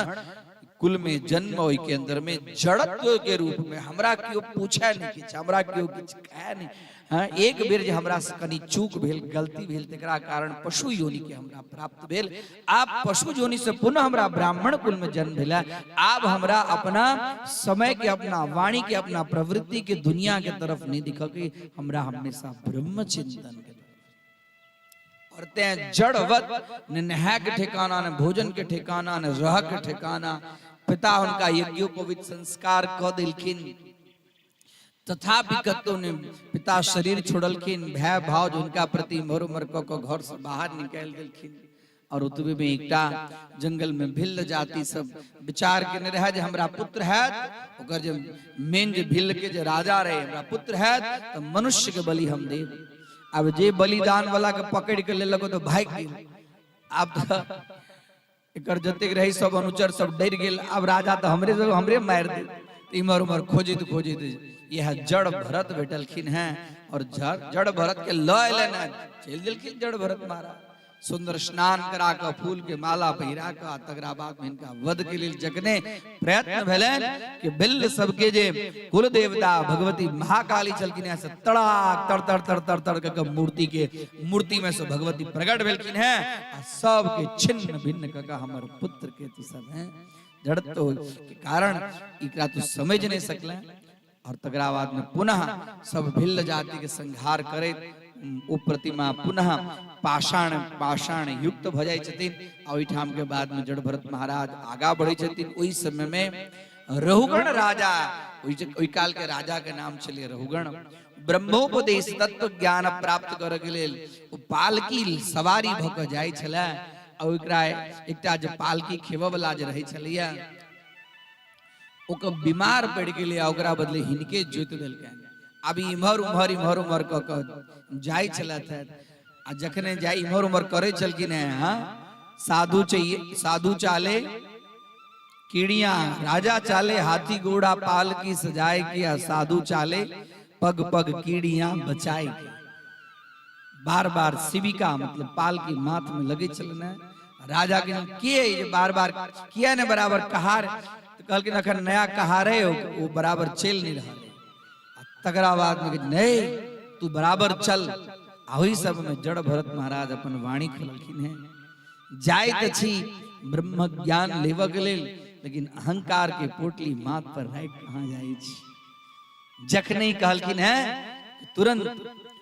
कुल में जन्म होय के अंदर में जड़त्व के रूप में हमरा क्यों पूछे नहीं किछ, हमरा क्यों किछ कहे नहीं। हाँ, एक बेर जे हमरा से कनी चूक भेल, गलती भेल तकरा कारण पशु योनि के हमरा प्राप्त भेल। आप पशु योनि से पुनः हमरा ब्राह्मण कुल में जन्म भेला। आप हमरा अपना समय के, अपना वाणी के, अपना प्रवृत्ति के दुनिया के तरफ नहीं दिख के हमरा हमेशा ब्रह्म चिंतन के और ते जड़वत न नहा के ठिकाना, न भोजन के ठिकाना, न रह के ठिकाना। पिता उनका यज्ञोपवीत संस्कार क दिलखिन तथापि कतो ने पिता शरीर छोड़लखिन। भय भाव उनका प्रति मर क घर से बाहर निकाल दिलखिन। और उतबे में एकटा जंगल में भिल्ल जाति सब विचार के रहे जे हमरा पुत्र है ओकर जे मेन जे भिल्ल के जे राजा रहे हमरा पुत्र है तो मनुष्य के बलि हम देब। अब जे बलिदान वाला के पकड़ के लेलक तो भाग गेल। अब तो एकर जतेक रही सब अनुचर सब डर गेल। अब राजा तो हमरे मार दे। इमर उमर खोजित यह जड़ भरत भेटलखिन है और जड़ भरत के ल एलन चल दिलखिन। जड़ भरत महाराज सुंदर स्नान करा के फूल के माला पहिरा के तकरा बाद में इनका वध के लिए जगने प्रयत्न भेलन कि बिल्ल सबके जे कुल देवता भगवती महाकाली चलकिन ऐसे तड़ाक तड़ तड़ तड़ तड़ के मूर्ति में से भगवती प्रकट भेलकिन है। सब के छिन्न भिन्न क हमर पुत्र के तू सब हैं जड़त्व के कारण इकरा तू समझ नहीं सकले। और तकरा बाद में पुनः सब भिल्ल जाति के संहार करे वो प्रतिमा पुनः पाषाण पाषाण युक्त भ जाय छथिन। ओहि ठाम के बाद में जड़ भरत महाराज आगा बढ़े छथिन। ओहि समय में रहुगण राजा, ओहि काल के राजा के नाम छले रहुगण, ब्रह्मोपदेश तत्व ज्ञान प्राप्त करय के लेल पालकी सवारी भ क जाय छले। और एकरा एकटा जे पालकी खेबऽ वाला जे रहै छलैया ओकर बीमार पड़ गेलै, ओकरा बदले हिनके जोत देलकै। अब इम्हर उम्हर इम्हर उम्हर क क जाय छलथि। आ जखने जाय इम्हर उम्हर करे छलखिन हैं, साधु चाहिए साधु चाले कीड़ियां, राजा चाले हाथी घोड़ा पालकी सजाए किया, साधु चाले पग पग कीड़ियां बचाए के। बार बार शिविका मतलब पालकी माथ में लगे चलना। राजा के बार बार किया ने बराबर कहार, तो कहलखिन अखन नया कहार है वो बराबर चल नहीं रहा। तकरा बाद में नहीं तू बराबर चल। वही सब में जड़ भरत महाराज अपन वाणी खोलखिन है, जाय छी ब्रह्म ज्ञान लेव के लेल, लेकिन अहंकार के पोटली माथ पर राख कहां जाय छी। जखने कहलखिन है तुरंत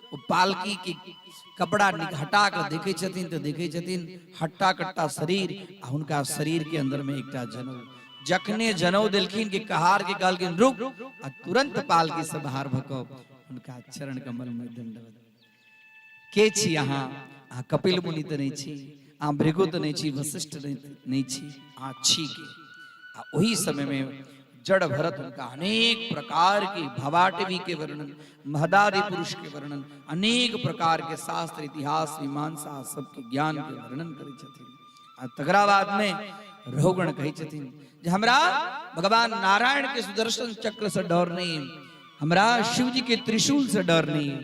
वो पालकी की कपड़ा हटा कर देखे छथिन तो देखे छथिन हट्टा कट्टा शरीर, आ उनका शरीर के अंदर में एकटा जनौ। जखने जनौ देलखिन कि कहार के कहलखिन रुक, आ तुरंत पालकी से बाहर भकौ उनका चरण कमल में दंडवत। के छी अहाँ? अहाँ कपिल मुनि तो नहीं छी, अहाँ भृगु तो नहीं छी, वशिष्ठ नहीं छी, अहाँ छी के। आ वही समय में जड़ भरत उनका अनेक प्रकार के भवाटवी के वर्णन, महदादि पुरुष के वर्णन, अनेक प्रकार के शास्त्र इतिहास मीमांसा सबके ज्ञान के वर्णन करे छथिन। आ तकरा बाद में रहुगण कहे छथिन जे हमरा भगवान नारायण के सुदर्शन चक्र से डर नहीं, हमरा शिव जी के त्रिशूल से डर नहीं,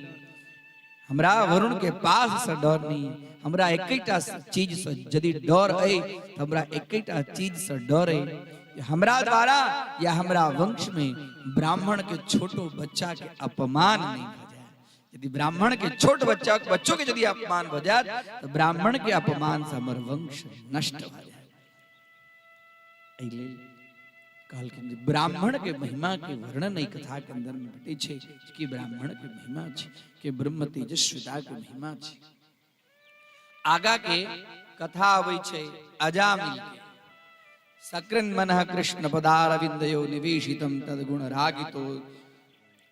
हमरा वरुण के पास से डर नहीं, हमरा एकटा चीज से यदि डर है तो हमरा एकटा चीज से डर है, हमरा द्वारा या हमरा वंश में ब्राह्मण के छोटो बच्चा के अपमान नहीं हो जाए। यदि ब्राह्मण के छोट बच्चों के यदि अपमान हो जाए तो ब्राह्मण के अपमान से हमर वंश नष्ट हो जाए। कहलखिन ब्राह्मण के महिमा के वर्णन ई कथा के अंदर में भेटे छे कि ब्राह्मण के महिमा छे कि ब्रह्म तेजस्विता के महिमा छे। आगा के कथा आवे छे अजामिल के, सकृन मनः कृष्ण पदारविंदयो निवेशितम तद्गुण रागितो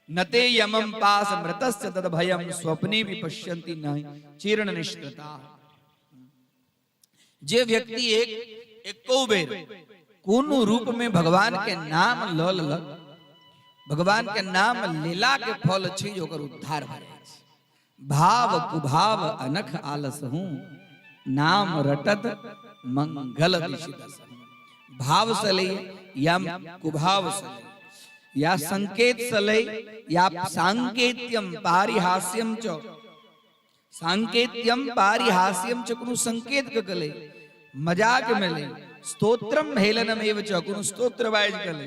नते यमं पास मृतस्य तद भयं स्वप्ने विपश्यन्ति नहि चीर्ण निष्कृता। जे व्यक्ति एको बेर कोनो रूप में भगवान के नाम ल लेलक, भगवान के नाम लेला के फल छै ओकर उद्धार भ जाय छै। भाव कुभाव अनख आलस हूं, नाम रटत मंगल दिशिदस। भाव से ले या कुभाव से ले या संकेत से ले या सांकेत्यम पारिहास्यम च, सांकेत्यम पारिहास्यम च कोनो संकेत के कले मजाक में ले, स्तोत्रम हेलनम एव च कोनो स्तोत्र वाइज कले।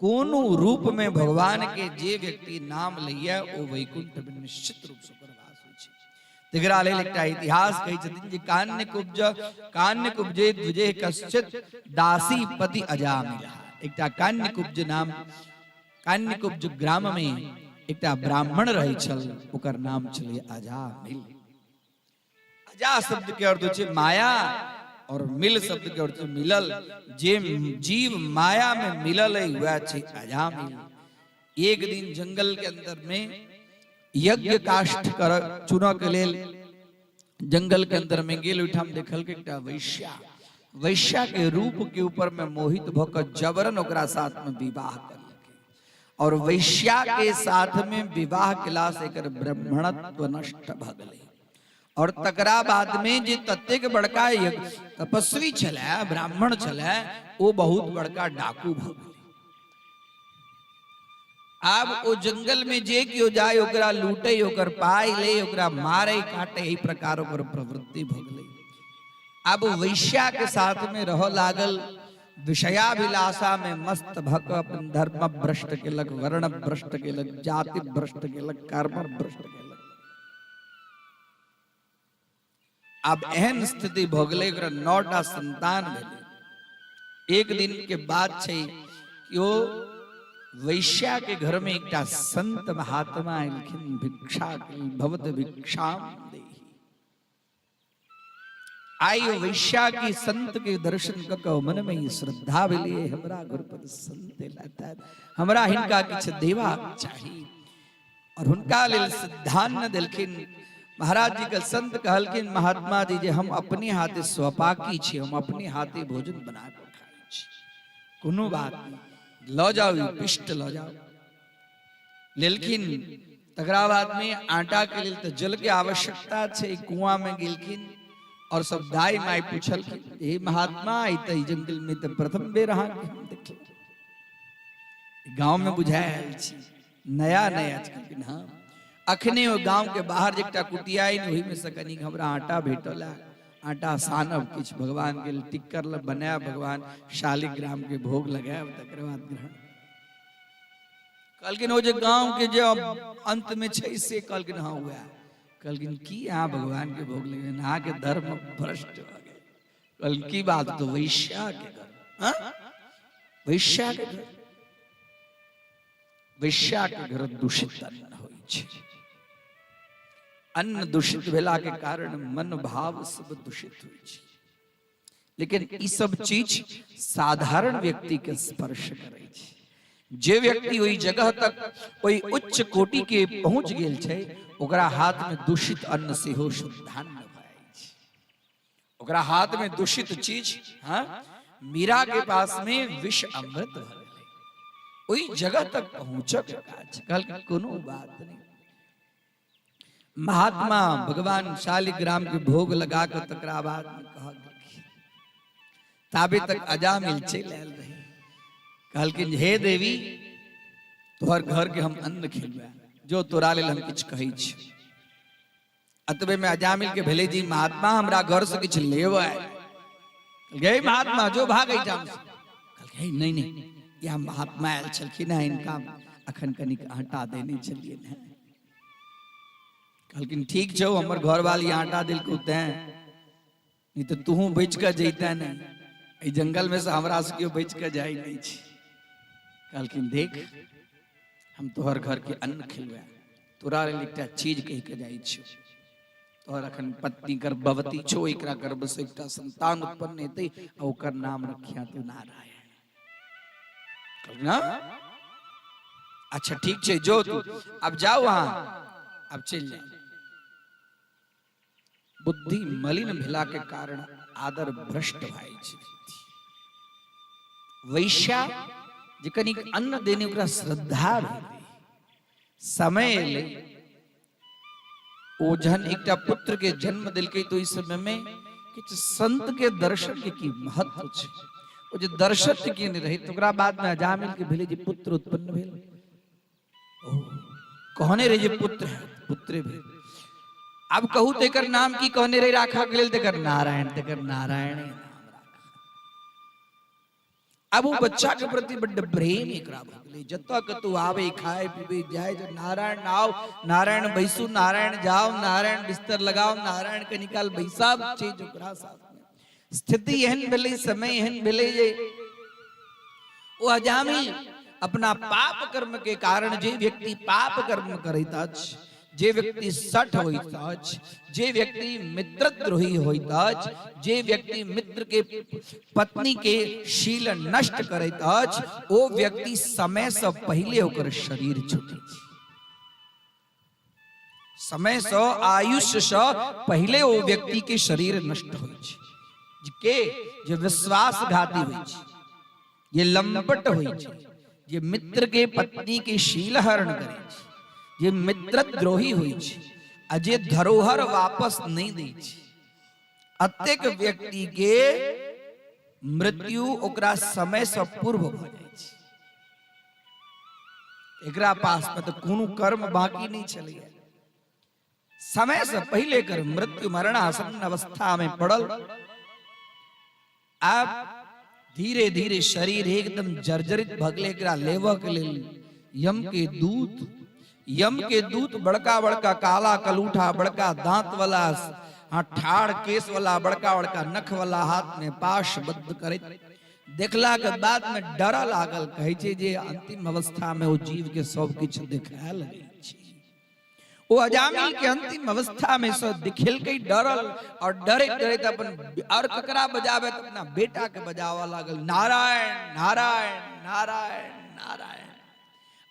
कोनो रूप में भगवान के जे व्यक्ति नाम लइया ओ वैकुंठ में निश्चित रूप से प्रवास होय छै। तिगरा ले एकटा इतिहास कहै छथिन जे कान्य कुब्जे द्विजे कश्चित दासी पति अजामिल। एकटा कान्य कुब्ज नाम, कान्य कुब्ज ग्राम में एकटा ब्राह्मण रहै छल, ओकर नाम छलै अजामिल। अजा शब्द के अर्थ छै माया और मिल शब्द के अर्थ मिलल। जे जीव माया में मिलल है वह छै अजामिल। एक दिन जंगल के अंदर में यज्ञ काष्ठ कर चुना के लेल जंगल के अंदर में गेल, ओठाम देखल के एकटा वैश्या, वैश्या के रूप के ऊपर में मोहित भकर जबरन ओकरा साथ में विवाह करलकै। और वैश्या के साथ में विवाह केला से एकर ब्राह्मणत्व नष्ट भ गेलै। और तकरा बाद में जे ततेक बड़का तपस्वी छलै, ब्राह्मण छलै, वो बहुत बड़का डाकू भ गेलै। अब ओ जंगल में जे कियो जाय ओकरा लूटे, ओकर पाई ले, ओकरा मारे काटे, एही प्रकार ओकर प्रवृत्ति भ गेलै। अब वैश्या के साथ में रह लागल, विषयाभिलाषा में मस्त भक अपन धर्म भ्रष्ट केलक, वर्ण भ्रष्ट केलक, जाति भ्रष्ट केलक, कर्म भ्रष्ट केलक। अब एहन स्थिति भ गेलै, ओकरा 9टा संतान भेलै। एक दिन के बात छै कि ओ वैश्या के घर में एक संत महात्मा एलखिन भिक्षा भवत भिक्षाम देहि। आई वैश्या की संत के दर्शन क मन में श्रद्धा मिले हमरा घर पर संत लाता हमरा हिनका किछ देवा चाहिए और हुनका लेल सिद्धांत दिलखिन। महाराज जी के संत कहलखिन महात्मा जी जे हम अपने हाथे स्वपाकी छी, हम अपने हाथे भोजन बना के खाई छी, कोनो बात नहीं, लो जाओ पिष्ट लो जाओ। लेलखिन तकरा बाद में आटा के लेल तो जल के आवश्यकता छे, कुआं में गेलखिन और सब दाई माई पूछलखिन हे महात्मा आई त जंगल में तो प्रथम बेर अहाँ के हम देखल, गांव में बुझायल छी नया नया छलखिन। हाँ अखने वो गांव के बाहर एकटा कुटिया वही में से कनी हमरा आटा भेटल, आटा सानब किछ भगवान के टिक्कर बनाया, भगवान शालिग्राम के भोग लगाया, तकर बाद ग्रहण। कहलखिन वो जो गांव के जो अंत में छै से कहलखिन हाँ हुआ। कहलखिन की यहाँ भगवान के भोग लगे, यहाँ के धर्म भ्रष्ट हो गए। कहलखिन की बात, तो वैश्या के घर, हाँ वैश्या के घर, वैश्या के घर दूषित अन्न होइ छै। अन्न दूषित भेला के कारण मन भाव सब दूषित होइ छै। लेकिन ई सब चीज साधारण व्यक्ति के स्पर्श करे छै। जे व्यक्ति ओई जगह तक ओई उच्च कोटि के पहुंच गेल छै, ओकरा हाथ में दूषित अन्न से हो शुद्धान्न भय छै, ओकरा हाथ में दूषित चीज। हाँ मीरा के पास में विष अमृत भर गए, ओई जगह तक पहुंचक काज। कल कोनो बात नहीं। महात्मा भगवान शालिग्राम के भोग लगा कर तकरा बाद में कह ताबे तक अजामिल चल आयल रही। कहलखिन हे देवी तोहर घर के हम अन्न खिलबा, जो तोरा लेल हम किछ कहै छी। अतबे में अजामिल के भेले जी महात्मा हमरा घर से किछ लेबा है। गए महात्मा जो भागै जाम। कहलकै नहीं नहीं, या महात्मा आयल छलखिन, इनका अखन कनिक आटा देने चलिए ना। कहलखिन ठीक छौ, हमर घर वाली आटा दिल को तैं, नहीं तो तू बच के जैता नहीं, ई जंगल में से हमरा से क्यों बच के जाई नहीं छी। कहलखिन देख हम तोहर घर के अन्न खिलवा, तोरा लेल एकटा चीज कह के जाई छी। तोहर अखन पत्नी गर्भवती छो, एकरा गर्भ से एकटा संतान उत्पन्न हेतै, आ ओकर नाम रखिया तू नारायण। कहलखिन अच्छा ठीक छै, जो तू अब जाओ वहां, अब चल जाए। बुद्धि मलिन भेला के कारण आदर भ्रष्ट भाई छै। वैश्या जे कनिक अन्न देने ओकरा श्रद्धा भेलै, समय ले ओ जहन एकटा पुत्र के जन्म दिलकै तो इस समय में किछ संत के दर्शन के की महत्व छै। ओ जे दर्शन के नहीं रही तो ओकरा बाद में अजामिल के भेलै जे पुत्र उत्पन्न भेल। ओ कहने रहे जे पुत्र है, पुत्रे भेल। अब कहू तेकर नाम की कहने रही राखा के लेल, तेकर नारायण, तेकर नारायण नाम राखा। अब वो बच्चा के प्रति बड़ प्रेम एकरा भ गेलै। जतऽ कतौ आवे खाए पीबे जाए, जो नारायण आओ, नारायण बैसू, नारायण जाओ, नारायण बिस्तर लगाओ, नारायण के निकाल बैसा, चीज ओकरा साथ में स्थिति एहन भेलै, समय एहन भेलै जे ओ अजामिल अपना पाप कर्म के कारण, जे व्यक्ति पाप कर्म करैत अछि, जे व्यक्ति सठ होइत अछि, जे व्यक्ति मित्रद्रोही होइत अछि, जे व्यक्ति मित्र के पत्नी के शील नष्ट करैत अछि, ओ व्यक्ति समय से पहले ओकर शरीर छूटै छै। समय से आयुष्य से पहले ओ व्यक्ति के शरीर नष्ट होइ छै। के जे विश्वासघाती होइ छै, ये लंपट होइ छै, ये मित्र के पत्नी के शील हरण करे छै, ये मित्रद्रोही होइ छै, आ जे धरोहर वापस नहीं दै छै। अतेक व्यक्ति के मृत्यु ओकरा समय से पूर्व भ जाय छै। एकरा पास में तो कोनो कर्म बाकी नहीं चले, समय से पहले कर मृत्यु मरणासन अवस्था में पड़ल। अब धीरे धीरे शरीर एकदम जर्जरित भगले, एकरा लेवा के लेल यम के दूत बड़का बड़का काला कलूठा, बड़का दांत वाला, हाँ ठाड़ केस वाला, बड़का बड़का नख वाला, हाथ में पाश बद्ध करैत देखला के बाद में डर लागल, कहे छे जे अंतिम अवस्था में वो जीव के सब कुछ दिखाए लगे छी। वो अजामिल के अंतिम अवस्था में सब दिखेल के डरल और डरे डरे त अपन और ककरा बजावे त अपना बेटा के बजावा लागल, नारायण नारायण नारायण नारायण।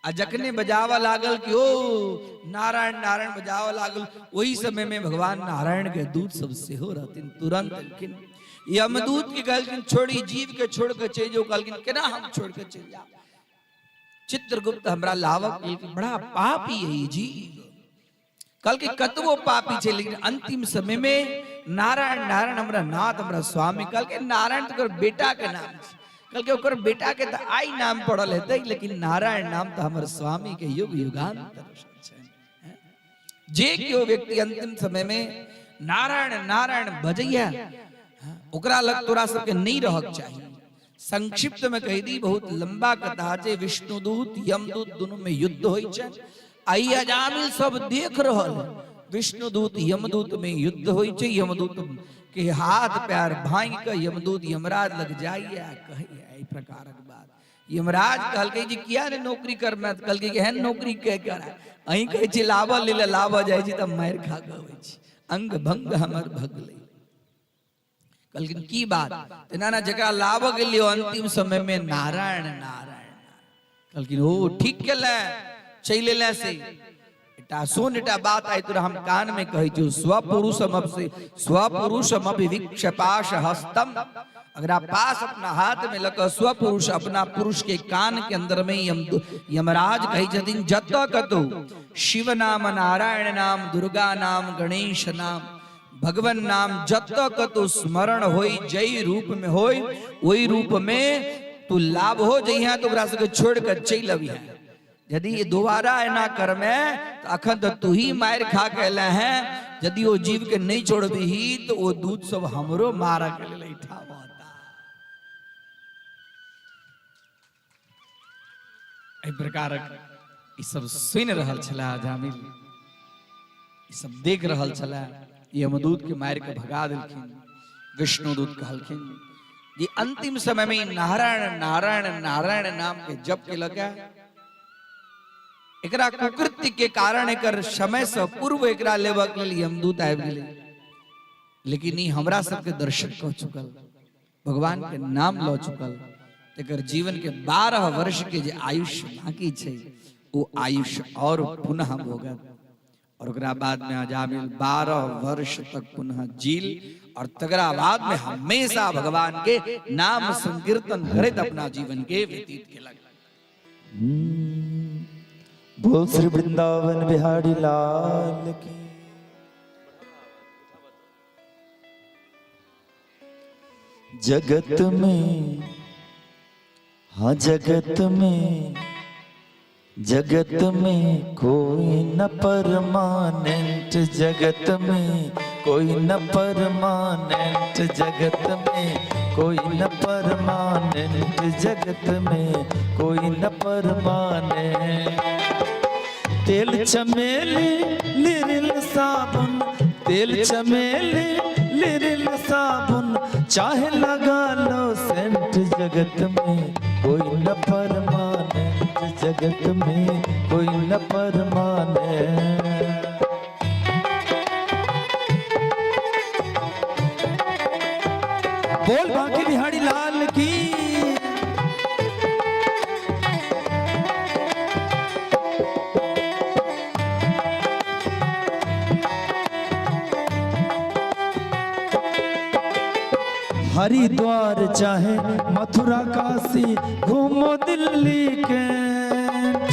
आ जखने बजावा लागल कि ओ नारायण नारायण बजावा लागल, वही समय में भगवान नारायण के दूत सब से हो रहतिन। तुरंत लेकिन यमदूत की कहलकिन छोड़ी जीव के छोड़ के चल जाओ। कहलकिन केना हम छोड़ के चल जा? चित्रगुप्त हमरा लावक बड़ा पापी है जीव। कल के कतवो पापी छे, लेकिन अंतिम समय में नारायण नारायण हमरा नाथ हमरा स्वामी। कल के नारायण तो बेटा के नाम छे। कल के ओकर बेटा के तो आई नाम पड़ल हेतै, लेकिन नारायण नाम तो हमर स्वामी के युग युगांतर छे। जे केओ व्यक्ति अंतिम समय में नारायण नारायण बजैया ओकरा लग तोरा सबके नहीं रहक चाहिए। संक्षिप्त में कह दी, बहुत लंबा कथा छे। विष्णुदूत यमदूत दोनों में युद्ध होई छे। आई अजामिल सब देख रहल, विष्णुदूत यमदूत में युद्ध होई छे। यमदूत के हाथ पैर भांग के यमदूत यमराज लग जाइए कहे एई प्रकारक बात। यमराज कहलकै जी किया ने नौकरी कर में? कहलकै कि है नौकरी के करा अही कहे छी लाभ ले लाभ जाय छी त मार खा के होय छी, अंग भंग हमर भगले। कहलकिन की बात? तेना ना जकरा लाभ गेलियो अंतिम समय में नारायण नारायण। कहलकिन ओ ठीक केले चले ले से एटा सुन एटा बात आई तोरा हम कान में कहि जो स्वपुरुषम अभिविक्षपाश हस्तम। अगर आप पास अपना हाथ में लग स्वपुरुष अपना पुरुष के कान के अंदर में यमराज कही जतिन जत कतो शिव नाम नारायण नाम दुर्गा नाम गणेश नाम भगवान नाम जत कतो स्मरण होई जय रूप में होई वही रूप में तू लाभ हो जइहा तो ओकरा सबके छोड़ कर चल अबिहा। यदि ये दोबारा ऐना कर में तो अखन तो तू ही मार खा के ले हैं। यदि वो जीव के नहीं छोड़बी तो वो दूध सब हमरो मारा के ले इठा होता। एहि प्रकार ई सब सुन रहल छला अजामिल, ई सब देख रहल छला। यमदूत के मार के भगा देलखिन। विष्णुदूत कहलखिन ये अंतिम समय में नारायण नारायण नारायण नाम के जप के लगा एकरा कुकृत्य के कारण एकर समय से पूर्व एकरा लेबक लेल यमदूत आबि गेलै, लेकिन ई हमरा सबके दर्शन कऽ चुकल, भगवान के नाम लऽ चुकल। एकर जीवन के 12 वर्ष के जे आयुष्य बाकी छै वो आयुष्य और पुनः भोगत। और ओकरा बाद में अजामिल 12 वर्ष तक पुनः जील और तगरा बाद में हमेशा भगवान के नाम संकीर्तन करत अपना जीवन के व्यतीत केलक। बोल श्री वृंदावन बिहारी लाल की। जगत में हाँ जगत में कोई न परमानेंट, जगत में कोई न परमानेंट, जगत में कोई न परमानेंट, जगत में कोई न परमानेंट। तेल चमेली लिरिल साबुन, तेल चमेली लिरिल साबुन, चाहे लगा लो सेंट, जगत में कोई न परमानेंट, जगत में कोई न परमानेंट। बोल बांके बिहारी लाल की। हरिद्वार चाहे मथुरा काशी घूमो दिल्ली कैंट,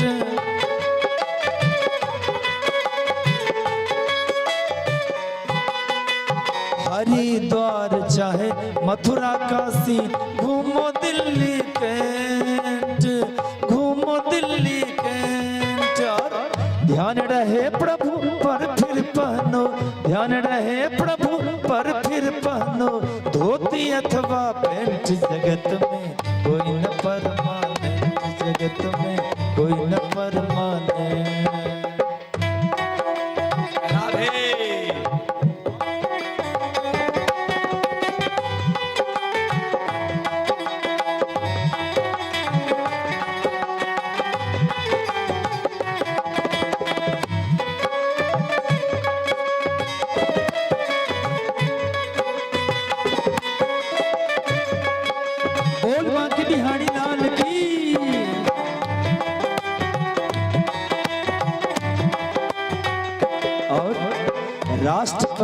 हरिद्वार चाहे मथुरा काशी घूमो दिल्ली कैंट, घूमो दिल्ली कैंट। ध्यान रहे प्रभु पर फिर पहनो, ध्यान रहे प्रभु पर फिर पहनो, धोती अथवा पैंट, जगत में कोई न परमानेंट, जगत में कोई न परमानेंट।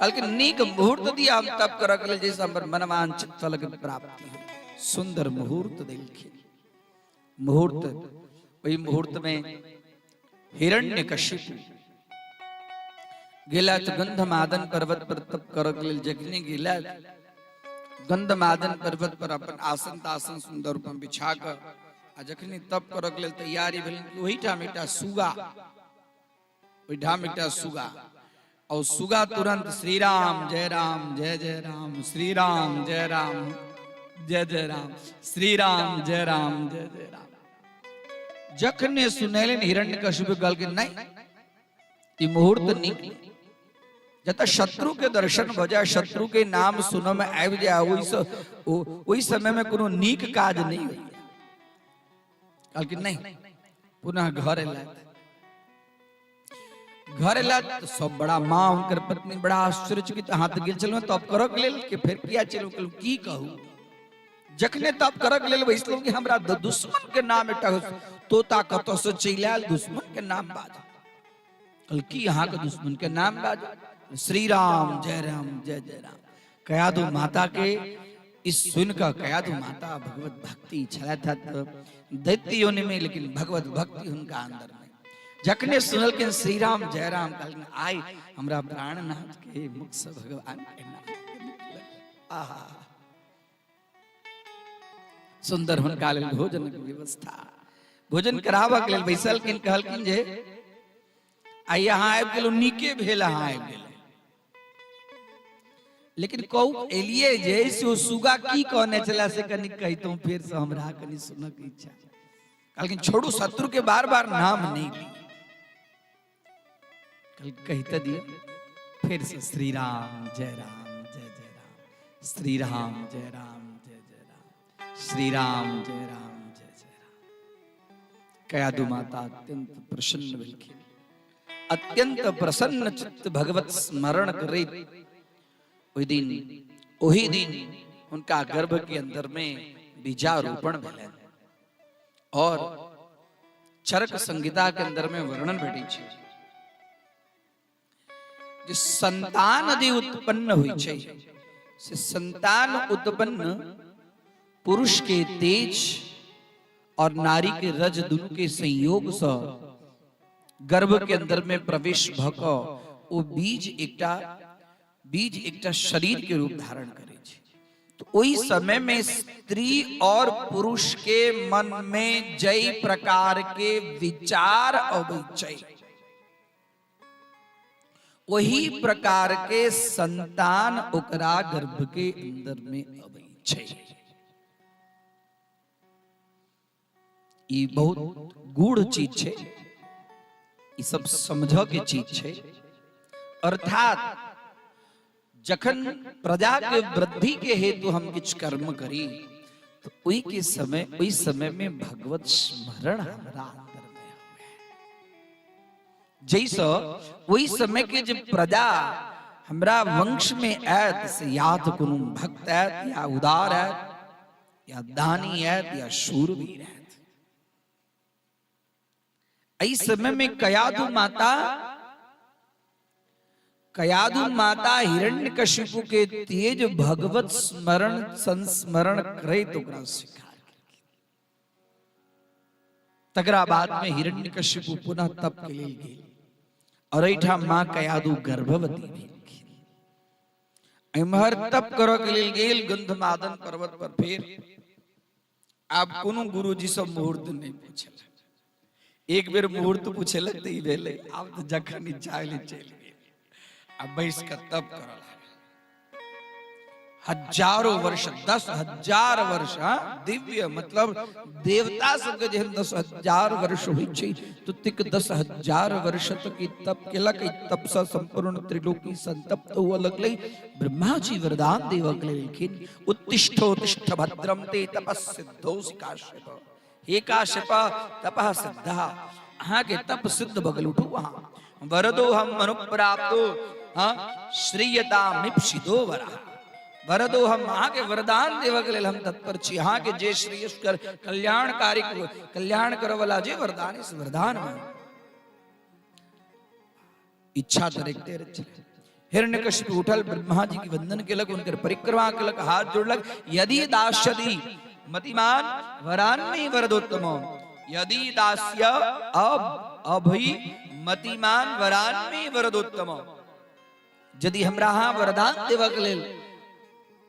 कल के नीक मुहूर्त दिया हम तब कर के जैसे हमर मनवांछित फल के प्राप्ति हो। सुंदर मुहूर्त देखिए, मुहूर्त वही मुहूर्त में हिरण्यकशिपु गेला गंधमादन पर्वत पर तप कर जखने गेला गंधमादन पर्वत पर अपन आसन तासन सुंदर रूप में बिछा कर आ जखनी तप कर तैयारी भेल वही ठाम एकटा सुगा, वही ठाम एकटा सुगा और सुगा तुरंत श्री राम जय राम श्री राम जय राम श्री राम जय राम। जखने सुनेलन हिरण्यकशिपु कहल के नहीं ई मुहूर्त निक जत शत्रु के दर्शन भ जाए, शत्रु के नाम सुनो में आबि जाए, वही समय में कोनो नीक काज नहीं होइए। कहल के नहीं पुनः घर एला तो सब बड़ा माँ उनकर पत्नी बड़ा आश्चर्यचकित हाथ गिल चलो तब करक लेल के फिर किया चलो कहलू की कहू। जखने तब करक लेल बैसलू कि हमरा दुश्मन के नाम एकटा तोता कतौ से चलि आयल, दुश्मन के नाम बाज कल की यहाँ के दुश्मन के नाम बाज श्री राम जय राम। कयादु माता के इस सुनकर कयादु माता भगवत भक्ति छला था दैत्य योनि में, लेकिन भगवत भक्ति उनका अंदर में जखने सुनल के श्री राम जय राम कहल आई हमरा प्राणनाथ के मुख से भगवान के नाम। आहा सुंदर हुनका लेल भोजन के व्यवस्था, भोजन कराबक लेल बैसल किन कहलकिन जे आ यहाँ आबि गेलौ नीके भेल अहाँ आबि गेलौ, लेकिन कहू एलिए जे से सुगा की कहने चला से कनी कहितौ फिर से हमरा कनी सुनक इच्छा। कहलकिन छोड़ू शत्रु के बार बार नाम नहीं ली, कल कहते दिया फिर से श्री राम जय राम श्री राम जय राम श्री राम जय राम। कयादु माता अत्यंत प्रसन्न भेलखिन, अत्यंत प्रसन्न चित्त भगवत स्मरण करे ओही दिन उनका गर्भ के अंदर में बीजारोपण भेलैन और चरक संहिता के अंदर में वर्णन भेटै छै जे संतान यदि उत्पन्न होइ छै से संतान उत्पन्न पुरुष के तेज और नारी के रज दुनू के संयोग से गर्भ के अंदर में प्रवेश भक ओ बीज एकटा शरीर के रूप धारण करे छै। तो ओही समय में स्त्री और पुरुष के मन में जय प्रकार के विचार अबै छै, वही प्रकार के संतान ओकरा गर्भ के अंदर में अबै छै। ई बहुत गूढ़ चीज छै, ई सब समझ के चीज छै। अर्थात जखन प्रजा के वृद्धि के हेतु हम किछ कर्म करी तो ओई समय में भगवत स्मरण हमरा अंदर में होवे, जैसे वही समय के जब प्रजा हमरा वंश में आयत से या तो कोनो भक्त आयत या उदार आयत या दानी आयत या शूरवीर आयत। इस समय में कयादु माता हिरण्यकशिपु के तेज भगवत स्मरण संस्मरण करे तो स्वीकार तकरा बाद में हिरण्यकशिपु पुनः तप के लिए गेल और ऐठा मां कयादु गर्भवती भेल। एम्हर तप करऽ के लेल गेल गंधमादन पर्वत पर, फिर आब कोनो गुरुजी सब मुहूर्त नहीं पूछल, एक बेर मुहूर्त पूछलक त ई भेलै, आब त जखन इच्छा भेलै चलि गेल, अब बैस के तप करऽ लागल। हजारों वर्ष 10,000 वर्ष दिव्य मतलब देवता सबके जेहन 10,000 वर्ष होइ छै तो तिक 10,000 वर्ष तक ई तप केलक। तप से संपूर्ण त्रिलोकी संतप्त हुआ लगलै। ब्रह्मा जी वरदान देवक लेलखिन, उत्तिष्ठोत्तिष्ठ भद्रम ते तपस्सिद्धोऽसि काश्यप। हे काश्यप तपः सिद्धः, अहाँ के तप सिद्ध भगल उठू। वहाँ वरदो हम मनुप्राप्तो श्रीयतामिप्सितो वरः, वरदो हम अहाँ के वरदान देवक लेल हम तत्पर छी। अहाँ के जे श्रेयस्कर कल्याणकारी कल्याण करऽ वाला जे वरदान इस वरदान में इच्छा तरेकते हिरण्यकशिपु उठल, ब्रह्मा जी की वंदन केलक, उनकर परिक्रमा केलक, हाथ जोड़लक। यदि दास्यति मतिमान वरान्मे वरदोत्तम, यदि दास्य अभि मतिमान वरान्मे वरदोत्तम, यदि हमरा हाँ वरदान देवक लेल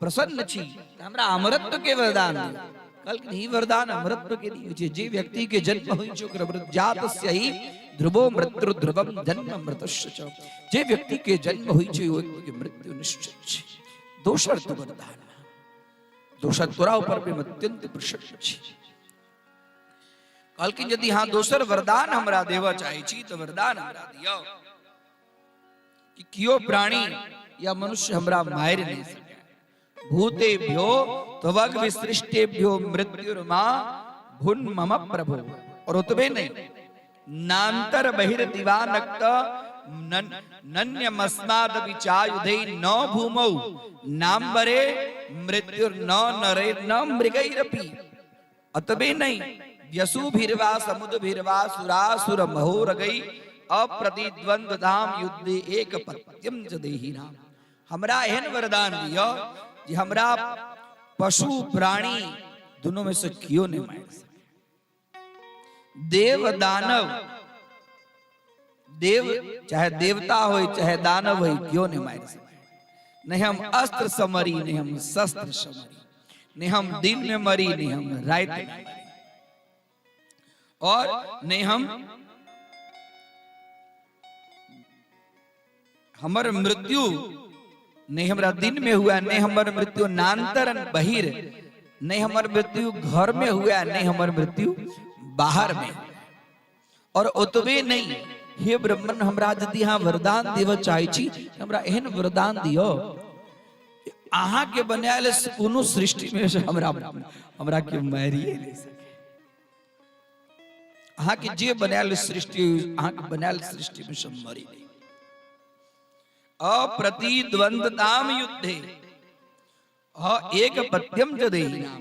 प्रसन्न छी त हमरा अमरत्व के वरदान दियौ। कल नहीं वरदान अमरत्व के दियौ छै। जे व्यक्ति के जन्म होइ छै ओकर अमृत जातस्य ही ध्रुवो मृत्यु ध्रुवम जन्म मृतस्य च। जे व्यक्ति के जन्म होइ छै ओ व्यक्ति के मृत्यु निश्चित छै। दोसर तो वरदान, दोसर तोरा ऊपर में अत्यंत प्रसन्न छी। कल की यदि हाँ दोसर वरदान हमरा देवा चाहे छी तो वरदान हमरा दियो कि कियो प्राणी या मनुष्य हमरा मार नहीं सके। भूतेभ्यो त्वग विसृष्टेभ्यो मृत्युर्मा भुन मम प्रभु। और उतबे नहीं, नांतर बहिर्दिवानक्त नन्यमस्माद विचायुधे न भूमौ नाम्बरे मृत्युर न नरे न मृगैरपि। अतबे नहीं, व्यसुभिर्वा समुद्रभिर्वा सुरासुर महोरगै अप्रतिद्वंद धाम युद्धे एक पत्यम च देहि नाम। हमरा एहन वरदान दियो कि हमरा पशु प्राणी दोनों में से कियो नहीं मार सके। देव दानव, देव चाहे देवता हो चाहे दानव हो, क्यों नहीं मार सके। नहीं हम अस्त्र से मरी, नहीं हम शस्त्र से मरी, नहीं हम दिन में मरी, नहीं हम रात में मरी, और नहीं हमर मृत्यु नहीं हमरा दिन में हुआ, नहीं हमर मृत्यु नांतरन बहिर, नहीं हमर मृत्यु घर में हुआ, नहीं हमर मृत्यु बाहर में। और ओतबे नहीं, हे ब्रह्मन हमरा यदि यहाँ वरदान देव चाहे छी, हमरा एहन वरदान दियो अहाँ के बनायल कोनो सृष्टि में से हमरा के मारिए नहीं सके। अहाँ के जे बनायल सृष्टि, अहाँ के बनायल सृष्टि में सब मरी नहीं। अप्रतिद्वंदताम युद्धे एक पत्यम च देहि नाम।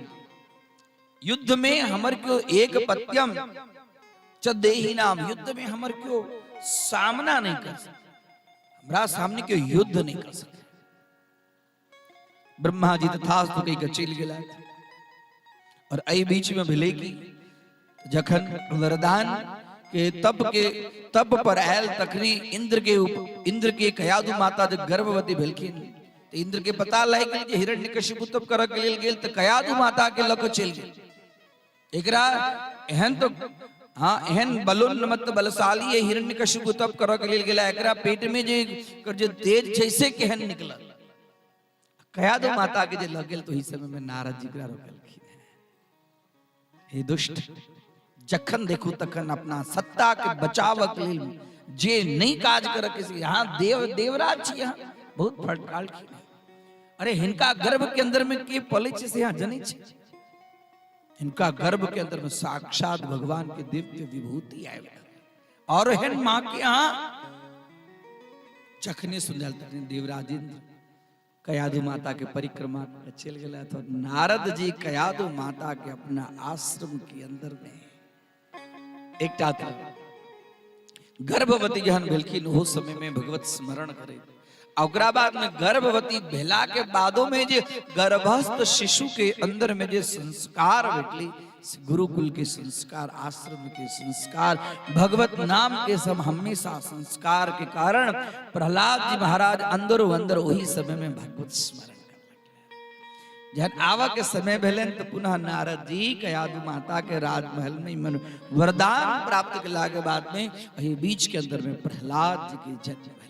युद्ध में हमर क्यों एक पत्यम च देहि नाम, युद्ध में हमर क्यों सामना नहीं कर सकते, हमरा सामने क्यों युद्ध नहीं कर सकते। ब्रह्मा जी तथास्तु कही के चल गेला। और एहि बीच में भेले की जखन वरदान के तप पर आयल तखनी इंद्र के कयादु माता जब गर्भवती भेलखिन तो इंद्र के पता लग गेल जे हिरण्यकशिपु तप करऽ के लेल गेल तो कयादु माता के लक चल गेल। एकरा एहन तो हाँ एहन बलोन्मत्त बलशाली है हिरण्यकशिपु तप करऽ के लेल गेला, एकरा पेट में जे तेज जैसे केहन निकलल। कयादु माता के जे लग गेल तो इस समय में नारद जी एकरा रोकलखिन, हे दुष्ट, जखन देखू तखन अपना सत्ता के बचाव के लिए जे नहीं काज कर के यहाँ देवराज छी, यहाँ बहुत फटकाल की। अरे हिनका गर्भ के अंदर में के पले छे से यहाँ जने छे। इनका गर्भ के अंदर में साक्षात भगवान के दिव्य विभूति आए और हेन माँ के यहाँ चखने सुनल तखने देवराजेंद्र कयादु माता के परिक्रमा चल गया। तो नारद जी कयादु माता के अपना आश्रम के अंदर में एक गर्भवती जहन भेलखिन हो समय में भगवत स्मरण करे। ओकरा बाद में गर्भवती भेला के बादो में जे गर्भस्थ शिशु के अंदर में जे संस्कार भेटली, गुरुकुल के संस्कार, आश्रम के संस्कार, भगवत नाम के सब हमेशा संस्कार के कारण प्रहलाद जी महाराज अंदरो अंदर वही समय में भगवत स्मरण जहन आवा के समय भेलन तो पुनः नारद जी कयादु माता के राजमहल में मन वरदान प्राप्त केला के बाद में वही बीच के अंदर में प्रहलाद जी के जन्म भेलन।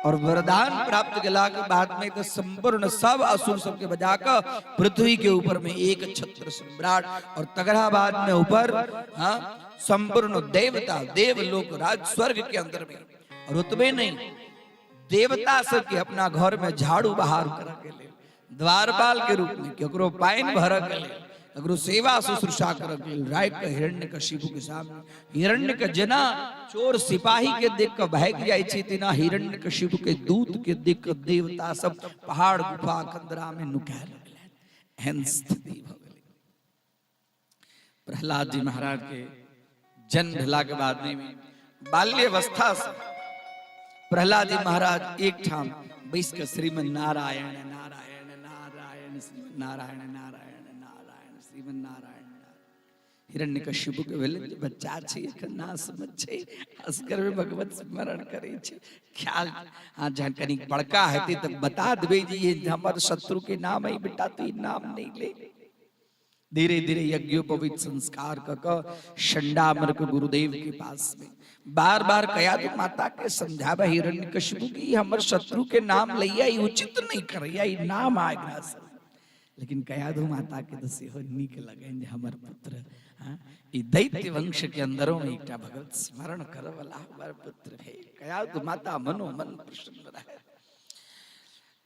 और वरदान प्राप्त केला के बाद में तो संपूर्ण सब असुर सबके बजाकर पृथ्वी के ऊपर में एक छत्र सम्राट और तगड़ा बाद में ऊपर संपूर्ण देवता देवलोक राज स्वर्ग के अंदर में। और उतबे नहीं, देवता सबके अपना घर में झाड़ू बहार करा के ले, द्वारपाल के रूप में केकरो पाइन भर के ले, केकरो सेवा शुश्रूषा कर के राय के हिरण्यकशिपु के सामने हिरण्य के जना चोर सिपाही के देख के भाग जाय छै, तिना हिरण्यकशिपु के दूत के देख के देवता सब पहाड़ गुफा खंदरा में नुकाय लगले। एहन स्थिति भ गेलै। प्रहलाद जी महाराज के जन्म भेला के बाद में बाल्यावस्था से प्रहलाद जी महाराज एक ठाम बैस के श्रीमन नारायण नारायण नारायण श्रीमन नारायण नारायण नारायण श्रीमन नारायण हिरण्यकशिपु के भेल बच्चा छे एखन ना समझ छे असगर में भगवत स्मरण करे छे ख्याल हां जहन कनी बड़का हेते त बता देबे जी ये हमर शत्रु के नाम है बेटा तू नाम नहीं ले। धीरे धीरे यज्ञोपवीत संस्कार क शंडामर के गुरुदेव के पास में बार बार कया तो माता के समझावे हिरण्यकशिपु की हमर शत्रु के नाम लैया ई उचित नहीं करैया ई नाम आग्रह से लेकिन कया दो माता के तो सेहो नीक लगे जे हमर पुत्र ई दैत्य वंश के अंदरों में एकटा भगवत स्मरण करे वाला हमर पुत्र है। कया दो माता मनो मन प्रसन्न रहे।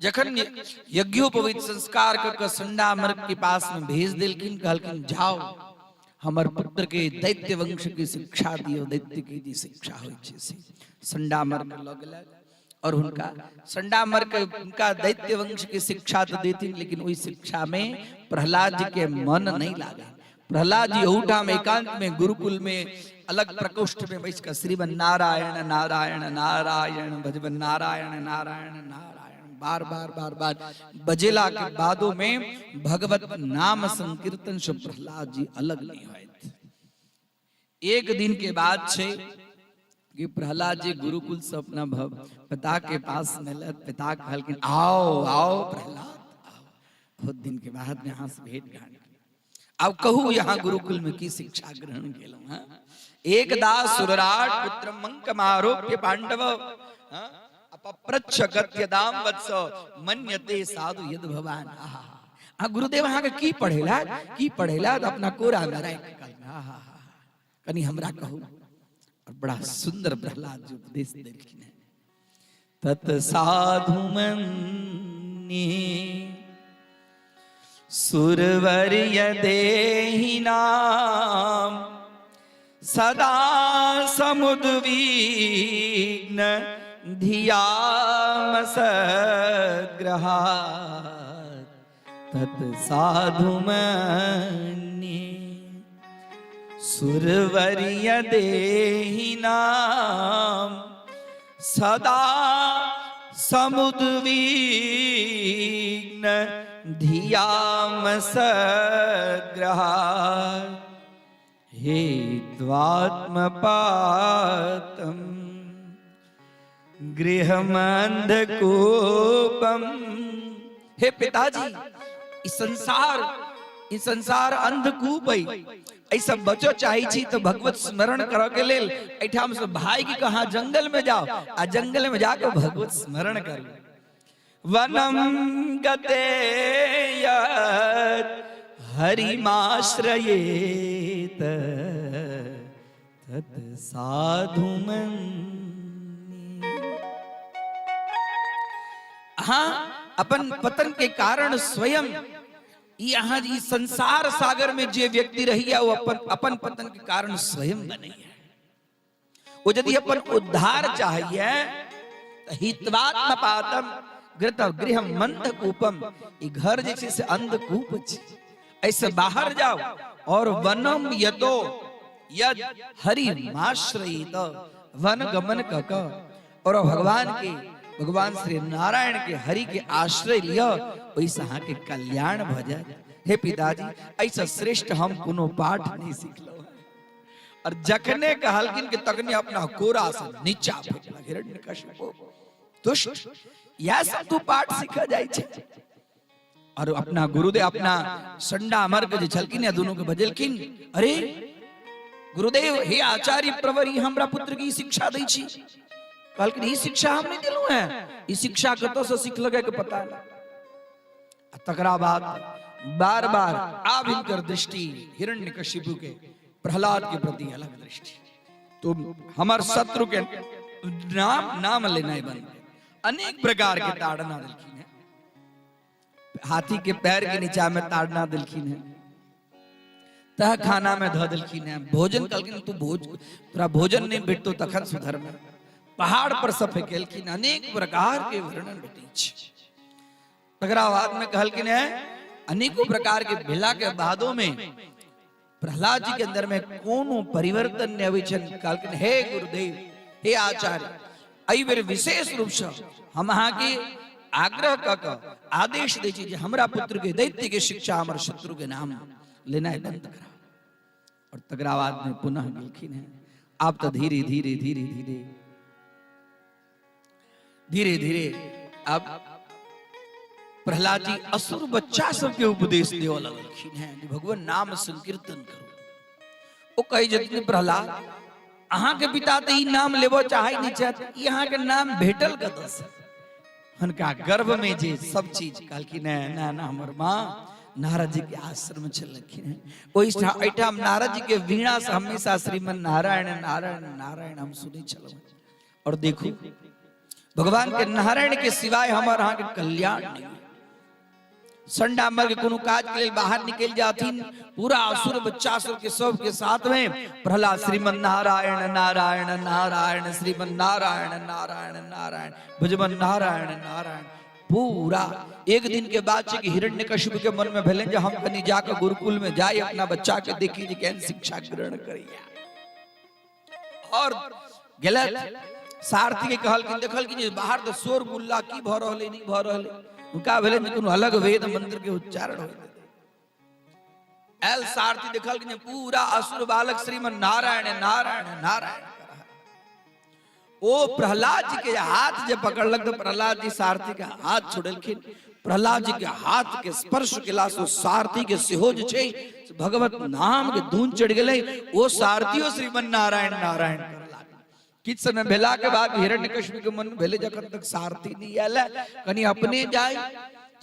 जखन यज्ञोपवीत संस्कार क संडामर के पास में भेज देलखिन कहलखिन जाओ हमर पुत्र के दैत्य वंश की शिक्षा दियो दैत्य की जी शिक्षा होय छै से संडामर के लग गेल और उनका संडामर के उनका दैत्य वंश की शिक्षा तो देती लेकिन वही शिक्षा में प्रहलाद जी के मन नहीं लागा। प्रहलाद जी ओठा में एकांत में गुरुकुल में अलग प्रकोष्ठ में बैठकर श्रीमन नारायण नारायण नारायण भजबन नारायण नारायण नारायण बार बार बार बार बजेला के बादों में भगवत नाम संकीर्तन से प्रहलाद जी अलग नहीं हुए। एक दिन के बाद छे कि प्रहलाद जी गुरुकुल से अपना पिता के पास मिले पिता कहलखिन आओ आओ प्रहलाद आओ बहुत दिन के बाद यहाँ से भेंट घाट अब कहू यहाँ गुरुकुल में की शिक्षा ग्रहण केलहुं। एकदा सुरराट पुत्र मंकमारोप्य पांडव अपप्रच्छ गत्यदाम वत्स मन्यते साधु यद भवान। आ गुरुदेव अहाँ के की पढ़ेला तो अपना कोरा में राख कनी हमरा कहू और बड़ा सुंदर प्रहलाद जी उपदेश देलखिन है। तत साधु मन्ये सुरवर्य देहि नाम सदा समुद्विग्न धियामस ग्रहात् तत् साधु मन्ये सुरवर्य देहि नाम सदा समुद्विग्न धियामस ग्रहात् हे द्वात्मपातम् गृहमंधकूपम। हे पिताजी ई संसार अंधकूप है ऐसा बचो चाहे छी तो भगवत स्मरण करो के लेल एठाम से भाई की कहा जंगल में जाओ आ जंगल में जाकर भगवत स्मरण कर वनम गते यत् हरिमाश्रयेत तत् साधु मन्ये। हाँ अपन पतन के कारण स्वयं यहाँ जी संसार सागर में जे व्यक्ति रही है वो अपन पतन के कारण स्वयं बने है। वो यदि अपन उद्धार चाहिए तो हितवात्मपातम गृह मंदकूपम ई घर जैसे से अंधकूप ऐसे बाहर जाओ और वनम यतो यद हरि माश्रयित वन गमन कक और भगवान श्री नारायण के हरि के आश्रय लिया वैसा हाँ के कल्याण भजन। हे पिताजी ऐसा श्रेष्ठ हम कोनो पाठ नहीं सीखलो और जखने कहलकिन के तकने अपना कोरा से नीचा फेंकला हिरण्यकशिपु दुष्ट यह सब तू पाठ सीखा जाय छे। और अपना गुरुदेव अपना संडामर के छलकिन या दोनों के बजलकिन अरे गुरुदेव हे आचार्य प्रवरी हमरा पुत्र की शिक्षा दै छी कहलकिन ई शिक्षा हम नहीं दिलू है ई शिक्षा कतो से सीख लगे के पता नहीं। तकरा बाद बार बार आब इनकर दृष्टि हिरण्यकशिपु के प्रहलाद के प्रति अलग दृष्टि तुम हमार शत्रु के नाम लेना बंद अनेक प्रकार के ताड़ना दिलखिन है। हाथी के पैर के नीचा में ताड़ना दिलखिन है तह खाना में धो दिलखिन है भोजन कलखिन तू तोरा भोजन नहीं भेटतो तखन सुधर में पहाड़ पर सब फेंकेलखिन अनेक प्रकार के वर्णन भेटै छै। तकरा बाद में कहलखिन है अनेकों प्रकार के भेला के बादों में प्रहलाद जी के अंदर में कोनो परिवर्तन नहीं हुई छन। कहलखिन हे गुरुदेव हे आचार्य एहि बेर विशेष रूप से हम अहाँ के आग्रह क आदेश दै छी जे हमरा पुत्र के दैत्य के शिक्षा हमर शत्रु के नाम लेना बंद करा। और तकरा बाद में पुनः गेलखिन है। आप तो धीरे धीरे धीरे धीरे धीरे धीरे अब प्रहलाद जी असुर बच्चा सबके उपदेश देव लगलखिन है कि भगवान नाम संकीर्तन करो। वो कही जतने प्रहलाद अहाँ के पिता तो ई नाम लेबो चाहे नहीं चाहते, यहाँ के नाम भेटल कतऽ से? उनका गर्भ में जे सब चीज कहलखिन ना ना हमर माँ नारद जी के आश्रम चलखिन है। ओहि ठाम नारद जी के वीणा से हमेशा श्रीमन नारायण नारायण नारायण हम सुने चलो। और देखो भगवान के नारायण के सिवाय हमारे यहाँ के कल्याण नहीं। संडा मर के कोनो काज के लिए बाहर निकल जातीन, पूरा असुर बच्चा के सब के साथ में प्रहलाद श्रीमन नारायण नारायण नारायण श्रीमन नारायण नारायण नारायण भजमन नारायण नारायण। पूरा एक दिन के बाद से हिरण्यकशिपु के मन में भेले जे हम कनी जाकर गुरुकुल में जाए अपना बच्चा के देखी जे केहन शिक्षा ग्रहण करिया। और गलत सारथी के कहल कि देखल कि बाहर तो शोर गुल्ला की भ रहले नहीं भ रहले, उनका भेले जे कोनो अलग वेद मंत्र के उच्चारण होय। एल सारथी देखल कि पूरा असुर बालक श्रीमन नारायण नारायण नारायण। ओ प्रहलाद जी के हाथ जे पकड़लक तो प्रहलाद जी सारथी के हाथ छोड़लखिन। प्रहलाद जी के हाथ के स्पर्श केला से सारथी के सेहो जे छै भगवत नाम के धुन चढ़ गेलै। ओ सारथियो श्रीमन नारायण नारायण कर लागल। किछ समय भेला के बाद हिरण्यकशिपु के मन में भेले जखन तक सारथी नहीं आयल कनी अपने जाय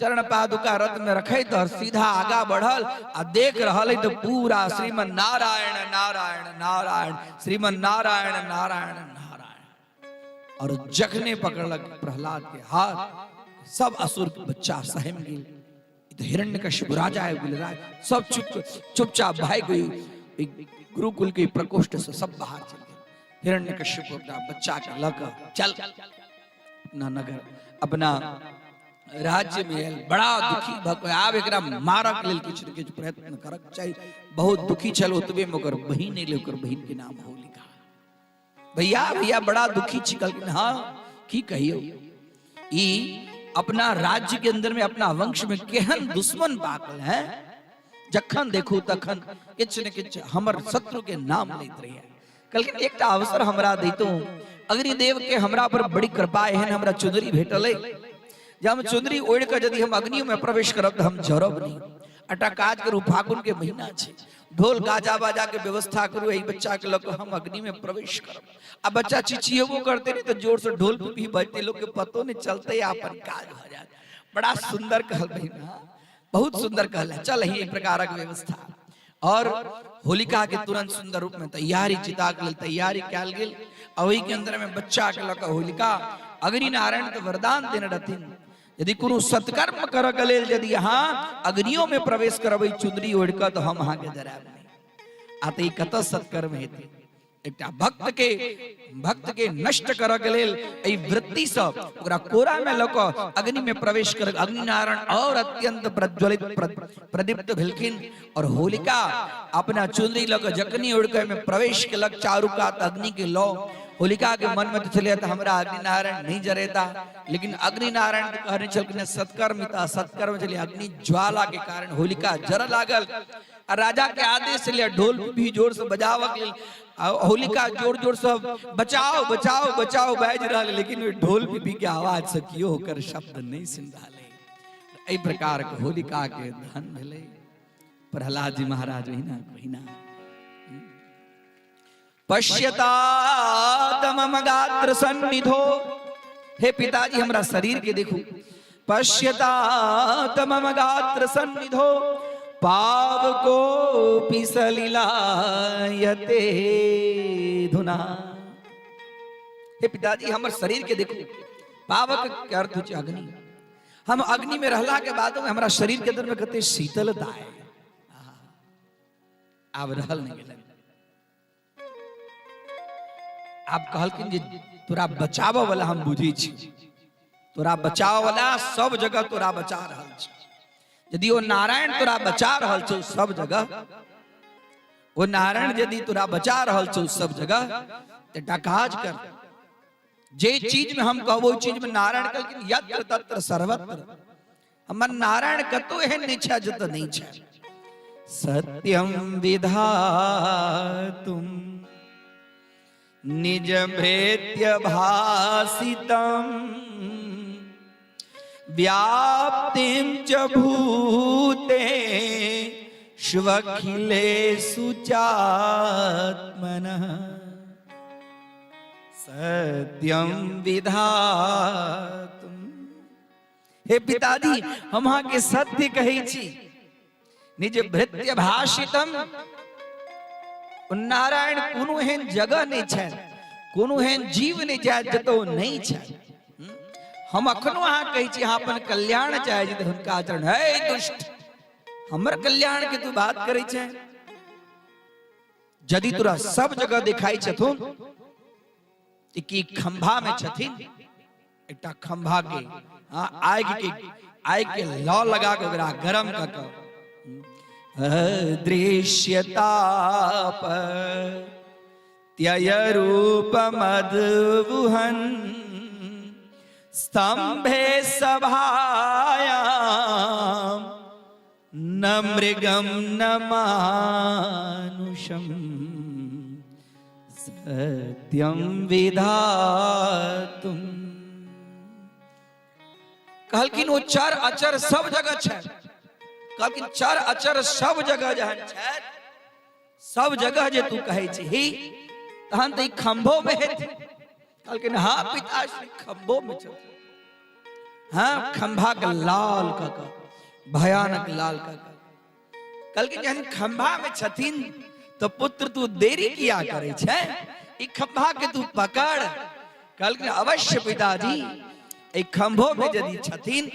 चरण पादुका रथ में रखे तो सीधा आगा बढ़ल आ देख रहल तो पूरा श्रीमन नारायण नारायण नारायण श्रीमन नारायण नारायण नारायण। और जखने पकड़लक प्रहलाद के हाथ सब असुर के बच्चा सहम गेल। तो हिरण्यकशिपु राजा है राज सब चुपचाप भाग गई गुरुकुल के प्रकोष्ठ से सब बाहर चल गए। हिरण्यकशिपु अपना बच्चा के लक चल अपना नगर अपना राज्य में बड़ा दुखी भक आब एकरा मारक लेल किछ न किछ प्रयत्न करक चाहिए। बहुत दुखी छल ओतबे में ओकर बहिन ले ओकर बहिन के नाम होलिका। भैया भैया बड़ा दुखी छिकल। हाँ की कहियो ई अपना राज्य के अंदर में अपना वंश में केहन दुश्मन बाकल है। जखन देखू तखन किछ न किछ हमर शत्रु के नाम लैत रहिए। कहलखिन एकटा अवसर हमरा दैतो। अग्निदेव के हमरा पर बड़ी कृपा एहन हमरा चुनरी भेटल है जे हम चुनरी ओढ़ कर यदि हम अग्नि में प्रवेश करब तो हम जरब नहीं। अटा काज करू फागुन के महीना छे ढोल गाजा बाजा के व्यवस्था करू यही बच्चा के लग हम अग्नि में प्रवेश करब। अब बच्चा चिचिएबो करते नहीं तो जोर से ढोल भी बजते लोग के पतो नहीं चलते अपन काज हो जाए। बड़ा सुंदर कहल बहिना बहुत सुंदर कहल। चल ही एक प्रकार की व्यवस्था और होलिका के तुरंत सुंदर रूप में तैयारी चिता के लिए तैयारी कैल गेल। वही के अंदर में बच्चा के लग होलिका अग्नि नारायण तो वरदान देने रहथिन यदि कोनो सत्कर्म कर के लेल यदि यहाँ अग्नियों में प्रवेश करबै चुनरी ओढ़ के तो हम अहाँ के डराब नहीं। आते ई कत सत्कर्म हेतै। एकटा भक्त के नष्ट कर के लेल एई वृत्ति से ओकरा कोरा में लक अग्नि में प्रवेश कर अग्नि नारायण और अत्यंत प्रज्वलित प्रदीप्त भेलखिन। और होलिका अपना चुनरी लक जखनी ओढ़ के में प्रवेश केलक चारू कात अग्नि के लौ। होलिका के मन में तो चले तो हमरा अग्नि नारायण नहीं जरेता, लेकिन अग्नि नारायण तो कहने चल सत्कर्मिता सत्कर्म चलिए अग्नि ज्वाला के कारण होलिका जर लागल। राजा के आदेश से लिया ढोल भी जोर से बजावक होलिका जोर जोर से बचाओ बचाओ बचाओ बाज रहा, लेकिन ढोल भी के आवाज से कियो होकर शब्द नहीं सुन रहा। एहि प्रकार के होलिका के दहन भेले। प्रहलाद जी महाराज वहीना पश्यता तमम गात्र सन्निधो। हे पिताजी हमरा शरीर के देखू। पश्यता तमम गात्र सन्निधो पावको पिसलिलायते धुना। हे पिताजी हमर शरीर के देखू। पावक के अर्थ होचे अग्नि। हम अग्नि में रहला के बाद में हमरा शरीर के अंदर में कते शीतलता है। आब रहल नहीं गेल। आप कहलखिन जे तोरा बचाव वाला हम बुझी छी। तोरा बचाव वाला सब जगह तोरा बचा रहल छी। यदि वो नारायण तोरा बचा रहल छौ सब जगह, वो नारायण यदि तोरा बचा रहल छौ सब जगह, तो काज कर जे चीज में हम कहबो ओई चीज में नारायण कहलखिन यत्र तत्र सर्वत्र हमर नारायण कतो एहन नहीं छै जत नहीं छै। सत्यम विधातुम निज भृत्य भासितम व्याप्तिं च भूते स्वखिलेषु चात्मनः सत्यम विधातुम। हे पिताजी हम अहाँ के सत्य कहै छी, निज भृत्य भाषितम नारायण कोनो एहन जगह नहीं छै, कोनो एहन जीव नहीं छै जतो नहीं छै। हम अखनो अहाँ कहै छी अहाँ अपन कल्याण चाहे छी, हुनका आचरण है दुष्ट हमर कल्याण के तू बात करे छै। यदि तोरा सब जगह दिखाई छथुन कि खंभा में छथिन, एकटा खंभा के आग के लौ लगा के ओकरा गरम क के अदृश्यताप त्यय रूप मदवुहन स्तंभे सभायाम न मृगम न मानुषम सत्यम विधातुम। कहलखिन वो चर अचर सब जगह छै, कहलखिन चर अचर सब जगह जहन छै, सब जगह जे तू कहै छी तहन त ई खंभो में हेतै। कहलखिन हाँ पिताश्री खंभो में छै। हाँ खंभा के लाल क भयानक लाल क कहलखिन जहन खंभा में छथिन तो पुत्र तू देरी किया करे छै, ई खंभा के तू पकड़। कहलखिन अवश्य पिताजी ए खंभो में यदि छथिन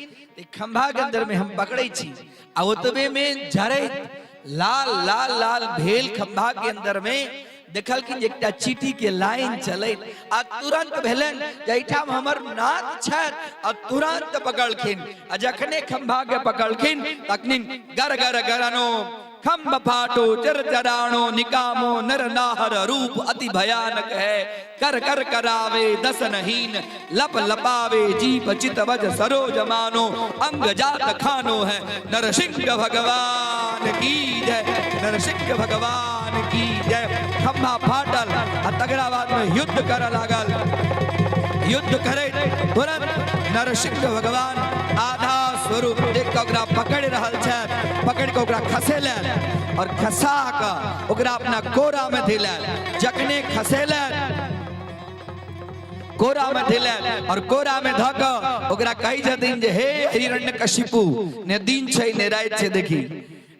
खंभा के अंदर में हम पकड़े छी आ ओतबे में जरे लाल लाल लाल भेल खंभा के अंदर में देखलखिन एकटा चीटी के लाइन चले आ तुरंत भेलन जैठाम हमर नाथ छथि आ तुरंत पकड़खिन आ जखने खंभा के पकड़खिन तखनी गर गर गरनो खंभ फाटो चर चराणो निकामो नर नाहर रूप अति भयानक है। कर कर करावे दसनहीन लप लपावे जीप चित वज सरोज मानो अंग जात खानो है। नरसिंह भगवान की जय, नरसिंह भगवान की जय। खंभा फाटल आ तगड़ा बाद में युद्ध कर लागल। युद्ध करे तुरंत नरसिंह भगवान आधा स्वरूप देख के ओकरा पकड़ रहल छै, पकड़ के ओकरा खसेले और खसा के ओकरा अपना कोरा में धैले। जखने खसेले कोरा में धैले और कोरा में ध के ओकरा कहि छथिन जे हे हिरण्यकशिपु ने दिन छै ने रात छै देखी,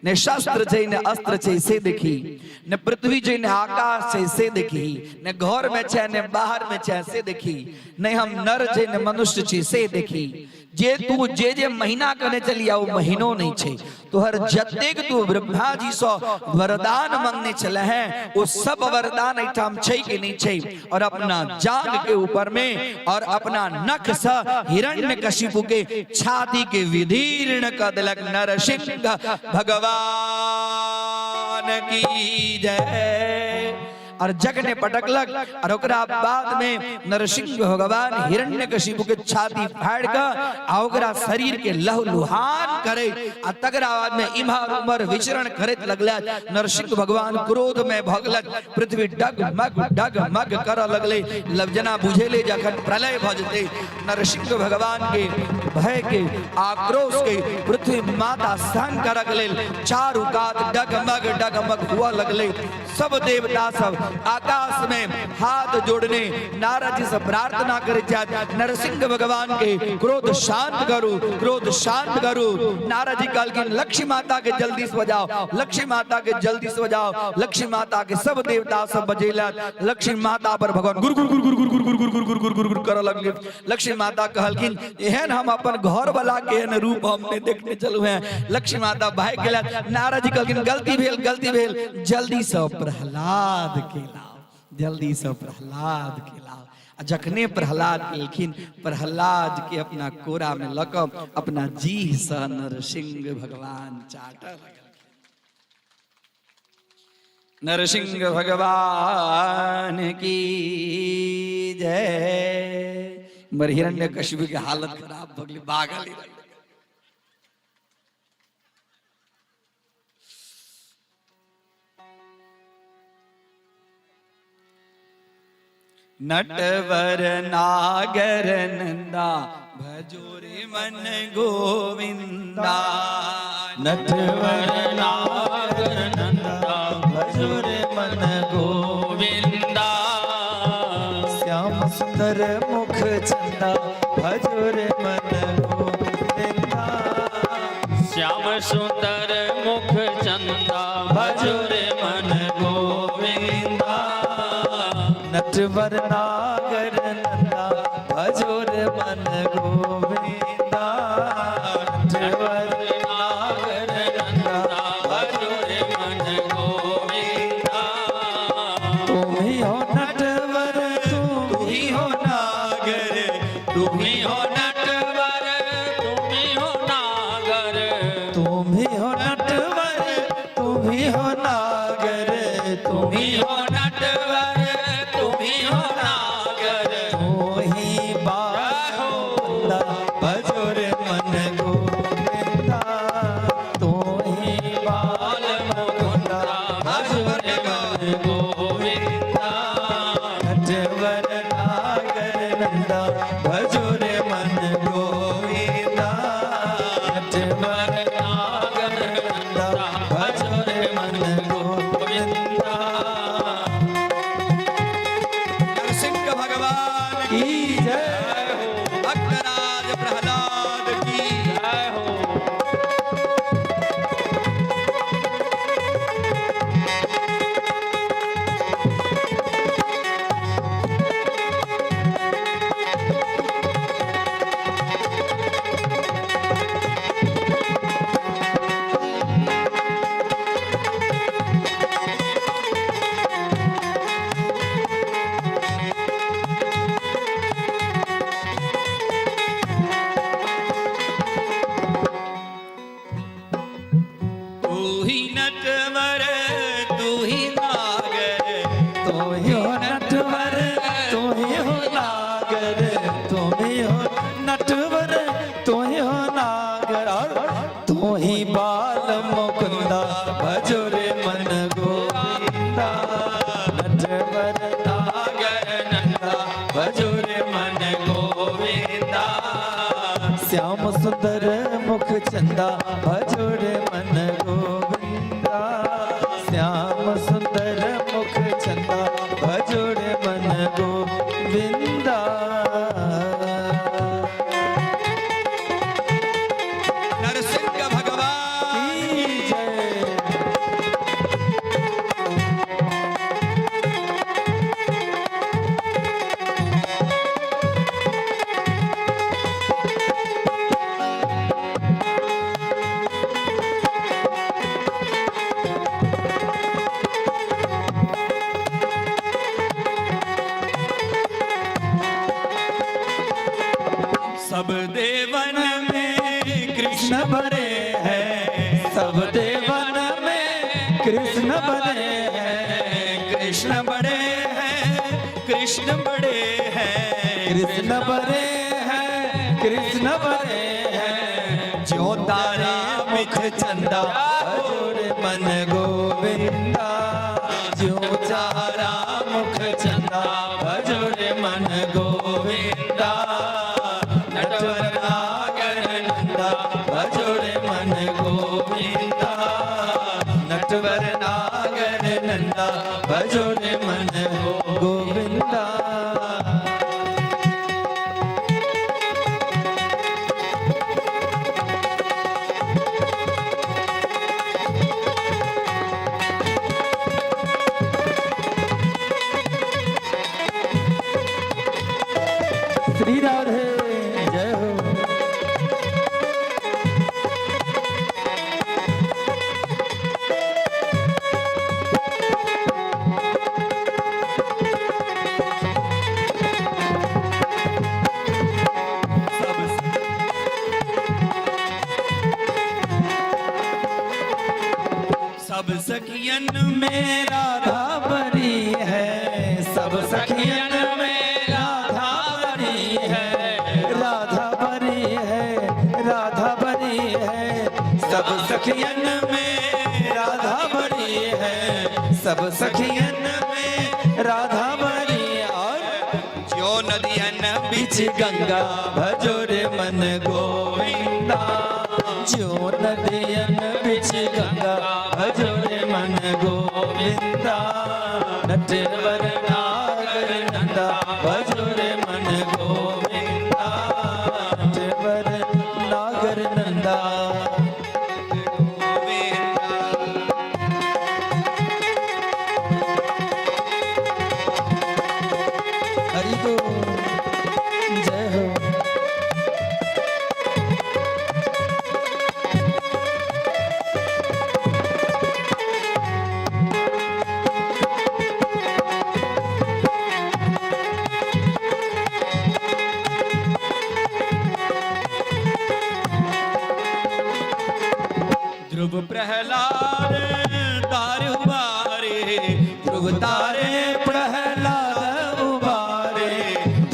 ने शस्त्र छै ने अस्त्र छै से देखी, ने पृथ्वी छै ने आकाश छै से देखी, ने घर में छै ने बाहर में छै से देखी, ने हम नर छै ने मनुष्य छै से देखी। जे तू जे महीना करने चलिया वो महीनो नहीं छे। तो हर जतेक तू ब्रह्मा जी सो वरदान मांगने चले हैं वो सब वरदान ऐठाम छे कि नहीं छे। और अपना जांग के ऊपर में और अपना नख से हिरण्यकशिपु के छाती के विदीर्ण कर दिलक। नरसिंह भगवान की जय। और जग ने पटकलक और ओकरा बाद में नरसिंह भगवान हिरण्यकशिपु के छाती फाड़ के आ ओकरा शरीर के लहलुहान करे आ तकरा बाद में इम्हर उम्हर विचरण करत लगला। नरसिंह भगवान क्रोध में भगलक, पृथ्वी डगमग कर लगले। लवजना बुझेले जखन प्रलय भ जते नरसिंह भगवान के भय के आक्रोश के पृथ्वी माता सहन कर लगले। चारों कात डगमग डगमग हुआ लगले। सब देवता सब आकाश में हाथ जोड़ने नारद जी से प्रार्थना करे जात, नरसिंह भगवान के क्रोध शांत करो, क्रोध शांत करो। नारद जी कहलखिन लक्ष्मी माता के जल्दी से बजाओ, लक्ष्मी माता के जल्दी से बजाओ। लक्ष्मी माता के सब देवता सब बजेला। लक्ष्मी माता पर भगवान गुर गुर गुर गुर गुर गुर गुर गुर गुर गुर गुर गुर कर लगले। लक्ष्मी माता कहलखिन एहन हम अपन घर वाला के एहन रूप हमने देखने चलू हैं। लक्ष्मी माता भाग गेला। नारद जी कहलखिन गलती भेल, गलती भेल, जल्दी से प्रहलाद के लाओ, जल्दी से प्रहलाद के लाओ। जखने प्रहलाद केलखिन, प्रहलाद के अपना कोरा में लक अपना जी से नरसिंह भगवान चाट लगल। नरसिंह भगवान की जय। मर हिरण्य कश्यप की हालत खराब भगली बागल ही रह। नटवर नागर नंदा भजोरे मन गोविंदा। नटवर नागर नंदा भजोरे मन गोविंदा। श्याम सुंदर मुख चंदा भजोरे मन गोविंदा। श्याम सुंदर मुख चंदा भजोरे मन गोविंदा। नटवर नागर नंदा भजोरे मन गोविंदा। नटवर नागर नंदा भजोरे मन गोविंदा। तुम ही हो नटवर तुम ही हो नागर। तुम ही हो नटवर तुम ही हो नागर। तुम ही हो नटवर तुम ही हो नागर। तुम ही हो नटवर तुम ही हो नागर। मोही बाला भजोरे मन गोविंदा। तोही बाल मुकुंदा भजोरे मन गोविंदा। नटवर नागर नंदा भजोरे मन गोविंदा। नटवर नागर नंदा भजोरे मन गोविंदा। नरसिंह भगवान की जय। भक्तराज प्रहलाद की जय हो। तू ही नटवर तू ही नागर। तो ही हो नटवर तो ही हो नागर। तो ही हो नटवर तो ही हो नागर। तो ही बाल मुकुंदा भजोरे मन गोविंदा। नटवर नागर नंदा भजोरे मन गोविंदा। श्याम सुंदर मुख चंदा भजोरे मन गोविंदा। श्याम सुंदर मुख चंदा भजोरे मन गोविंदा। नरसिंह भगवान की जय। सब देवन में कृष्ण बने हैं। सब देवन में कृष्ण बने हैं। कृष्ण बड़े हैं कृष्ण बड़े हैं। कृष्ण बने हैं। कृष्ण बने हैं। जो तारा मुख चंदा भजोरे मन गोविंदा। जो चारा मुख चंदा भजोरे मन गोविंदा। नटवर नागर नंदा भजोरे मन गोविंदा। नटवर नागर नंदा भजोरे मन गोविंदा। श्री सब सखियन में राधा बरी है, सब सखियन में राधा बरी है, राधा बरी है, राधा बरी है। सब सखियन में राधा बरी है, सब सखियन में राधा बरी है। और जो नदियन बीच गंगा भजो रे मन गोविंदा, जो नदियन बीच गंगा भजो रे मन गोविंदा। नटवर नागर नंदा भजो रे मन गोविंदा, नटवर नागर नंदा। हरि बोल, जय हो। ध्रुव प्रहलाद तारे उबारे, ध्रुव तारे प्रहलाद उबारे,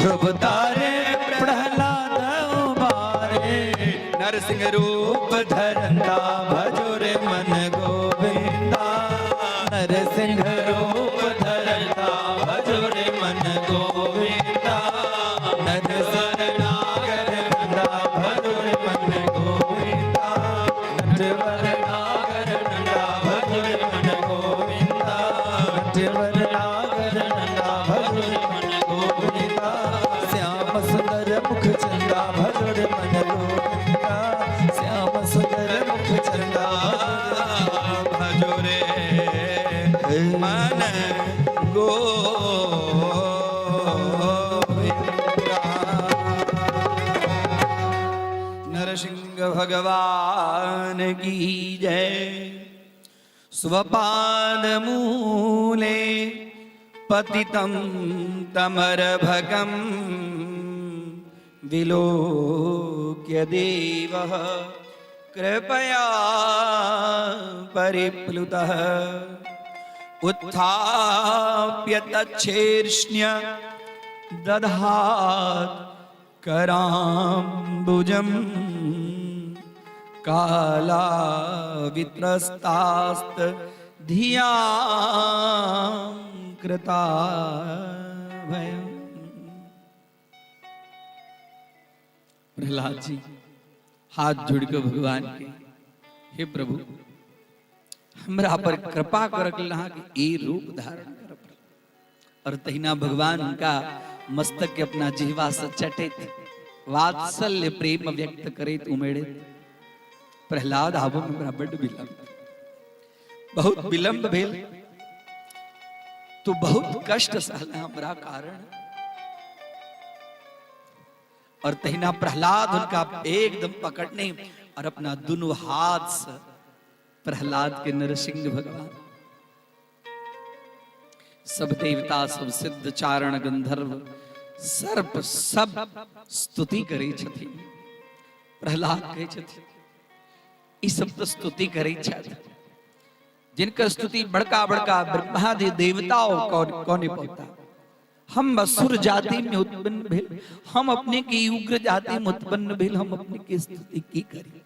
ध्रुव तारे प्रहलाद उबारे। नरसिंह रूप धरंदा भजो रे मन गोविंदा, नरसिंह रूप धरंदा भजो रे मन गोविंदा। नरसिंह नागर नंदा भजो रे मन गोविंदा, नटवर नागर नंदा भजो रे मन गोविंदा, नटवर नागर नंदा भजो रे मन गोविंदा। श्याम सुंदर मुख चंदा भजो रे मन गोविंदा, श्याम सुंदर मुख चंदा भजो रे मन गोविंदा। नरसिंह भगवान की जय। स्वपाद मूले पतितं तमरभगं विलोक्य देवः कृपया परिप्लुतः उत्थाप्य तच्छीर्ष्ण्य दधात् कराम्बुजम् कालावित्रस्तास्त धिया कृता भयम्। प्रहलाद जी हाथ जोड़कर भगवान के, हे प्रभु हमरा पर कृपा करकला कि ए रूप धारण कर। और तहिना भगवान उनका मस्तक के अपना जिह्वा से चटे थे, वात्सल्य प्रेम व्यक्त करे उमेड़े। प्रहलाद आबो में हमरा बड़ विलंब, बहुत विलंब भेल तो बहुत कष्ट सहल हमरा कारण। और तहिना प्रहलाद उनका एकदम पकड़ने और अपना दोनों हाथ से प्रहलाद के नरसिंह भगवान सब देवता सब सिद्ध चारण गंधर्व सर्प सब स्तुति करे छथिन। प्रहलाद कहे छथिन ई सब तो स्तुति करे छथि जिनका स्तुति बड़का बड़का ब्रह्मादि देवताओं कौने पहुंचता। हम असुर जाति में उत्पन्न भेल, हम अपने की उग्र जाति में उत्पन्न भेल, हम अपने की स्तुति की करी।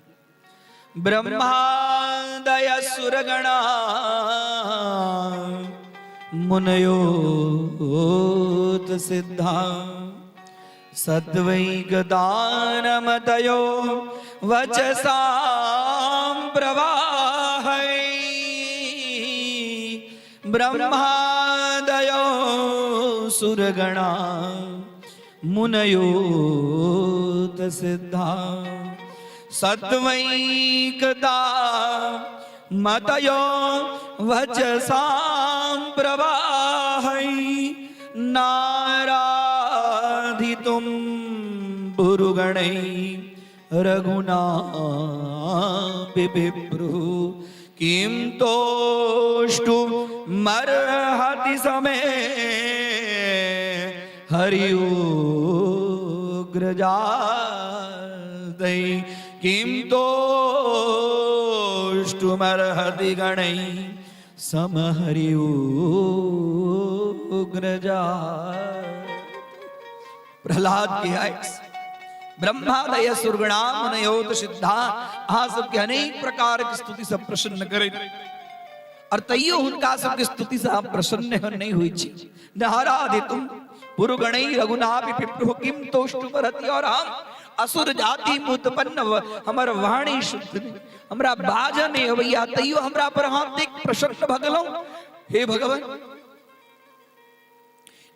ब्रह्मादय सुरगणा मुनयोत सिद्धा सत्वैकदानमतयो वचसां प्रवाहै। ब्रह्मादयो सुरगणा मुनयोत सिद्धा सत्वैकदा मतयो वचसां प्रवाहै। नाराधितुं पुरुगणै रघुनापि विभ्रुः किं तोष्टुमर्हति समे हरिउग्रजातै। किं तोष्टुमर्हति तोष्टुमर्हति गणैः समहरि उग्रजाय। प्रहलाद की आयस ब्रह्मादय सुरगणाम नयोत सिद्धा आ सबके अनेक प्रकार की स्तुति सब प्रसन्न करे और तैयो उनका सबके स्तुति से आप प्रसन्न नहीं हुई छी। नहरादितुम पुरुगणै रघुनाभि पिप्रुः किम तोष्टुमर्हति। और हम असुर जाति उत्पन्न हमर वाणी शुद्ध हमरा बाजन अवैया तैयो हमरा पर हम देख प्रसन्न भगलौ। हे भगवान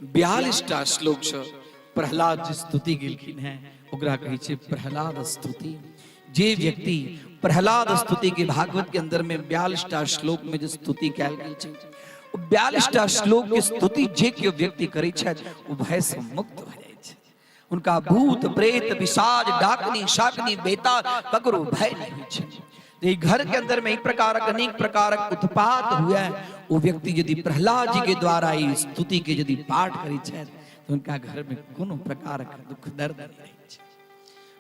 42टा श्लोक छ प्रहलाद जी स्तुति गेलखिन है ओकरा कहै छै प्रहलाद स्तुति। जे व्यक्ति प्रहलाद स्तुति के भागवत के अंदर में 42टा श्लोक में जो स्तुति कैल गेल छै 42टा श्लोक के स्तुति जे के व्यक्ति करै छथि ओ भय से मुक्त भ जाय छै। उनका भूत प्रेत पिशाच डाकनी शाकनी बेताल ककरो भय नहीं होइ छै। ये घर के अंदर में एक प्रकार अनेक प्रकार उत्पात हुआ है वो व्यक्ति यदि प्रहलाद जी के द्वारा ई स्तुति के यदि पाठ करै छथि तो उनका घर में कोनो प्रकार का दुख दर्द नहीं रहे छै।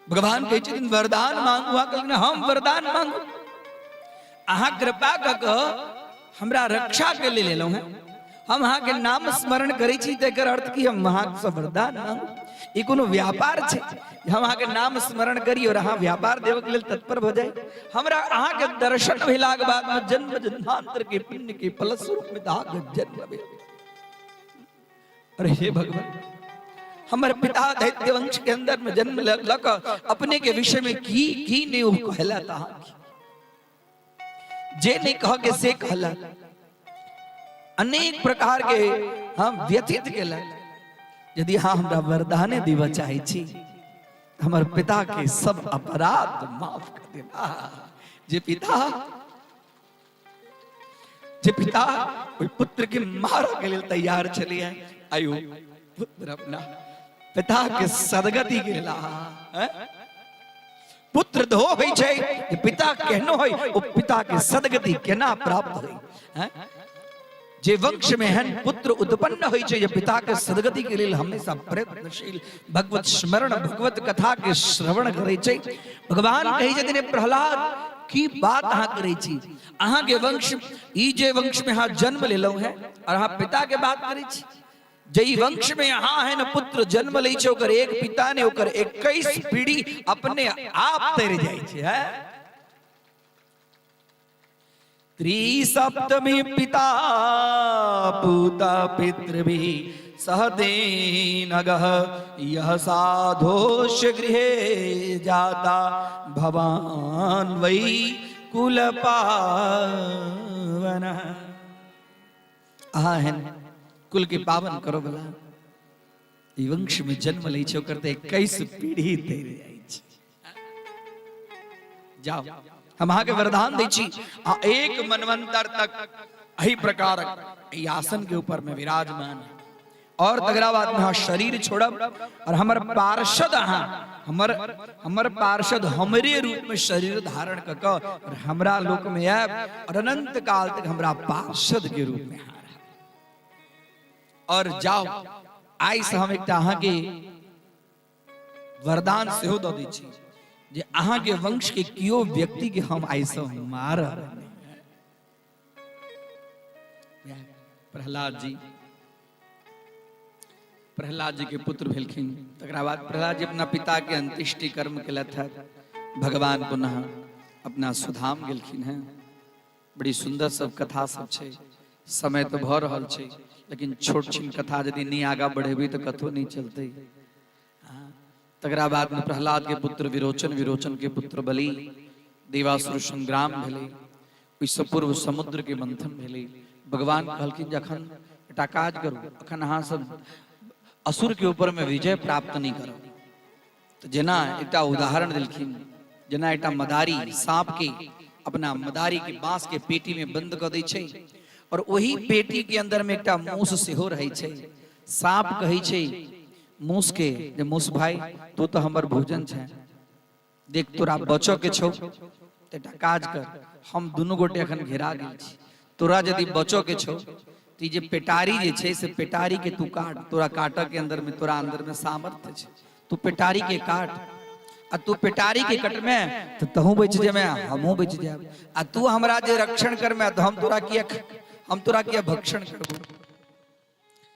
भगवान कहै छथिन वरदान मांगू कहलखिन हम वरदान मांगू अहाँ कृपा क के हमरा रक्षा के लिए लेलहुं हैं हम अहाँ के नाम स्मरण करै छी तेकर अर्थ की हम अहाँ से वरदान मांगू ई कोनो व्यापार छै हम अहाँ के नाम स्मरण करी और अहाँ व्यापार देव के लिए तत्पर हो जाए। हमरा अहाँ के दर्शन भेलाक बाद में जन्म जन्मांतर के पुण्य के फलस्वरूप में दाग जन्म भेल। अरे हे भगवान हमारे पिता दैत्य वंश के अंदर में जन्म लक अपने के विषय में की नहीं वो कहला था जे नहीं कह के से कहला अनेक प्रकार के हम व्यथित केला। यदि हाँ हमरा वरदाने देवा चाहे छी हमारे पिता के सब अपराध माफ कर देना। जे पिता कोई पुत्र के मारा के लिए तैयार चले हैं आयु पुत्र अपना पिता के सदगति के ला पुत्र दो होई छै जे पिता केहनो होई ओ पिता के सदगति केना प्राप्त होई हैं। जे वंश में हन पुत्र उत्पन्न होई छै जे पिता के सदगति के लिए हमेशा प्रयत्नशील भगवत स्मरण भगवत कथा के श्रवण करे छै। भगवान कहि छथिन प्रहलाद की बात अहाँ करे छी अहाँ के वंश ई जे वंश में अहाँ जन्म लेलौ है और अहाँ पिता के बात करे छी जई वंश में यहाँ है न पुत्र जन्म ले छे ओकर एक पिता ने ओकर 21 पीढ़ी अपने आप तर जाय छे है। त्रिसप्तमी पिता पुता पितृभि सहदेनगः यह साधोष गृहे जाता भवान वै कुलपावनः। है कुल के पावन करो भला ई वंश में जन्म ले छो करते 21 पीढ़ी तेरे आई छी। जाओ हम आगे वरदान दै छी आ एक मनवंतर तक एही प्रकार ई आसन के ऊपर में विराजमान है और तगरा बाद में शरीर छोड़ब और हमर पार्षद हमर पार्षद हमरे रूप में शरीर धारण क और हमरा लोक में आब और अनंत काल तक हमरा पार्षद के रूप में और जाओ आई से हम एक अहाँ के वरदान सेहो दो दै छी जे अहाँ के वंश के कियो व्यक्ति के हम आई से मार प्रहलाद जी के पुत्र भेलखिन। तकरा बाद प्रहलाद जी अपना पिता के अंत्येष्टि कर्म केलथ भगवान पुनः अपना सुधाम गेलखिन हैं। बड़ी सुंदर सब कथा सब छै समय तो भ रहल छै लेकिन छोट छिन कथा यदि नहीं आगा बढ़ेबी तो कथो नहीं चलते। तकरा बाद में प्रहलाद के पुत्र विरोचन के पुत्र बलि देवासुर संग्राम भेले ओइसे पूर्व समुद्र के मंथन भेले। भगवान कहलखिन जखन एकटा काज करू अखन अहाँ सब असुर के ऊपर में विजय प्राप्त नहीं करो तो जेना एकटा उदाहरण दिलखिन जेना एकटा मदारी सांप के अपना मदारी के बांस के पेटी में बंद कर दै छै और वही पेटी के अंदर में एकटा मूस सेहो रहै छै। सांप कहै छै मूस के जे मूस भाई तू तो हमर भोजन छै देख तोरा बचो के छौ तेटा काज कर हम दुनू गोटे अखन घेरा गेल छी तोरा यदि बचो के छौ तो जे पेटारी जे छै से पेटारी के तू काट तोरा काट के अंदर में तोरा अंदर में सामर्थ्य छै तू पेटारी के काट आ आ तू पेटारी के कट में तो तहू बच जे में हमहू बच जाब आ तू हमरा जे रक्षण कर में तो हम तोरा किया भक्षण करबो।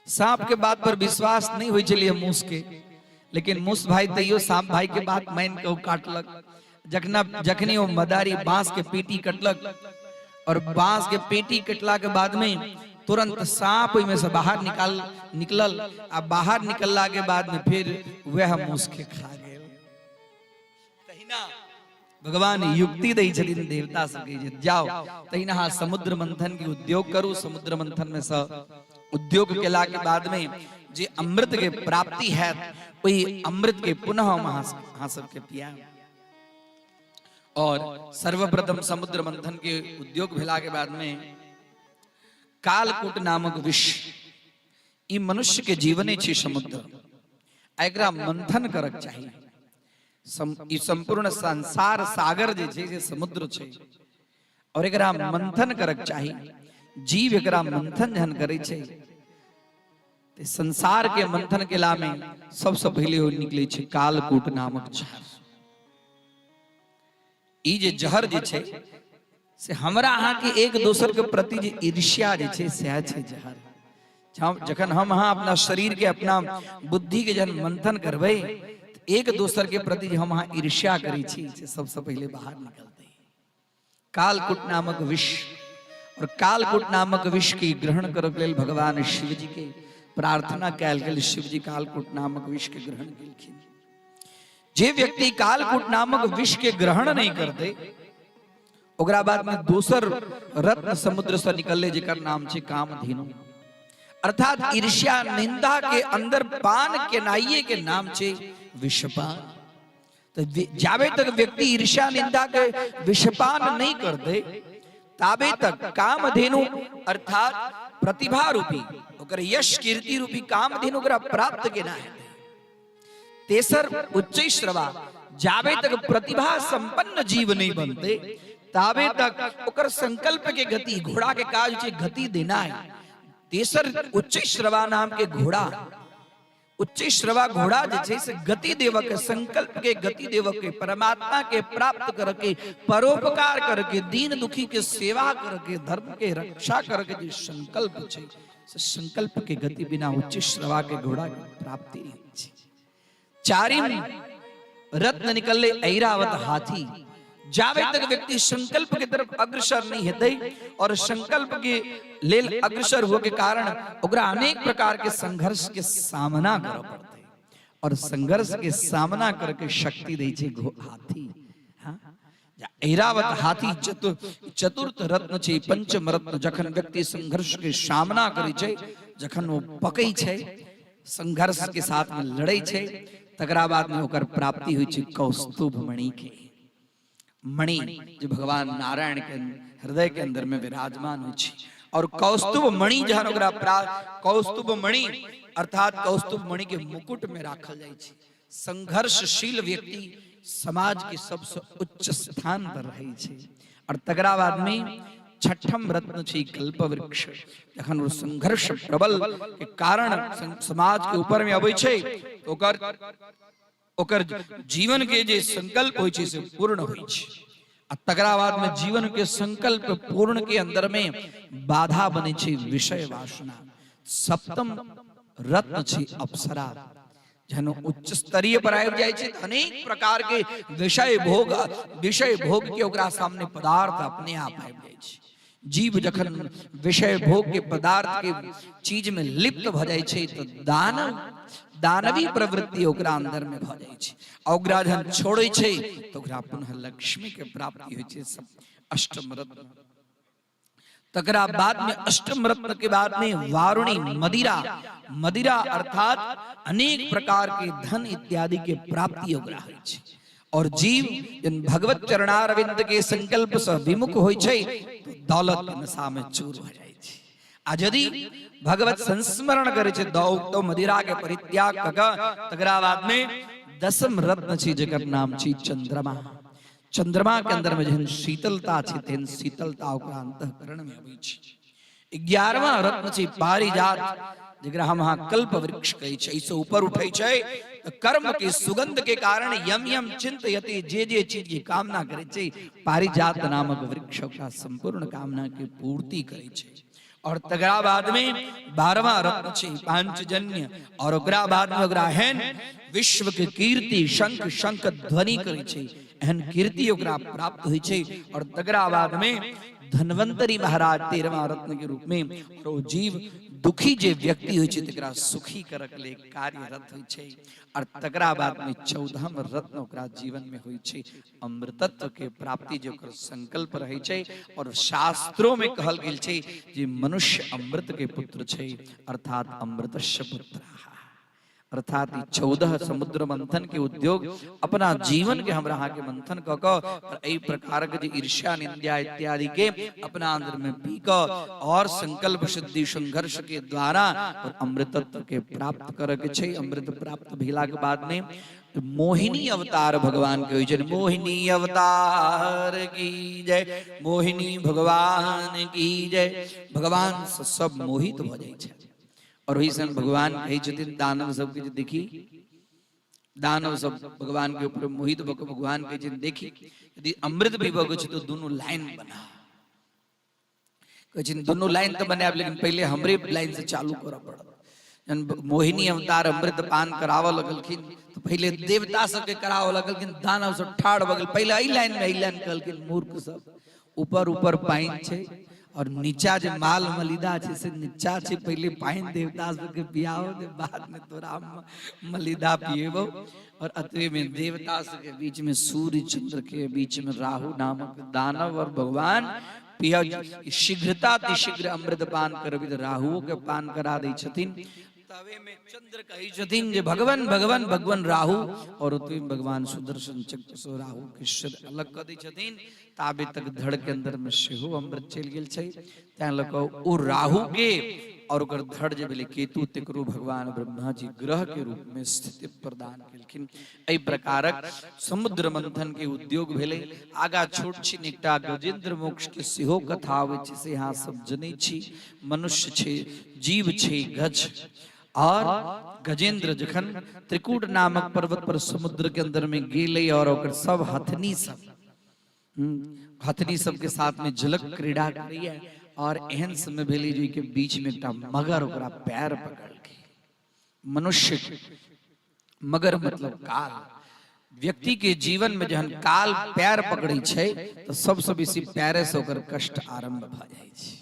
सांप के बात पर विश्वास नहीं होई चलिए मूस के, लेकिन मूस भाई तैयो सांप भाई के बात मान के काटलक। जखनी वो मदारी बांस के पेटी कटलक और बांस के पेटी कटला के बाद में तुरंत सांप में से बाहर निकलल आ बाहर निकलला के बाद में फिर वह मूस के खा गए। तहिना भगवान युक्ति दई छथिन देवता सबके जे जाओ तहिना हाँ समुद्र मंथन के उद्योग करू। समुद्र मंथन में से उद्योग केला के बाद में जे अमृत के प्राप्ति है वही अमृत के पुनः हाँ सबके पिया। और सर्वप्रथम समुद्र मंथन के उद्योग भेला के बाद में कालकूट नामक विष ई मनुष्य के जीवने छे समुद्र एकरा मंथन करक चाहिए। ई संपूर्ण संसार सागर जे छे से समुद्र छे और एकरा मंथन करक चाहिए। जीव एकरा मंथन जहन करे छे ते संसार के मंथन के ला में सबसे पहले हो निकले छे कालकूट नामक जहर। ई जे जहर जे छे से हमरा अहाँ के एक दोसर के प्रति जे ईर्ष्या जे छे से छे जहर। जखन हम अहाँ अपना शरीर के अपना बुद्धि के जन मंथन करबे एक दोसर के प्रति हम अहाँ ईर्ष्या करी छी से सबसे पहले बाहर निकलते। कालकूट नामक विष और कालकूट नामक विष की ग्रहण करक लेल भगवान शिव जी के प्रार्थना कैल गेल। शिव जी कालकूट नामक विष के ग्रहण केलखिन। जे व्यक्ति कालकूट नामक विष के ग्रहण नहीं करते ओकरा बाद में दोसर रत्न समुद्र से निकलले जेकर नाम छे कामधेनु अर्थात ईर्ष्या निंदा के अंदर पान के नाइये के नाम छे विषपान। तो जावे तक व्यक्ति ईर्ष्या निंदा के विषपान नहीं करते ताबे तक कामधेनु अर्थात प्रतिभा रूपी ओकर यश कीर्ति रूपी कामधेनु ओकरा प्राप्त के ना है। तेसर उच्च श्रवा जावे तक प्रतिभा संपन्न जीव नहीं बनते ताबे तक ओकर संकल्प के गति घोड़ा के काज छे गति देना है। तेसर उच्च श्रवा नाम के घोड़ा उच्च श्रवा घोड़ा जे छे से गति देवक संकल्प के गति देवक के परमात्मा के प्राप्त करके परोपकार करके दीन दुखी के सेवा करके धर्म के रक्षा करके जो संकल्प छे से संकल्प के गति बिना उच्च श्रवा के घोड़ा की प्राप्ति नहीं छे। चारिम रत्न निकले ऐरावत हाथी। जावे तक व्यक्ति संकल्प के तरफ अग्रसर नहीं हेतै और संकल्प के लेल अग्रसर हो के कारण ओकरा अनेक प्रकार के संघर्ष के सामना करऽ पड़तै और संघर्ष के सामना करके शक्ति दै छै हाथी। हाँ ऐरावत हाथी चतुर्थ रत्न छै पंचम रत्न। जखन व्यक्ति संघर्ष के सामना करे छै जखन वो पकै छै संघर्ष के साथ में लड़ै छै तकरा बाद में ओकर प्राप्ति होइ छै कौस्तुभ मणि के। मणि जो भगवान नारायण के हृदय के अंदर में विराजमान होइ छै और कौस्तुभ मणि जहन ओकरा कौस्तुभ मणि अर्थात कौस्तुभ मणि के मुकुट में राखल जाइ छै। संघर्षशील व्यक्ति समाज के सबसे उच्च स्थान पर रहै छै। और तकरा बाद में छठम रत्न छै कल्प वृक्ष। जखन वो संघर्ष प्रबल के कारण समाज के ऊपर में अबै छै तो ओकर जीवन के जे संकल्प होइ छै से पूर्ण होइ छै। आ तकरा बाद में जीवन के संकल्प पूर्ण के अंदर में बाधा बने छै विषय वासना। सप्तम रत्न छै अप्सरा। जहन उच्च स्तरीय पर आबि जाइ छै तो अनेक प्रकार के विषय भोग के ओकरा सामने पदार्थ अपने आप आबि जाइ छै। जीव जखन विषय भोग के पदार्थ के चीज में लिप्त भ जाइ छै तो दानवी प्रवृत्ति ओकरा अंदर में भ जाइ छै। ओकरा जहन छोड़ै छै तो ओकरा पुनः लक्ष्मी के प्राप्ति होइ छै। अष्टम रत्न। तकरा बाद में अष्टम रत्न के बाद में वारुणी मदिरा अर्थात अनेक प्रकार के धन इत्यादि के प्राप्ति ओकरा होइ छै। और जीव जन भगवत चरणारविंद के संकल्प से विमुख होइ छै तो दौलत के नशा में चूर हो जाइ छै। आ यदि भगवत संस्मरण करे छै तो मदिरा के परित्याग क तकरा बाद में दसम रत्न छै जेकर नाम छै चंद्रमा। चंद्रमा के अंदर में जहन शीतलता छै तेहन शीतलता ओकरा अंतःकरण में अबै छै। 11वां रत्न छै पारिजात। जरा हम यहाँ कल्प वृक्ष कहे छे, इससे ऊपर उठे छे तो कर्म के सुगंध के कारण यम यम चिंतयति, जे चीज की कामना करे छे पारिजात नामक वृक्ष का संपूर्ण कामना की पूर्ति करे छे। और तगरा बाद में 12वां रत्न छे पांचजन्य, और ओकरा बाद में ओकरा हेन विश्व के कीर्ति शंख शंख ध्वनि करे छे, एहन कीर्ति ओकरा प्राप्त होई छे। और तगरा बाद में धन्वंतरी महाराज 13वां रत्न के रूप में, और वो जीव दुखी जे व्यक्ति होय छे तकरा सुखी करक ले कार्यरत होय छे। और तकरा बाद में 14वां रत्न ओकरा जीवन में होय छे अमृतत्व के प्राप्ति, जो ओकर संकल्प रहे छे। और शास्त्रों में कहल गेल छे जे मनुष्य अमृत के पुत्र छे, अर्थात अमृतस्य पुत्रः, अर्थात 14 समुद्र मंथन के उद्योग अपना जीवन के हमरा के मंथन क क और एई प्रकार के जे ईर्ष्या निंदा इत्यादि के अपना अंदर में पी क और संकल्प सिद्धि संघर्ष के द्वारा और अमृतत्व के प्राप्त करे के छै। अमृत प्राप्त भेला के बाद में मोहिनी अवतार भगवान के होय छै। मोहिनी अवतार की जय, मोहिनी भगवान की जय। भगवान से सब मोहित भ जाय छै। और वही सन भगवान कहे छथिन दानव सब के देखी, दानव सब भगवान के ऊपर मोहित भक भगवान कहे छथिन देखी यदि अमृत भी बगो छ तो दोनों लाइन बना, कहे छथिन दोनों लाइन तो बनाब लेकिन पहले हमरे लाइन से चालू करऽ पड़त। जन मोहिनी अवतार अमृत पान करावऽ लगलखिन तो पहले देवता सब के करावऽ लगलखिन, दानव सब ठाड़ भ गेल, पहले एई लाइन में एई लाइन कहलखिन मूर्ख सब, ऊपर ऊपर पाइन छै और नीचा जो माल मलिदा छे से नीचा छे, पहले पाइन देवता सब के पियाओ दे, बाद में तोरा मलिदा पिएबो। और अतवे में देवता सब के बीच में सूर्य चंद्र के बीच में राहु नामक दानव और भगवान पिया शीघ्रता शीघ्र अमृत पान करबी तो राहुओ के पान करा दै छथिन। तवे में चंद्र कही छथिन जे भगवान भगवान भगवान राहु, और उतवे भगवान सुदर्शन चक्र से राहु के सिर अलग कर दै छथिन। ताबे तक धड़ के अंदर में सेहो अमृत चल गेल छै, तैं लको ओ राहु के और ओकर धड़ जे भेले केतु तकरो भगवान ब्रह्मा जी ग्रह के रूप में स्थिति प्रदान केलखिन। एहि प्रकारक समुद्र मंथन के उद्योग भेले। आगा छोट छिन एकटा गजेंद्र मोक्ष के सेहो कथा आबै छै, से अहाँ सब जनै छी। मनुष्य छै, जीव छै गज, और गजेंद्र जखन त्रिकूट नामक पर्वत पर समुद्र के अंदर में गेले और ओकर सब हथनी सब हथनी सब के साथ में झलक क्रीड़ा करिए, और एहन समय भेली जो के बीच में एकटा मगर ओकरा पैर पकड़ के, मनुष्य मगर मतलब काल, व्यक्ति के जीवन में जहन काल पैर पकड़े छै तो सबसे बेसी पैरे से ओकर कष्ट आरंभ भ जाय छै।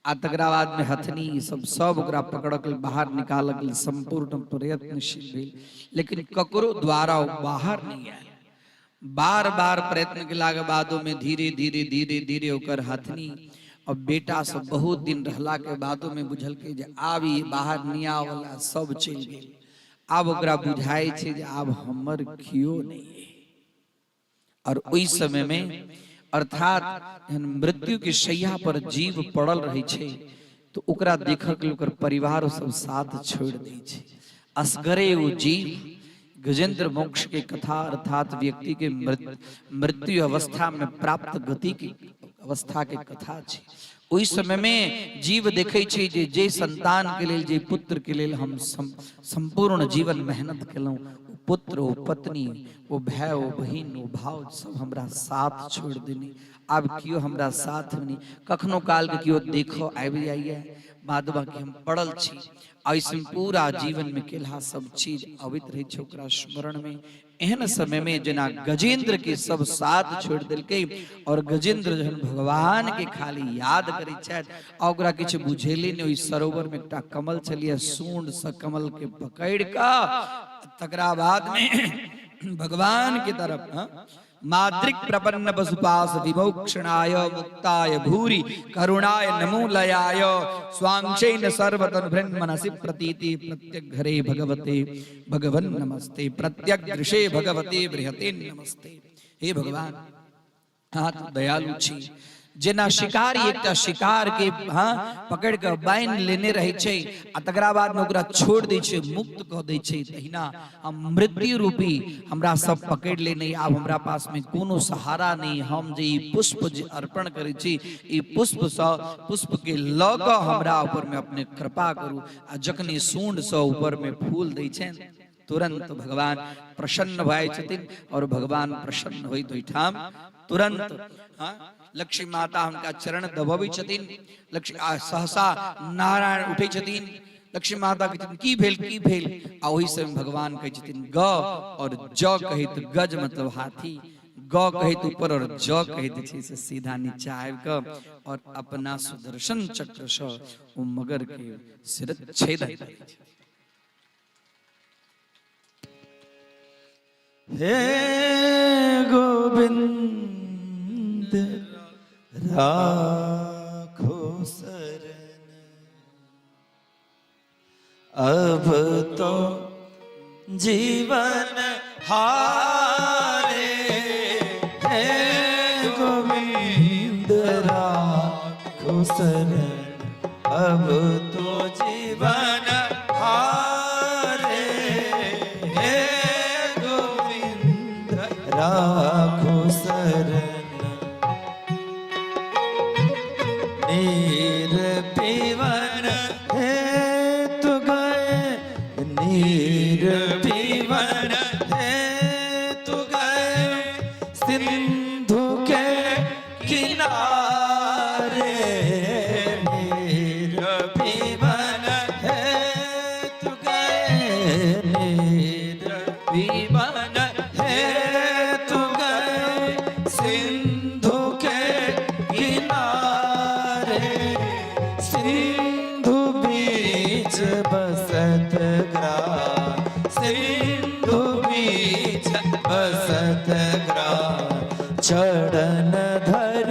आ तकरा बाद में हथनी सब ओकरा पकड़ के बाहर निकाल के संपूर्ण प्रयत्नशील भेल, लेकिन ककरो द्वारा बाहर नहीं आयल। बार बार प्रयत्न केला के बादो में धीरे धीरे धीरे धीरे ओकर हथनी और बेटा सब बहुत दिन रहला के बादो में बुझल के जे आब ई बाहर नहीं आवला, सब चल गेल। आब ओकरा बुझाई छै जे आब हमर कियो नहीं है। और ओई समय में अर्थात मृत्यु के शैया पर जीव पड़ल रहे छे तो ओकरा देखक के ओकर परिवार सब साथ छोड़ दै छै। असगरे वो जीव गजेंद्र मोक्ष के कथा अर्थात व्यक्ति के मृत्यु अवस्था में प्राप्त गति की अवस्था के कथा छै। ओई समय में जीव देखे छे जे संतान के लेल, जे पुत्र के लेल हम संपूर्ण जीवन मेहनत केलौं, पुत्र ओ पत्नी ओ भाई ओ बहिन ओ भाव सब हमरा साथ छोड़ देनी, आब कियो हमरा साथ नहीं। कखनो काल के कियो देखो आबि जाइए, बाद बाकी हम पड़ल छी। ऐसे पूरा जीवन में केला सब चीज अवित रही छै ओकरा स्मरण में। एहन समय में जना गजेंद्र के सब साथ छोड़ दिलके, और गजेंद्र जहन भगवान के खाली याद करे छथि, ओकरा किछ बुझेले नहीं। ओई सरोवर में एकटा कमल छलिए, सूंड से कमल के पकड़ का तकरा बाद में भगवान की तरफ माद्रिक प्रपन्न पशुपास विमोक्षणाय मुक्ताय भूरि करुणाय नमोलयाय स्वांशेन सर्वतन मनसि प्रतीति प्रत्यग्घरे भगवते भगवन नमस्ते, प्रत्यग्दृशे भगवते बृहते नमस्ते। हे भगवान, आप दयालु छी, जेना शिकारी एकटा शिकार के हाँ पकड़ के बाइन लेने रहे छे आ तकरा बाद में ओकरा छोड़ दे छे, मुक्त कह दे छे, तहिना हम मृत्यु रूपी हमरा सब पकड़ लेने, आब हमरा पास में कोनो सहारा नहीं। हम जे ई पुष्प जे अर्पण करे छी, ई पुष्प सँ पुष्प के लऽ कऽ हमरा ऊपर में अपने कृपा करू। आ जखने सूंड सँ ऊपर में फूल दै छेन, तुरंत भगवान प्रसन्न भय छथिन और भगवान प्रसन्न होइत ओहिठाम तुरंत लक्ष्मी माता हुनका चरण दबाबै छथिन। लक्ष्मी सहसा नारायण उठै छथिन, लक्ष्मी माता कहै छथिन की भेल आ ओहि समय भगवान कहै छथिन ग और ज कहैत गज मतलब हाथी, ग कहैत ऊपर और ज कहैत छै से सीधा नीचे आबि कऽ और अपना सुदर्शन चक्र सँ ओ मगर के शिरच्छेद करै छै। हे गोविंद राखो शरण, अब तो जीवन हारे। हे गोविंद राखो शरण, अब तो जीवन हारे। हे गोविंद राखो शरण, नीर पीवन हेतु गए, नीर पीवन हेतु गए, सिंधु के किनारे। नीर पीवन हेतु गए, नीर पीवन हेतु गए, सिंधु के किनारे। सिंधु बीच बसत ग्राम, सिंधु बीच बसत ग्राम, चरण धर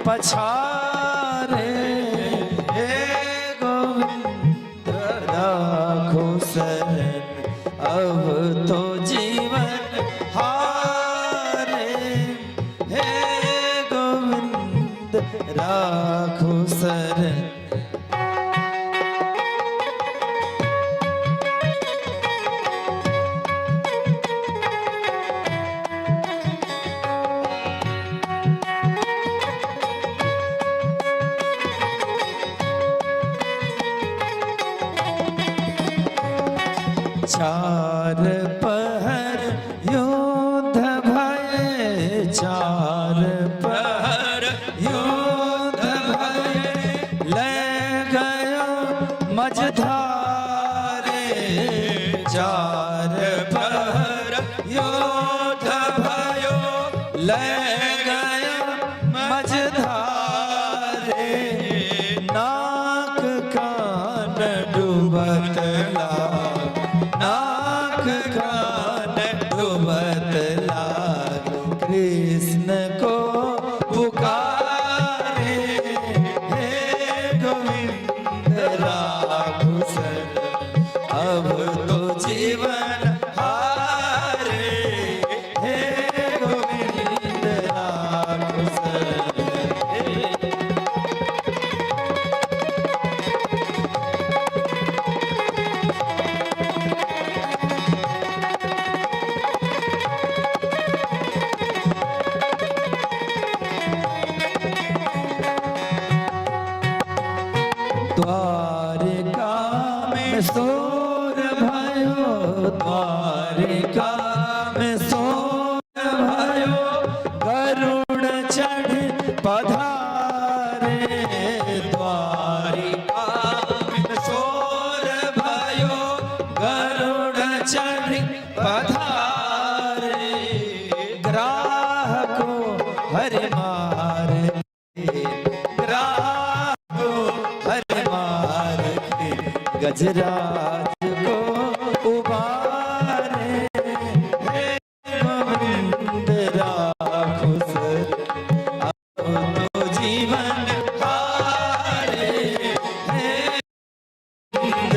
पछारे। हे गोविंद राखो शरण, अब तो जीवन हारे। हे गोविंद राखो शरण। चार पहर युद्ध भय, चार पहर युद्ध भय, ले गयो मझधारे। चार पहर युद्ध भयो, ले गयो मझधारे। नाक कान डूबत लाग, नाक कान डूबत लाग, कृष्ण को पुकारे। हे गोविंद राखो शरण, अब तो जीवन हारे। हे गोविंद राखो शरण। द्वारिका में सोर भयो, द्वारिका में सोर भयो, गरुड़ चढ़ पधारे। द्वारिका में सोर भयो, गरुड़ चढ़ पधारे। ग्राह को हरि मार के, ग्राह को हरि मार के, गजराज को उबारे। हे गोविंद राखो शरण, अब तो जीवन हारे। हे गोविंद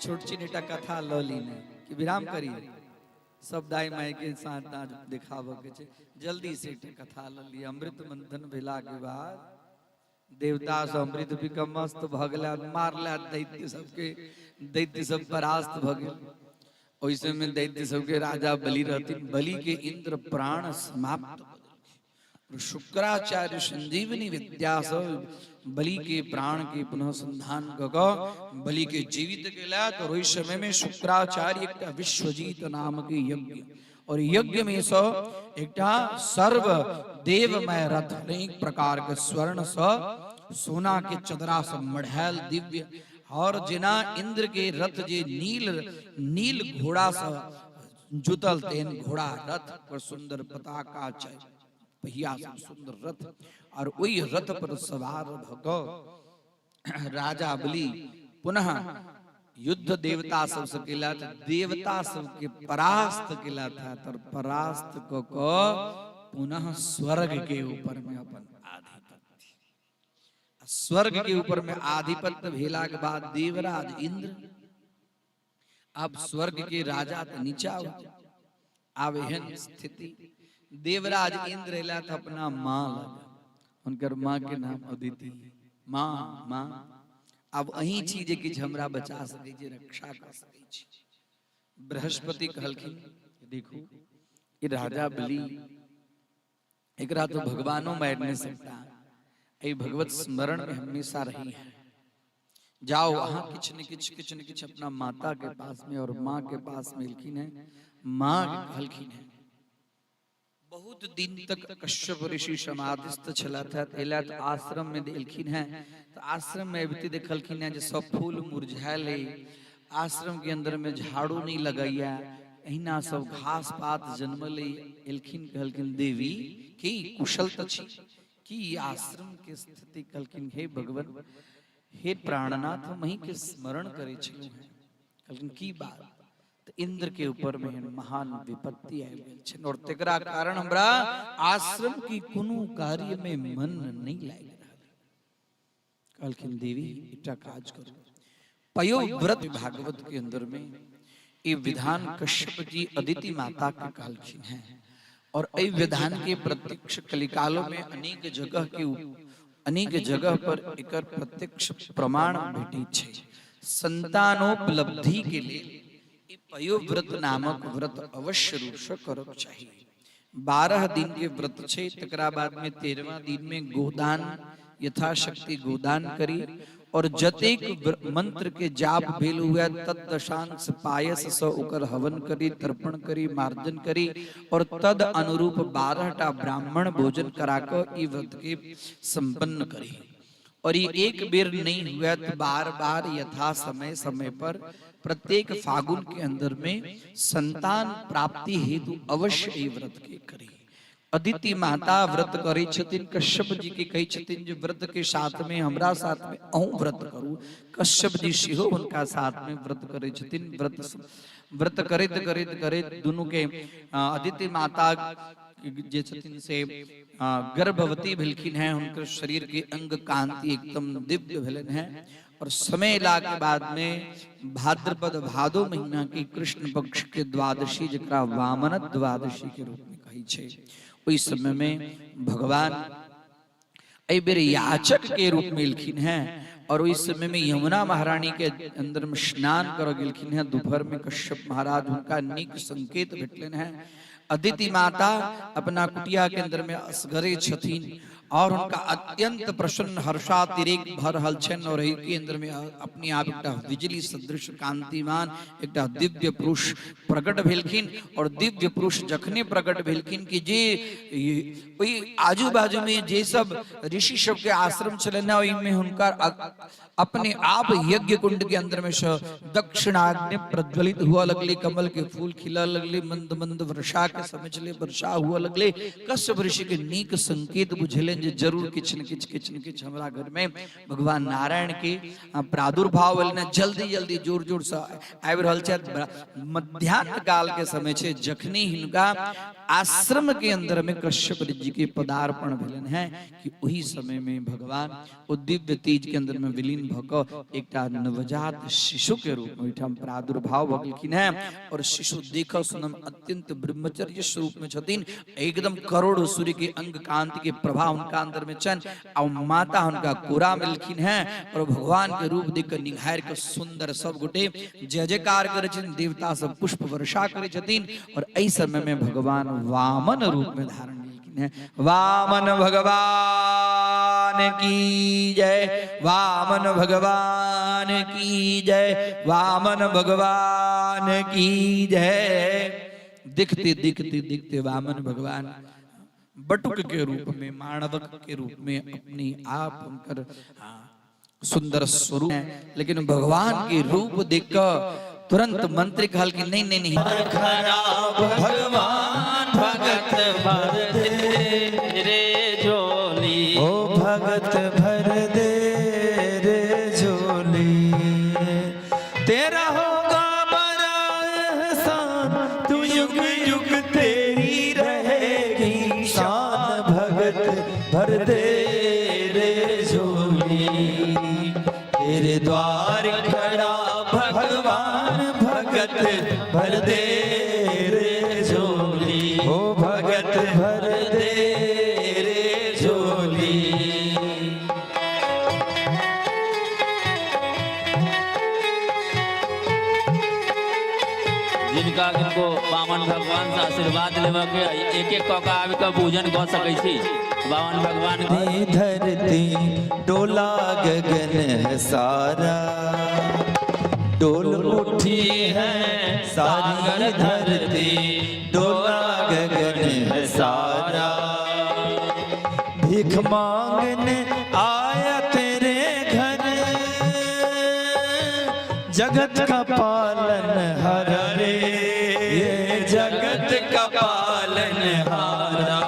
छोट चिनेटा कथा ल लीने कि विराम करी सब दाई माई के साथ आज दिखाव के छे जल्दी से एकटा कथा ल ली। अमृत मंथन भेला के बाद देवता से अमृत भी कम मस्त भ गेला, मारला दैत्य सब परास्त भ गेल। ओइसे में दैत्य सबके राजा बलि रहथिन, बलि के इंद्र प्राण समाप्त और शुक्राचार्य संजीवनी विद्या से बलि के प्राण के पुनः संधान क बलि के जीवित केला। तो ओइ समय में शुक्राचार्य एकटा विश्वजीत नाम के यज्ञ, और यज्ञ में सो एकटा सर्व देवमय रथ अनेक प्रकार के स्वर्ण स सोना के चदरा से मढ़ायल दिव्य, और जिना इंद्र के रथ जे नील घोड़ा सा जुतल तेन घोड़ा रथ पर सुंदर पताका चय पहिया से सुंदर रथ, और वही रथ पर सवार भग राजा बलि पुनः युद्ध देवता सब से केला, देवता सब के परास्त केला था। तर परास्त को पुनः स्वर्ग के ऊपर में अपन आधिपत्य, स्वर्ग के ऊपर में आधिपत्य भेला के बाद देवराज इंद्र अब स्वर्ग के राजा तो नीचा अब एहन स्थिति देवराज इंद्र एला तो अपना माँ लगा, उनकर माँ के नाम अदिति, माँ अब अही चीज कि हमरा बचा सके जे रक्षा कर सके छी। बृहस्पति कहलखिन देखो ये राजा बलि एकरा तो भगवानो मार नहीं सकता, ऐ भगवत स्मरण में हमेशा रही है। जाओ वहां किछ न किछ अपना माता के पास में और माँ के पास में एलखिन है। माँ कहलखिन है बहुत दिन तक कश्यप ऋषि समाधिस्थ छला था, एला तो आश्रम में देलखिन है। तो आश्रम में अबती देखलखिन है जे सब फूल मुरझायल, आश्रम के अंदर में झाड़ू नहीं लगाइया, अहिना सब घास पात जन्मल। एलखिन कहलखिन देवी की कुशल तछि कि आश्रम के स्थिति। कहलखिन हे भगवान हे प्राणनाथ हम ही के स्मरण करे छलु हैं। कहलखिन की बात? तो इंद्र के ऊपर में महान विपत्ति आबि गेल छै और तेकरा कारण हमरा आश्रम की कोनो कार्य में मन नहीं लागि रहल। कहलखिन देवी एकटा काज करू, पयोव्रत भागवत के अंदर में ये विधान कश्यप जी अदिति माता के कहलखिन है, और ए विधान के प्रत्यक्ष कलिकालों में अनेक जगह पर एकर प्रत्यक्ष प्रमाण भेटी छै। संतानोपलब्धि के लिए पयोव्रत नामक व्रत अवश्य रूप से करक चाहिए। 12 दिन के व्रत छे, तकरा बाद में 13वां दिन में गोदान यथाशक्ति गोदान करी, और जतेक मंत्र के जाप भेल हुआ तदशांश पायस से ओकर हवन करी, तर्पण करी, मार्जन करी, और तद अनुरूप 12टा ब्राह्मण भोजन कराकर ई व्रत के संपन्न करी। और ये एक बेर नहीं हुआ तो बार बार यथा समय पर प्रत्येक फागुन के अंदर में संतान प्राप्ति हेतु अवश्य ये व्रत के करी। अदिति माता व्रत करे छथिन, कश्यप जी के कही छथिन जो व्रत के साथ में हमरा साथ में अहूँ व्रत करू। कश्यप जी सेहो उनका साथ में व्रत करे छथिन। व्रत करैत दोनों के अदिति माता जे छथिन से गर्भवती भेलखिन हैं, उनके शरीर के अंग कांति एकदम दिव्य भेलन है। और समय लागे बाद में भाद्रपद भादो महीना की कृष्ण पक्ष के द्वादशी जकरा वामन द्वादशी के रूप में कही छे, उस समय में भगवान ए बेर याचक के रूप में एलखिन हैं। और उस समय में यमुना महारानी के अंदर में स्नान कर गेलखिन हैं। दोपहर में कश्यप महाराज उनका नीक संकेत भेटलन है। अदिति माता अपना कुटिया के अंदर में असगरे छथिन और उनका अत्यंत प्रसन्न हर्षातिरेक भर रहल छन। और के अंदर में अपने आप एकटा बिजली सदृश कांतिमान एकटा दिव्य पुरुष प्रकट भेलखिन। और दिव्य पुरुष जखने प्रकट भेलखिन कि जे ओई आजू बाजू में जे सब ऋषि सब के आश्रम चलन ओई में हुनका अपने आप यज्ञ कुंड के अंदर में दक्षिणाग्नि प्रज्वलित हुआ लगले, कमल के फूल खिला लगले, मंद मंद वर्षा के समय चले वर्षा हुआ लगले। कश्यप ऋषि के नीक संकेत बुझले भेलन जे जरूर किछ न किछ हमरा घर में भगवान नारायण के प्रादुर्भाव भेल ने जल्दी जल्दी जोर जोर से आबि रहल छथि। मध्याह्न काल के समय छे जखनी हिनका आश्रम के अंदर में कश्यप जी के पदार्पण भेलन है कि वही समय में भगवान ओ दिव्य तेज के अंदर में विलीन भक एकटा नवजात शिशु के रूप में ओहिठाम प्रादुर्भाव भगलखिन है। और शिशु देख सुनम अत्यंत ब्रह्मचर्य स्वरूप में छथिन, एकदम करोड़ सूर्य के अंग कांति के प्रभाव उनका अंदर में छन। और माता उनका कोरा मिलखिन है और भगवान के रूप देख कर निहार के सुंदर सब गोटे जय जयकार करे छथिन, देवता सब पुष्प वर्षा करे छथिन। और एहि समय में भगवान वामन रूप में धारण किए हैं। वामन भगवान की जय, वामन भगवान की जय, वामन भगवान की जय। दिखते दिखते दिखते वामन भगवान बटुक के रूप में, माणवक के रूप में अपने आप उनकर सुंदर स्वरूप है। लेकिन भगवान के रूप देखकर तुरंत मंत्री कहल कि नहीं नहीं नहीं, खराब भगवान भगत भर दे रे झोली, ओ भगत भर दे रे झोली, तेरा होगा बड़ा एहसान, तू युग युग तेरी रहेगी शान, भगत भर दे रे झोली, तेरे द्वार खड़ा भगवान भगत भर दे रे झोली, ओ भगत भर दे रे झोली। जिनका जिनको वामन भगवान से आशीर्वाद लेवा के एक एक कऽ आबि कऽ पूजन कऽ सकै छी वामन भगवान के। धरती डोला गगन है सारा, डोल उठी है सारी धरती, डोला गगन है सारा, भीख मांगने आया तेरे घर, जगत का पालन हर रे, ये जगत का पालन हारा,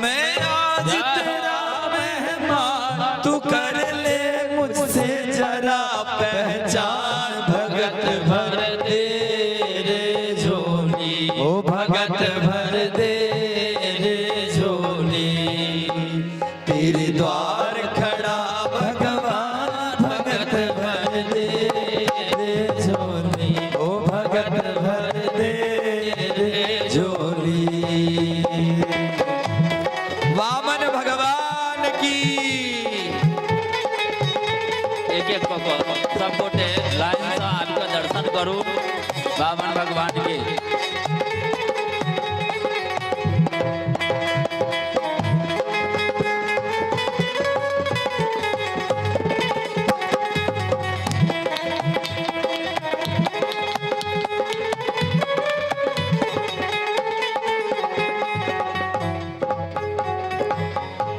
मैं आज तेरा मेहमान, तू कर ले मुझसे जरा पहचान, भगत भर दे रे झोली, ओ भगत भर दे रे झोली, तेरे द्वार खड़ा भगवान भगत भर दे रे झोली, ओ भगत भर दे रे झोली। वामन भगवान की एक एक कऽ सब गोटे लाइन से आबि कऽ दर्शन करू वामन भगवान के।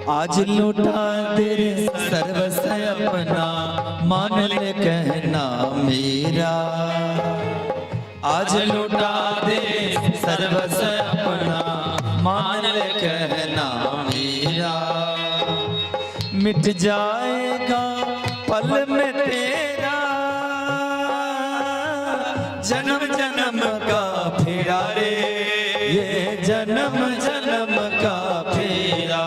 आज लौटा तेरे सर्वस अपना, मान ले कहना मेरा, आज लौटा दे सर्वस अपना, मान ले कहना मेरा, मिट जाएगा पल में तेरा जन्म जन्म का फेरा रे, ये जन्म जन्म का फेरा,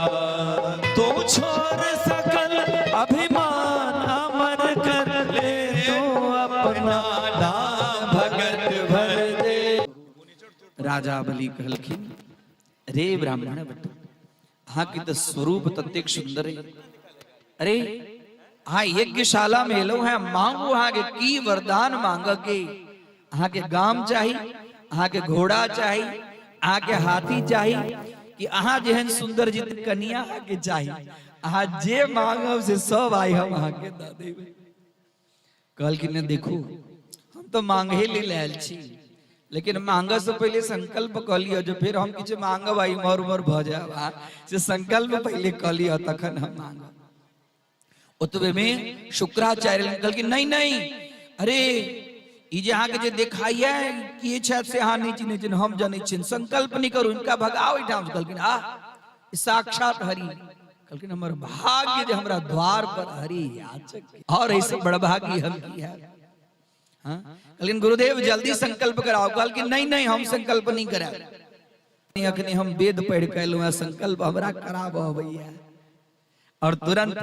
तो छोड़ सकल अभिमान अमर कर ले तो अपना नाम, भगत भर दे। राजा बलि कहलखिन रे ब्राह्मण बट अहाँ के तो स्वरूप ततेक सुंदर है। अरे हाँ यज्ञशाला में एलो है, मांगो अहाँ के की वरदान मांगके, अहाँ के गाम चाही, अहाँ के घोड़ा चाही, अहाँ के हाथी चाही, कि अहाँ जेहन सुंदर जित कन्या के चाही, अहाँ जे मांगब से सब आई हम अहाँ के दऽ देबै। कहलखिन ने देखू हम तो मांगे ले लायल छी, लेकिन मांगे से पहले संकल्प कऽ लियो, जो फिर हम किछु मांगब आई मर उमर भ जाएब, से संकल्प पहले कऽ लियो तखन हम मांगब। ओतबे में शुक्राचार्य कहलखिन नहीं नहीं, अरे ई जे अहाँ के जे देखाइए कि छथि से अहाँ नहीं चिन्है छिन, हम जनै छिन, संकल्प नहीं करू, इनका भगाओ एठाम से। कहलखिन आ साक्षात हरि। कहलखिन हमर भाग्य जे हमरा द्वार पर हरि याचक और ऐसे बड़ भाग्य हम की है। हाँ कहलखिन गुरुदेव जल्दी संकल्प कराओ। कहलखिन नहीं नहीं हम संकल्प नहीं कराए, अखनी हम वेद पढ़ के एलुं हैं, संकल्प हमरा कराबो भैया। और तुरंत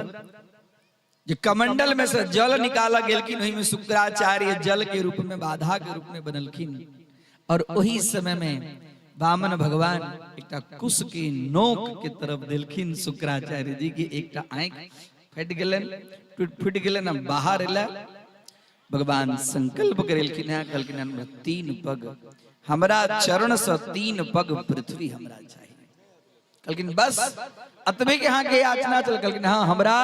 जो कमंडल में से जल निकाला गेलखिन, वही में शुक्राचार्य जल के रूप में बाधा के रूप में बनलखिन। और वही समय में वामन भगवान एकटा कुश की नोक के तरफ दिलखिन शुक्राचार्य जी की एकटा आंख फट गेलन, फुट गेलन, बाहर एला। भगवान संकल्प करेलखिन है, कहलखिन हमरा 3 पग, हमरा चरण से 3 पग पृथ्वी हमरा चाहिए। कहलखिन बस अतबे के यहाँ के याचना चल। कहलखिन हाँ हमरा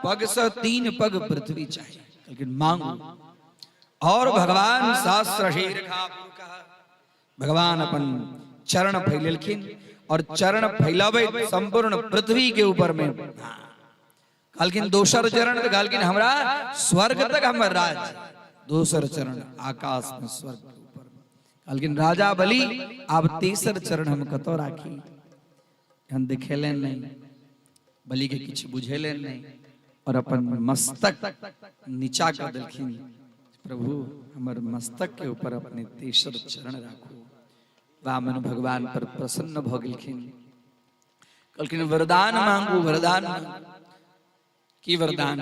पग से 3 पग पृथ्वी चाहिए। कहलखिन मांगो। और भगवान सहस्र शीर्ष भगवान अपन चरण फैलेलखिन और चरण फैलावे संपूर्ण पृथ्वी के ऊपर में। कहलखिन दोसर चरण, कहलखिन हमरा स्वर्ग तक हमर राज। दोसर चरण आकाश में स्वर्ग के ऊपर। कहलखिन राजा बलि अब तीसर चरण हम कतो राखी। हम दिखेले नहीं, बलि के किछ बुझेले नहीं और अपन मस्तक नीचा कर देलखिन। प्रभु हमर मस्तक के ऊपर अपने तीसर चरण राखो। वामन भगवान पर प्रसन्न भ गेलखिन। कहलखिन वरदान मांगू, वरदान की वरदान।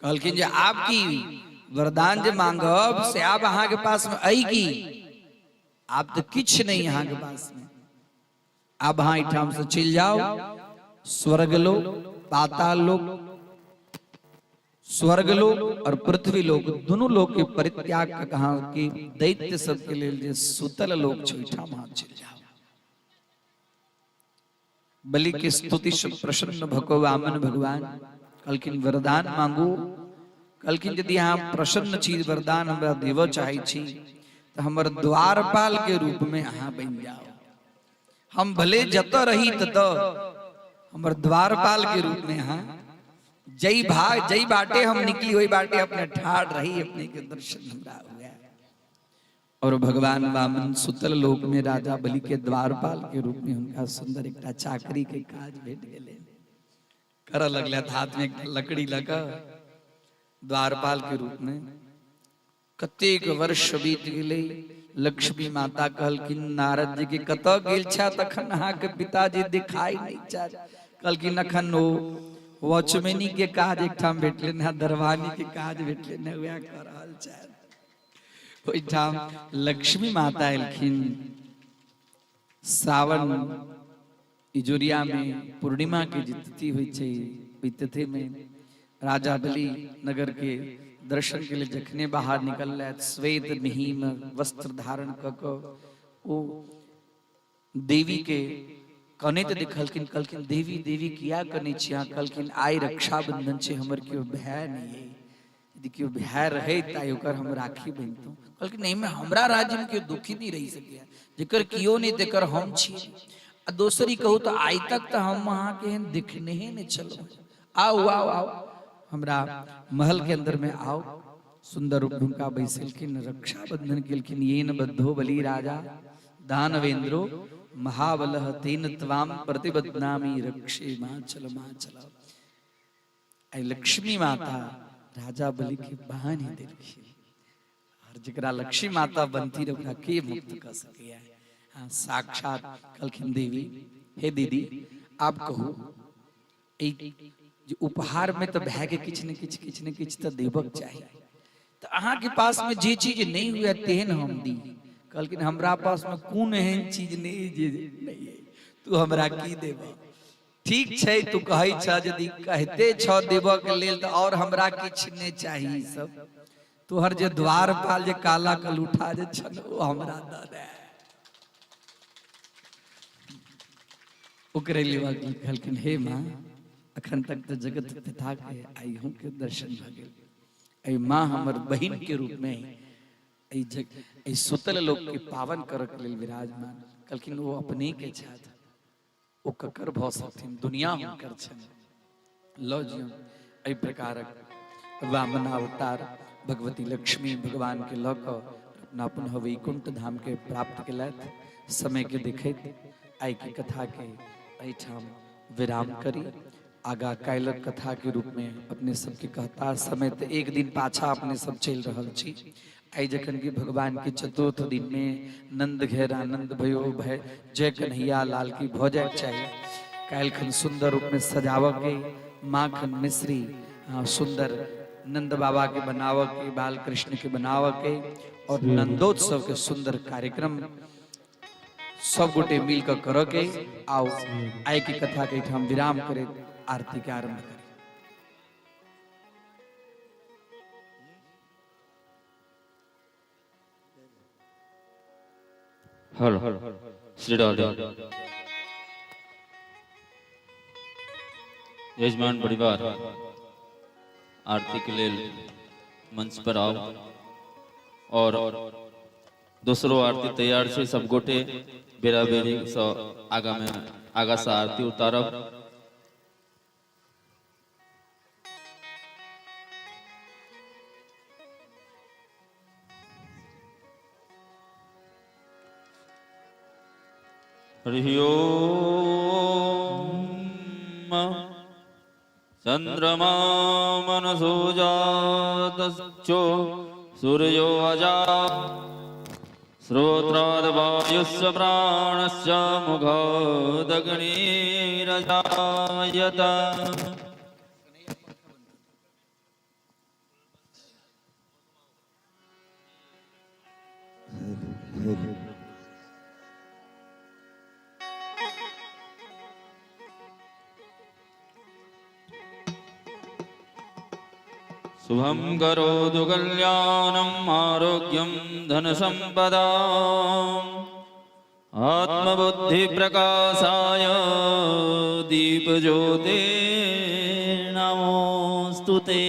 कहलखिन जे आपकी वरदान जे मांगब से आप अहाँ के पास में आई की, आप तो किछ नहीं यहाँ के पास में। आप हाँ इठाम से चल जाओ, स्वर्ग लोक, पाताल लोक, स्वर्ग लोक और पृथ्वी लोक दोनों लोक के परित्याग का कहा कि दैत्य सब के लिए जे सुतल लोक छ इठाम हाँ चल जाओ। बलि के स्तुति से प्रसन्न भको वामन भगवान। कहलखिन वरदान मांगू। कहलखिन यदि अहाँ प्रसन्न चीज वरदान हमरा देव चाहे छी तो हमर द्वारपाल के रूप में अहाँ बन जाओ। हम भले जत रही तत हमर द्वारपाल के रूप में हाँ जई भाग जई बाटे हम निकली वही बाटे अपने ठाड़ रही, अपने के दर्शन हमरा हुआ। और भगवान वामन सुतल लोक में राजा बलि के द्वारपाल के रूप में उनका सुंदर एक चाकरी के काज भेट गेले। कर लगले हाथ में एक लकड़ी लगा द्वारपाल के रूप में। कतेक वर्ष बीत गेले। लक्ष्मी माता कहलखिन नारद जी के कत गेल छा, तखन अहाँ के पिताजी दिखाई नहीं चाह। कहलखिन अखन ओ वॉचमैनी के काज एकठाम भेटले ना, दरवानी के काज भेटले ना, वह कर रहल छा। ओइठाम लक्ष्मी माता एलखिन। सावन इजोरिया में पूर्णिमा के जे तिथि होइ छै, ओइ तिथि में राजा बलि नगर के दर्शन के लिए जखने बाहर निकल श्वेत मिहिम वस्त्र धारण क ओ देवी के कने तो देखलखिन। कहलखिन देवी देवी किया कने छिया। कहलखिन आइ रक्षाबंधन छै, हमर केओ भाई नहीं है, यदि केओ भाई रहे ताई ओकर हम राखी बंधतौ। कहलखिन नहीं, मैं हमरा राज्य में केओ दुखी नहीं रही सके, जेकर कियो नहीं तेकर हम छी। आ दोसरी कहू तो आइ तक तो हम वहां के दिखने ही नहीं चलो। आओ आओ आओ हमरा महल के अंदर में आओ। सुंदर रूप उनका बैसलखिन, रक्षाबंधन केलखिन। येन बद्धो बलि राजा दानवेंद्रो महाबलः तेन त्वाम प्रतिबध्नामि रक्षे माचल माचल। आई लक्ष्मी माता राजा बलि के बहन ही देलखिन। और जकरा लक्ष्मी माता बनती रहे ओकरा के मुक्त कर सके। हाँ साक्षात कहलखिन देवी, हे दीदी आप कहू जो उपहार में तो भाग्य किछ न किछ तो देवक चाहिए। तो अहाँ के पास में जे चीज नहीं हुआ तेहन हम दी। कहलखिन हमरा पास में कौन एहन चीज नहीं जे नहीं है, तू हमरा की देब। ठीक छै तू कहै छ, यदि कहते छ देब के लेल तो और हमरा किछ नहीं चाहिए। सब तोहर जे द्वारपाल जे काला कलूठा जे छन ओ हमरा द दे। ओकरे लेवा कहलखिन हे माँ अखन तक तो जगत पिता के आई हूँ के दर्शन भ गेल। आई माँ हमर बहिन के रूप में आई सुतल लोक के पावन करक लेल विराजमान। कहलखिन वो अपने के छात, ओ ककर भ सकथिन, दुनिया हुनकर छन। लो जियो एहि प्रकारक वामन अवतार भगवती लक्ष्मी भगवान के लऽ कऽ अपना पुनः वैकुंठ धाम के प्राप्त केलथि। समय के देखैत आई की कथा के एहिठाम विराम करी। आगा काल्हिक कथा के रूप में अपने सबके कहता समेत एक दिन पाछा अपने सब चल रहल छी। आई जखन कि भगवान के चतुर्थ दिन में नंद घेर आनंद भयो भय जय कन्हैया लाल की भऽ जाए चाहिए। काल्हि खन सुंदर रूप में सजावक के माखन मिश्री सुंदर नंद बाबा के बनावक के बाल कृष्ण के बनावक के और नंदोत्सव के सुंदर कार्यक्रम सब गोटे मिलकर कर के आओ आय की कथा के हम विराम करे आरती के आरंभ करें। हर श्री राधे। यजमान परिवार आरती के लिए मंच पर आओ और दूसरो आरती तैयार से सब गोटे बेरा बेरी आगा से आरती उतारब। हरि ओम। चंद्रमा मनसो जातश्चो सूर्यो अजा श्रोत्राद् वायुश्च प्राणश्च मुखादग्निरजायत। शुभं करोतु कल्याणम् आरोग्यं धनसम्पदाम् आत्मबुद्धिप्रकाशाय दीपज्योते नमोस्तुते।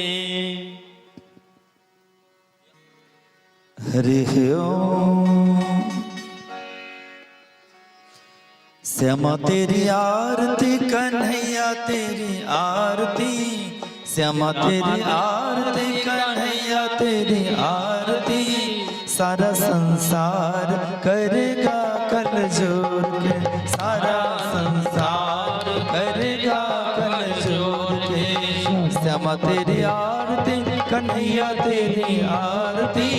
हरि ओम। श्यामा तेरी आरती कन्हैया तेरी आरती, श्यामा तेरी आरती कन्हैया तेरी आरती, सारा संसार करेगा कल जोर के, सारा संसार करेगा कल जोर के। श्यामा तेरी आरती कन्हैया तेरी आरती,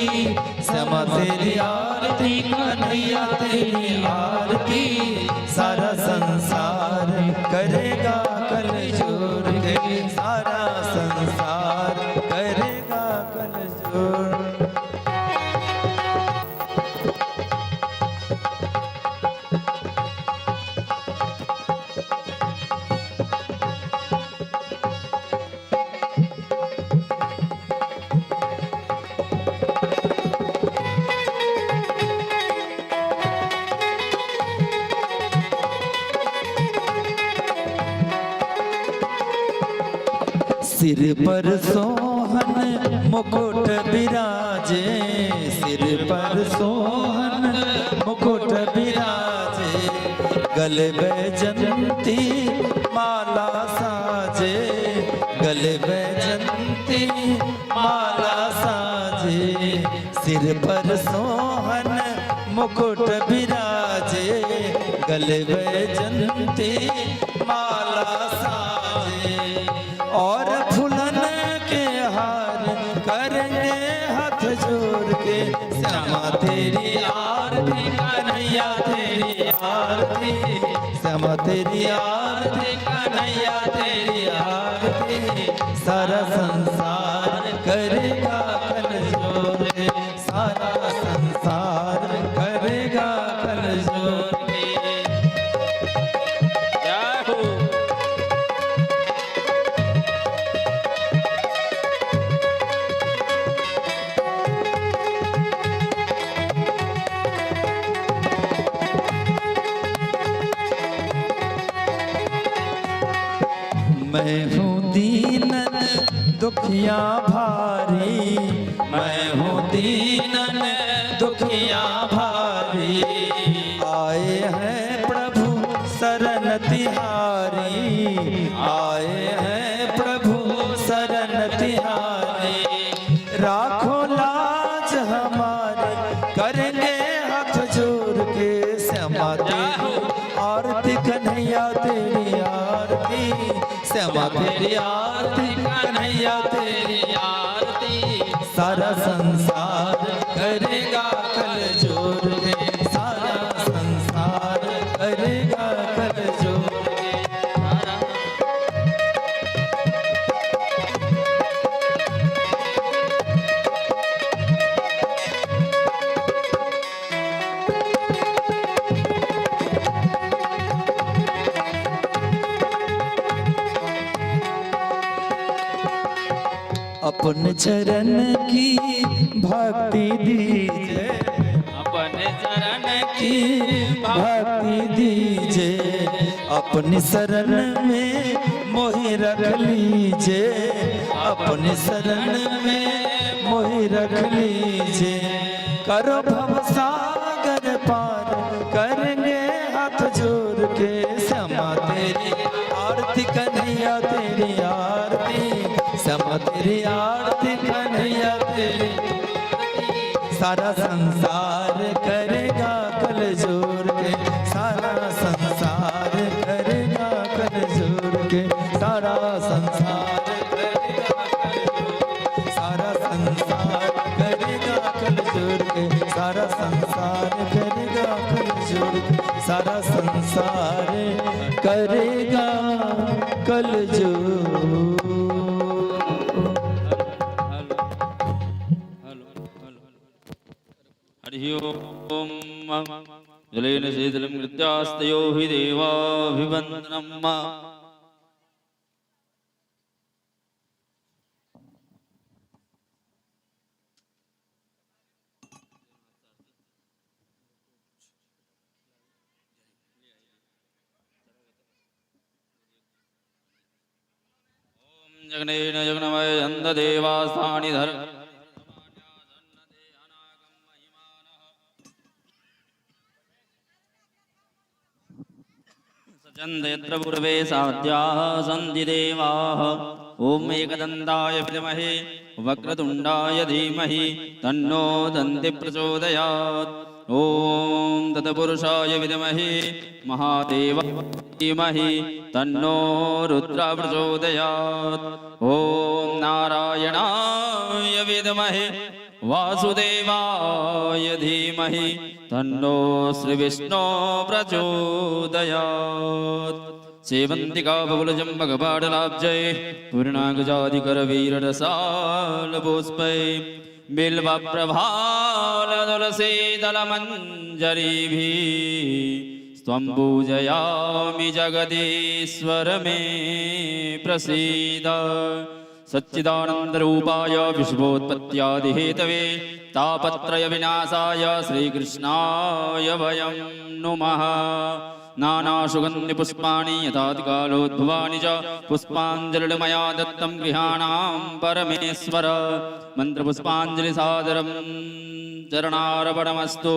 श्यामा तेरी आरती कन्हैया तेरी आरती, सारा संसार करेगा कल जोर के, सारा संसार करेगा कल जोर। सिर पर सोहन मुकुट विराजे, सिर पर सोहन मुकुट विराजे, गले बैजंती माला साजे, गले बैजंती माला साजे। सिर पर सोहन मुकुट विराजे, गले बैजंती माला साजे, और फूलन के हार करेंगे हाथ जोड़ के। श्यामा तेरी आरती कन्हैया तेरी आरती, श्यामा तेरी आरती कन्हैया तेरी आरती, सारा संसार करेगा कल जोड़ के, सारा संसार करेगा कल जोड़ के। मैं हूँ दीनन दुखिया भारी, मैं हूँ दीनन दुखिया भारी, आए हैं प्रभु शरण तिहारी, आए हैं प्रभु शरण तिहारी। राखो लाज हमारे करेंगे हाथ जोड़ के, श्यामा तेरी आरती कन्हैया तेरी आरती, श्यामा तेरी आरती कन्हैया तेरी आरती सारा संसार करेगा कल जोर के सारा संसार करेगा कल जोर के सारा अपने चरण की भक्ति दीजिए अपने चरण की भक्ति दीजिए अपनी शरण में मोहि रख लीजिए अपनी शरण में मोहि रख लीजिए करो भव सागर पार करेंगे हाथ जोड़ के श्यामा तेरी आरती कन्हैया तेरी आरती श्यामा तेरी आरती कन्हैया तेरी सारा संसार करेगा कल जोर के सारा संसार करेगा कल जोर के सारा संसार करेगा सारा संसार करेगा कल जोर के सारा संसार करेगा कल जोर के सारा संसार करेगा कल जोर हरि ओम जलेन शीतलं कृत्यास्तयो हि देवाभिवन्दनम् जगनेन जगनमय अन्धदेवास्थानि धर्म सचन्द यत्र पूर्वे साध्याः सन्ति देवाः ॐ एकदन्ताय विद्महे वक्रतुण्डाय धीमहि तन्नो दन्ति प्रचोदयात् ॐ तत्पुरुषाय विद्महे महादेवाय धीमहि तन्नो रुद्र प्रचोदयात् ॐ नारायणाय विद्महे वासुदेवाय धीमहि तन्नो श्रीविष्णु प्रचोदयात् सेवन्तिका बबुलजम्बकपाटलाब्जै पूर्णागजादिकरवीररसालपुष्पै बिल्वप्रभालतुलसीदलमञ्जरीभिः त्वं पूजयामि जगदीश्वर मे प्रसीद सच्चिदानन्दरूपाय विश्वोत्पत्त्यादिहेतवे तापत्रयविनाशाय श्रीकृष्णाय वयं नुमः नानासुगन्धिपुष्पाणि यथातिकालोद्भवानि च पुष्पाञ्जलिर्मया दत्तं गृहाणां परमेश्वर मन्त्रपुष्पाञ्जलिसादरं चरणार्पणमस्तु।